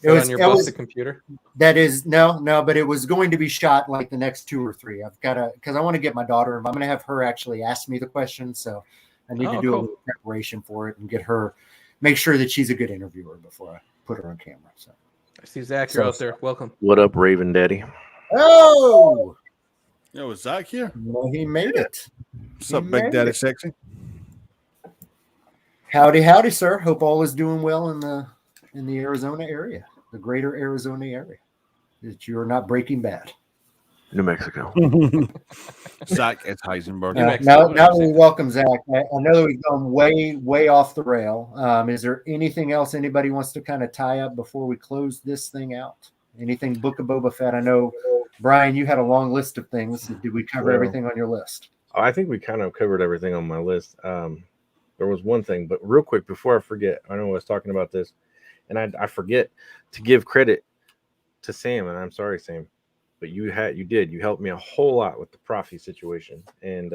On your busted computer? That is, no, but it was going to be shot like the next 2 or 3. I've got to, because I want to get my daughter, I'm going to have her actually ask me the question. So I need to do a little preparation for it and get her, make sure that she's a good interviewer before I put her on camera. So I see Zach, you're out there. Welcome. What up, Raven Daddy? Oh, is Zach here? Well, he made it. What's up, Big Daddy Sexy? Howdy, sir. Hope all is doing well in the Arizona area, the greater Arizona area. That you are not Breaking Bad. New Mexico. Zach is Heisenberg. Now we welcome Zach. I know that we've gone way off the rail. Is there anything else anybody wants to kind of tie up before we close this thing out? Anything Book of Boba Fett? I know, Brian, you had a long list of things. Did we cover everything on your list? I think we kind of covered everything on my list. There was one thing, but real quick before I forget, I know I was talking about this, and I forget to give credit to Sam, and I'm sorry, Sam, but you helped me a whole lot with the Profi situation, and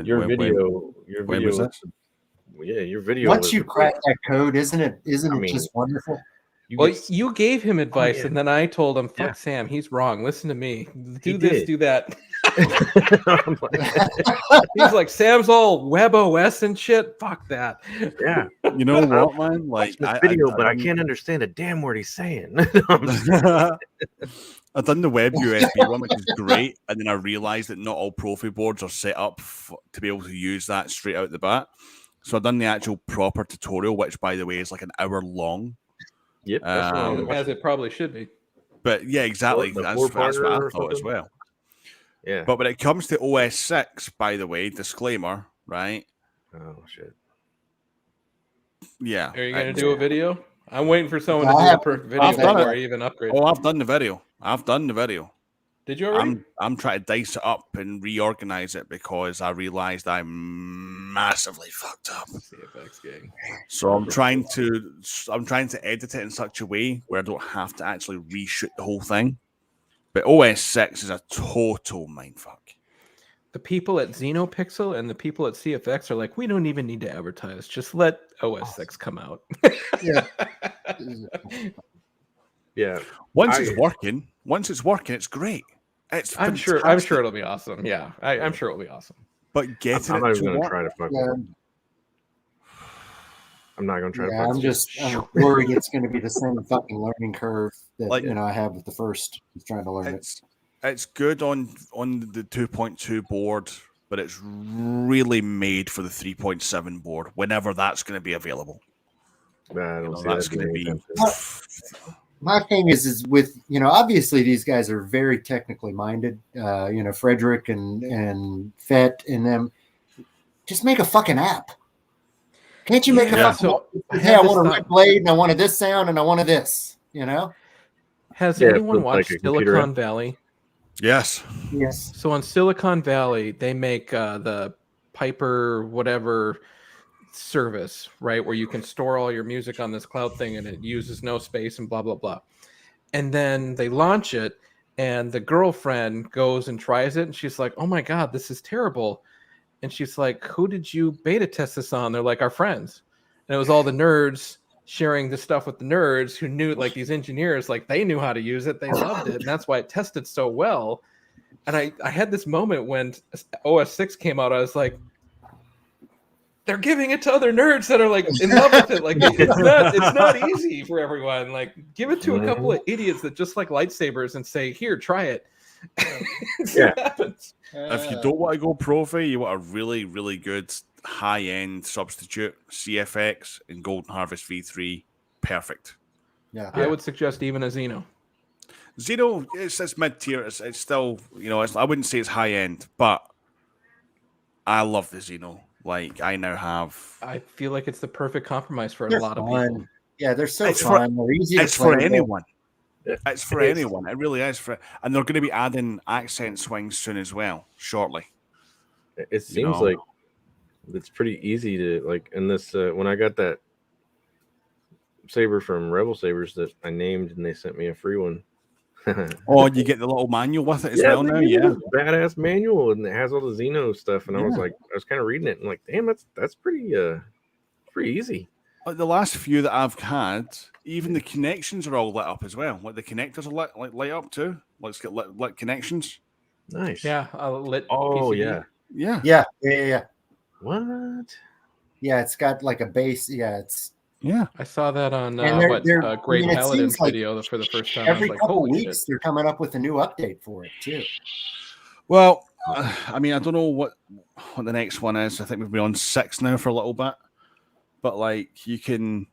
your video was that? Yeah, your video. Once you crack that code, isn't it just wonderful? You gave him advice, and then I told him, "Fuck Sam, he's wrong. Listen to me. Do this, do that." He's like, Sam's all Web OS and shit. Fuck that. Yeah. You know what, man? Like this video, but I can't understand a damn word he's saying. I've done the web USB one, which is great, and then I realized that not all Profi boards are set up to be able to use that straight out the bat. So I've done the actual proper tutorial, which, by the way, is like an hour long. Yep, as it probably should be. But yeah, exactly. That's what I thought as well. Yeah. But when it comes to OS 6, by the way, disclaimer, right? Oh shit. Yeah. Are you gonna do a video? I'm waiting for someone to do a perfect video before I even upgrade. Oh, I've done the video. Did you already? I'm trying to dice it up and reorganize it because I realized I'm massively fucked up. CFX gang. So I'm trying to edit it in such a way where I don't have to actually reshoot the whole thing. But OS 6 is a total mindfuck. The people at Xenopixel and the people at CFX are like, we don't even need to advertise. Just let OS 6 come out. Yeah. Yeah. Once it's working, it's great. I'm sure it'll be awesome. Yeah. I'm sure it'll be awesome. But getting I'm not even to gonna try to fuck with it. I'm not gonna try to fuck I'm worried it's gonna be the same fucking learning curve that I have with the first. He's trying to learn it. It's good on the 2.2 board, but it's really made for the 3.7 board whenever that's going to be available. That's going to be. My thing is with obviously these guys are very technically minded. Frederick and Fett and them. Just make a fucking app. Can't you make a fucking app? Hey, I want a red blade and I wanted this sound and I wanted this. Has anyone watched Silicon Valley? Yes. So on Silicon Valley, they make the Piper whatever service, right, where you can store all your music on this cloud thing and it uses no space and blah blah blah. And then they launch it, and the girlfriend goes and tries it, and she's like, "Oh my god, this is terrible." And she's like, "Who did you beta test this on?" They're like, "Our friends." And it was all the nerds sharing this stuff with the nerds who knew, like these engineers, like they knew how to use it. They loved it. And that's why it tested so well. And I had this moment when OS 6 came out. I was like, they're giving it to other nerds that are like in love with it. Like it's not easy for everyone. Like give it to a couple of idiots that just like lightsabers and say, here, try it. See what happens. If you don't want to go Profi, you want a really, really good high-end substitute, CFX and Golden Harvest V3, perfect. Yeah, I would suggest even a Xeno. Xeno, it's mid-tier. It's still, I wouldn't say it's high-end, but I love the Xeno. Like, I now have... I feel like it's the perfect compromise for a lot of people. Yeah, they're so fun. They're easy to play. It's for anyone. It's for anyone. It really is. And they're going to be adding accent swings soon as well, shortly. It seems like it's pretty easy to, like, in this, when I got that saber from Rebel Sabers that I named and they sent me a free one. Oh, you get the little manual with it as well now? Yeah. Badass manual, and it has all the Xeno stuff. And I was kind of reading it and like, damn, that's pretty easy. Like the last few that I've had, even the connections are all lit up as well. Like the connectors are light up too. Let's get lit connections. Nice. Yeah, lit. Oh PCB. Yeah. What? Yeah, it's got like a base. Yeah, I saw that on Great Paladin's video for the first time. Every I was like, couple holy weeks, shit. they're coming up with a new update for it too. Well, I mean, I don't know what the next one is. I think we've been on 6 now for a little bit. But like, you can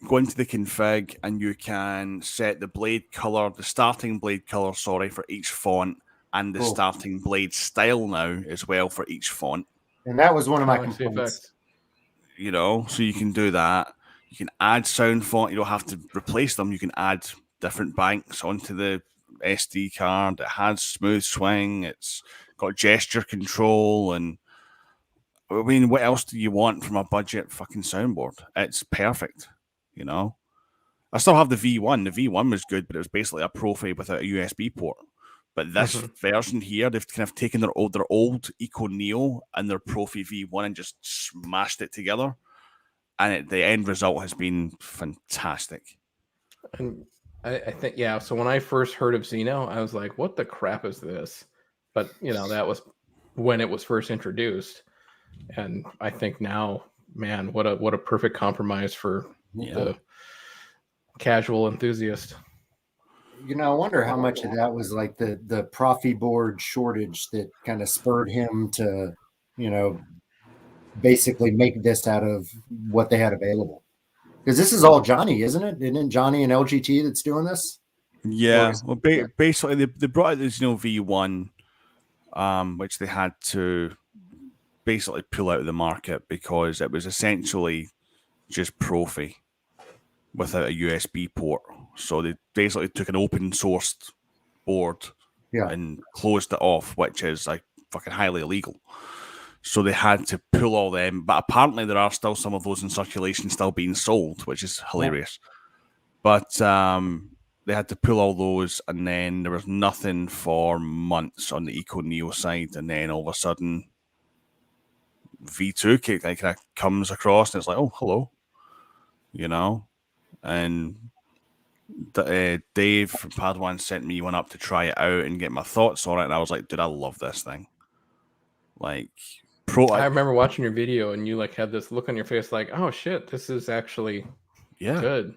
go into the config and you can set the blade color, the starting blade color, for each font, and the starting blade style now as well for each font. And that was one of my complaints. So you can do that. You can add sound font. You don't have to replace them. You can add different banks onto the SD card. It has smooth swing. It's got gesture control, and I mean, what else do you want from a budget fucking soundboard? It's perfect, you know. I still have the V1. The V1 was good, but it was basically a Profi without a USB port. But this version here, they've kind of taken their old Eco Neo and their Profi V1 and just smashed it together. And the end result has been fantastic. And I think, yeah. So when I first heard of Xeno, I was like, what the crap is this? But, you know, that was when it was first introduced. And I think now, man, what a perfect compromise for the casual enthusiast. You know, I wonder how much of that was like the Profi board shortage that kind of spurred him to, you know, basically make this out of what they had available. Because this is all Johnny, isn't it? Isn't it Johnny and LGT that's doing this? Yeah. Well, basically, they brought out the Xeno V1, which they had to basically pull out of the market because it was essentially just Profi without a USB port. So they basically took an open sourced board and closed it off, which is like fucking highly illegal. So they had to pull all them. But apparently there are still some of those in circulation still being sold, which is hilarious. Yeah. But they had to pull all those, and then there was nothing for months on the Eco Neo side, and then all of a sudden V2 kind of comes across, and it's like, oh, hello, you know. And Dave from Padawan sent me one up to try it out and get my thoughts on it, and I was like, dude, I love this thing. Like, I remember watching your video, and you like had this look on your face, like, oh shit, this is actually good.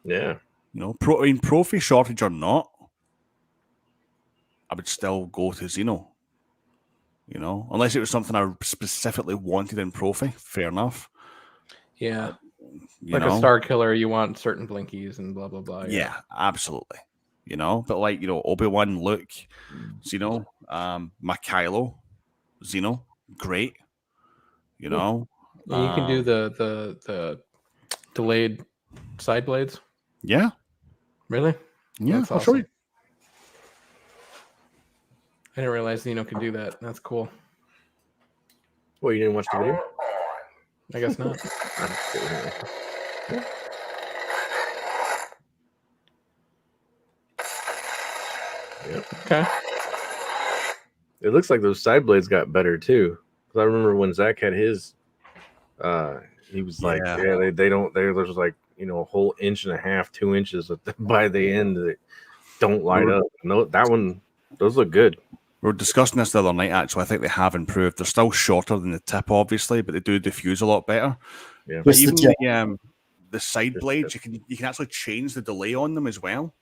Yeah. You know, Profi shortage or not, I would still go to Xeno. You know, unless it was something I specifically wanted in Profi, fair enough. Yeah. Like a Star Killer, you want certain blinkies and blah, blah, blah. Yeah, absolutely. You know, but like, you know, Obi-Wan, Luke, Xeno, my Kylo, Xeno, great. You know. Yeah, you can do the delayed side blades. Yeah. Really? Yeah, I'll show you. I didn't realize Xeno could do that. That's cool. Well, you didn't watch the video? I guess not. Yep. Okay. It looks like those side blades got better too. Because I remember when Zach had his, he was like, there's like, you know, a whole 1.5 inches, 2 inches by the end that don't light up. No, that one, those look good. We were discussing this the other night, actually. I think they have improved. They're still shorter than the tip, obviously, but they do diffuse a lot better. Yeah. But even the side blades, you can actually change the delay on them as well.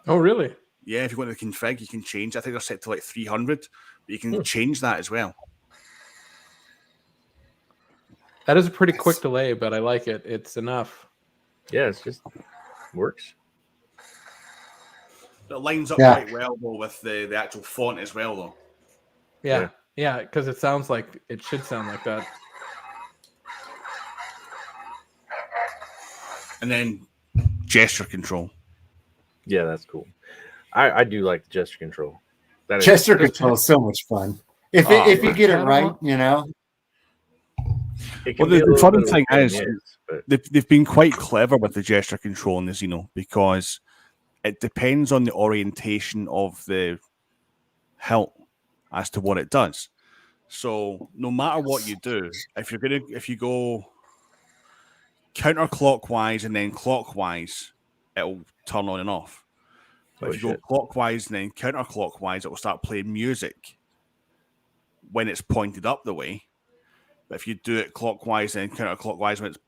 Oh, really? Yeah, if you go into the config, you can change. I think they're set to like 300, but you can change that as well. That is a pretty quick delay, but I like it. It's enough. Yeah, it's just works. It lines up quite well though with the actual font as well, though. Yeah, because it sounds like it should sound like that. And then gesture control. Yeah, that's cool. I do like the gesture control. Gesture control is so much fun. If you get it right, you know. Well, the funny thing is, they've been quite clever with the gesture control in the Xeno because it depends on the orientation of the hilt as to what it does. So no matter what you do, if you go counterclockwise and then clockwise, it'll turn on and off. But if you go clockwise and then counterclockwise, it will start playing music when it's pointed up the way. But if you do it clockwise and counterclockwise when it's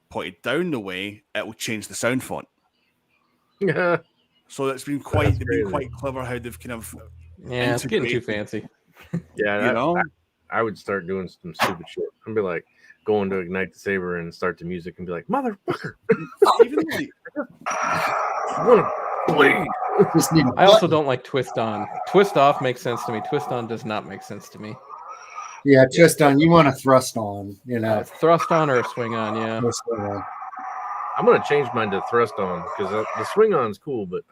pointed down the way, it will change the sound font. Yeah. So it's been quite clever how they've kind of it's getting too fancy. Yeah, I would start doing some stupid shit. I'd be like going to ignite the saber and start the music and be like, motherfucker. I also don't like twist on. Twist off makes sense to me. Twist on does not make sense to me. Yeah, twist on. You want to thrust on, you know. Thrust on or a swing on, yeah. I'm gonna change mine to thrust on because the swing on is cool, but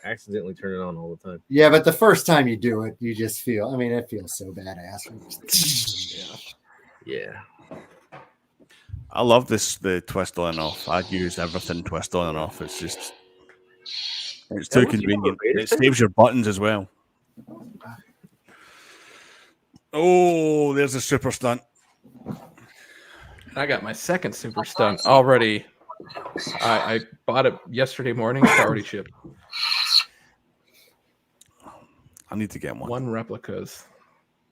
accidentally turn it on all the time. Yeah, but the first time you do it, you just feel. I mean, it feels so badass. Yeah. I love the twist on and off. I'd use everything twist on and off. It's just it's too What, you have a convenient. Vader It saber? saves your buttons as well. Oh, there's a super stunt. I got my second super stunt already. I bought it yesterday morning. It's already shipped. I need to get one. One replicas.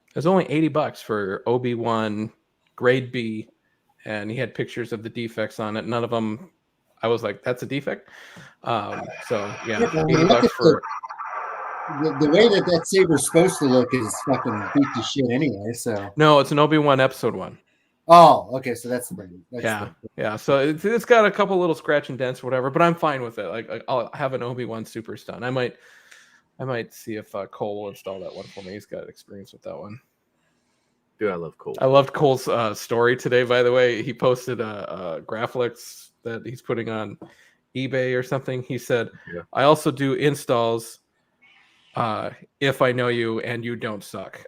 It was only $80 for Obi-Wan grade B, and he had pictures of the defects on it. None of them. I was like, "That's a defect." So yeah, $80 for. The way that saber's supposed to look is fucking beat to shit anyway. So No, it's an Obi-Wan episode 1. oh, okay, so that's the thing. Yeah. So it's got a couple little scratch and dents or whatever, but I'm fine with it. Like I'll have an Obi-Wan super stun. I might see if Cole will install that one for me. He's got experience with that one. Dude, I love Cole. I loved Cole's story today. By the way, he posted a Graphics that he's putting on eBay or something. He said, Yeah. "I also do installs if I know you and you don't suck."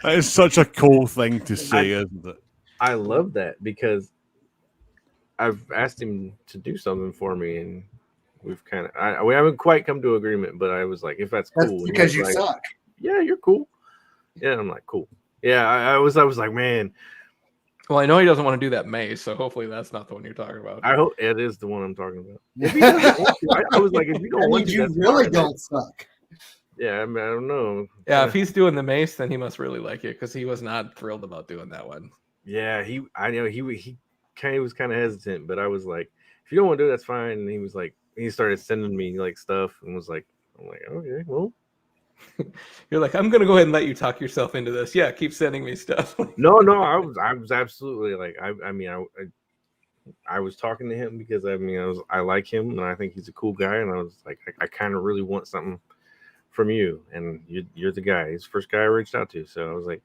That is such a cool thing to say, isn't it? I love that because I've asked him to do something for me, and we've kind of we haven't quite come to agreement. But I was like, if that's cool, That's And he because was you like, suck. Yeah, you're cool. Yeah, I'm like, cool. Yeah, I was like, man, Well, I know he doesn't want to do that May, so hopefully that's not the one you're talking about. I hope it is the one I'm talking about. If he doesn't want to, I was like, if you don't That want means to, you that's really fine. don't suck. Yeah, I mean, I don't know. Yeah, if he's doing the mace, then he must really like it because he was not thrilled about doing that one. Yeah, I know he kind of was kind of hesitant, but I was like, if you don't want to do it, that's fine. And he was like, he started sending me like stuff and was like, I'm like, okay, well. You're like, I'm gonna go ahead and let you talk yourself into this. Yeah, keep sending me stuff. No, I was absolutely like, I was talking to him because I like him and I think he's a cool guy, and I was like, I kind of really want something from you, and you're the guy. He's the first guy I reached out to, so I was like,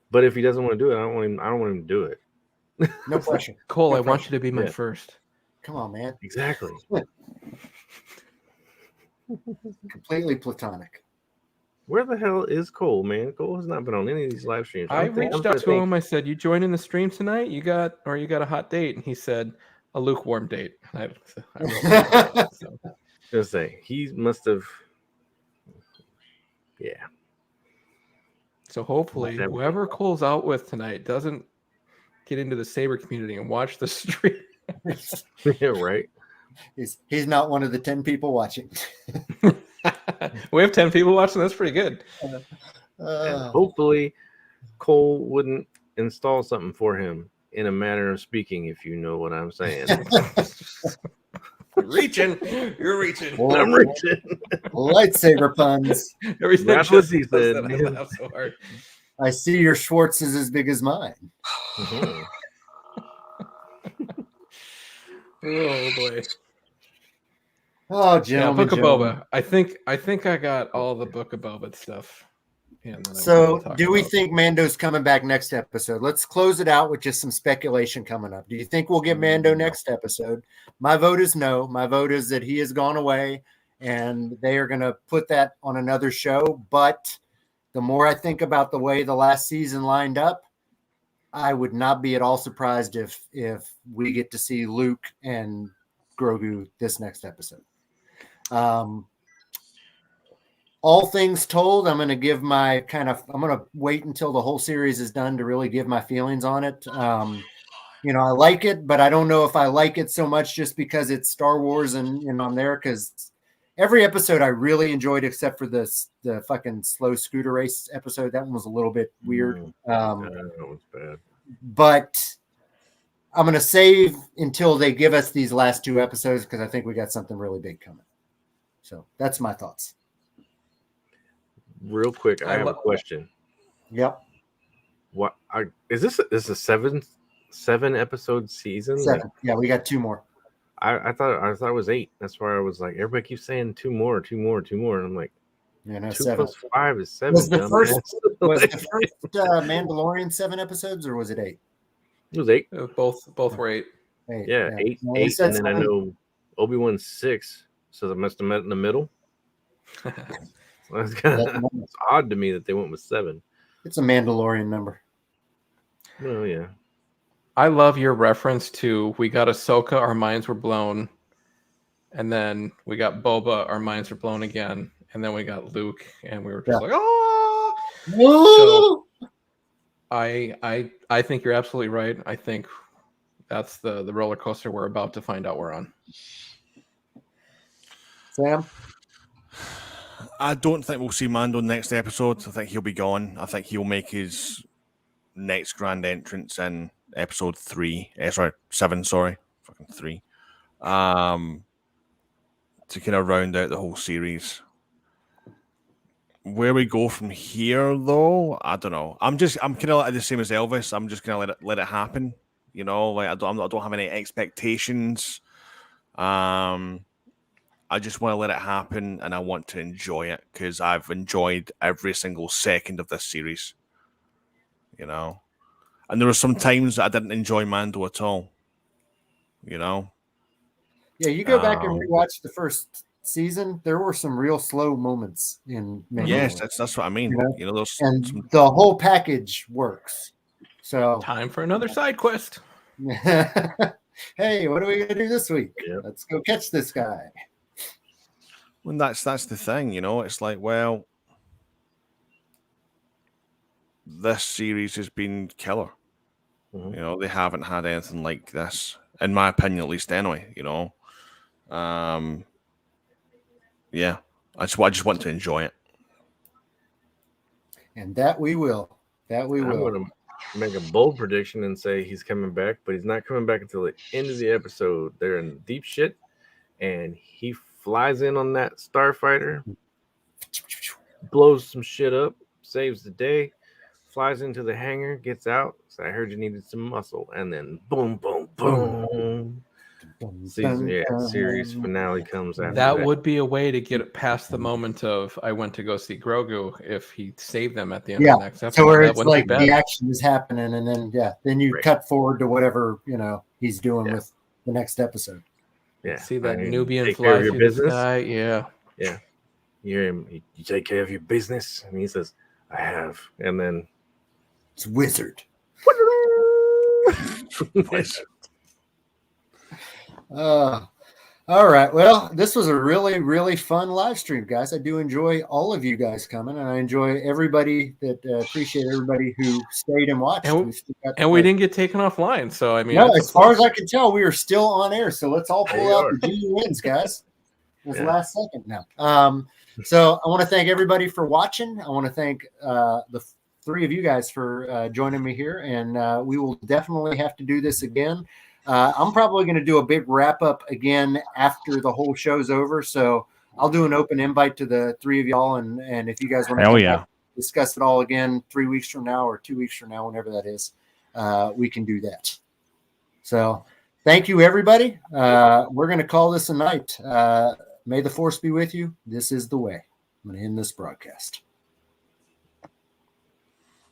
but if he doesn't want to do it, I don't want him to do it. No pressure. Cole, No I want you to be my Yeah. first. Come on, man. Exactly. Completely platonic. Where the hell is Cole, man? Cole has not been on any of these live streams. I reached out to him. I said, "You joining the stream tonight? You got a hot date?" And he said, "A lukewarm date." I wrote that, so. Just say he must have. Yeah. So hopefully, whoever Cole's out with tonight doesn't get into the Saber community and watch the stream. Yeah, right. He's not one of the 10 people watching. We have 10 people watching. That's pretty good. And hopefully, Cole wouldn't install something for him in a manner of speaking, if you know what I'm saying. You're reaching. I'm reaching. Lightsaber puns. Everything That's what just he says said. that I laugh so hard. I see your Schwartz is as big as mine. Mhm. Oh boy. Oh, Yeah, gentlemen. Book of Boba. I think I got all the Book of Boba stuff. Yeah, and then I So, will talk do we about- think Mando's coming back next episode? Let's close it out with just some speculation coming up. Do you think we'll get Mando next episode? My vote is no. My vote is that he has gone away and they are going to put that on another show. But the more I think about the way the last season lined up, I would not be at all surprised if we get to see Luke and Grogu this next episode. All things told, I'm going to give I'm going to wait until the whole series is done to really give my feelings on it. I like it, but I don't know if I like it so much just because it's Star Wars and I'm there, because every episode I really enjoyed except for the fucking slow scooter race episode. That one was a little bit weird. That was bad. But I'm going to save until they give us these last two episodes because I think we got something really big coming. So that's my thoughts. Real quick, I have a question. Yep. What is this? Is a seven episode season? 7. Yeah, we got 2 more. I thought it was 8. That's why I was like, everybody keeps saying 2 more. And I'm like, Yeah, no, 2 7. plus 5 is 7. Was the dumbass. first Mandalorian 7 episodes, or was it 8? It was 8. Both were 8. 8. Yeah, 8. No, we 8 said and then I 7. know Obi-Wan's 6, so they must have met in the middle. That's kind of it's odd to me that they went with 7. It's a Mandalorian number. Oh yeah. I love your reference to we got Ahsoka, our minds were blown, and then we got Boba, our minds were blown again, and then we got Luke, and we were just like, oh. So I think you're absolutely right. I think that's the roller coaster we're about to find out we're on. Sam? I don't think we'll see Mando next episode. I think he'll be gone. I think he'll make his next grand entrance in episode 7, fucking 3. To kind of round out the whole series. Where we go from here, though, I don't know. I'm kind of like the same as Elvis. I'm just gonna let it happen. You know, like I don't have any expectations. I just want to let it happen, and I want to enjoy it because I've enjoyed every single second of this series. You know, and there were some times that I didn't enjoy Mando at all. You know. Yeah, you go back and rewatch the first season. There were some real slow moments in Mandalorian. Yes, that's what I mean. You know, those and the whole package works. So time for another side quest. Hey, what are we gonna do this week? Yep. Let's go catch this guy. Well, that's the thing, you know. It's like, well, this series has been killer. Mm-hmm. You know, they haven't had anything like this, in my opinion, at least. Anyway, you know, yeah, I just want to enjoy it, and that we will. I'm going to make a bold prediction and say he's coming back, but he's not coming back until the end of the episode. They're in deep shit, and he flies in on that starfighter, blows some shit up, saves the day, flies into the hangar, gets out. So I heard you needed some muscle, and then boom, boom, boom. Series finale comes after that. That would be a way to get past the moment of I went to go see Grogu if he saved them at the end of the next episode. So where that it's wouldn't like be bad. the action is happening, and then you cut forward to whatever he's doing with the next episode. Yeah, see that Nubian fly through the sky. Yeah. You hear him. You take care of your business, and he says, "I have," and then it's wizard. Wizard. All right. Well, this was a really, really fun live stream, guys. I do enjoy all of you guys coming, and I enjoy everybody appreciate everybody who stayed and watched. We didn't get taken offline, so I mean, no, as far as I can tell, we are still on air. So let's all pull out the G wins, guys. This last second now. So I want to thank everybody for watching. I want to thank the 3 of you guys for joining me here, and we will definitely have to do this again. I'm probably going to do a big wrap up again after the whole show's over. So I'll do an open invite to the 3 of y'all. And if you guys want to discuss it all again 3 weeks from now or 2 weeks from now, whenever that is, we can do that. So thank you, everybody. We're going to call this a night. May the force be with you. This is the way. I'm going to end this broadcast.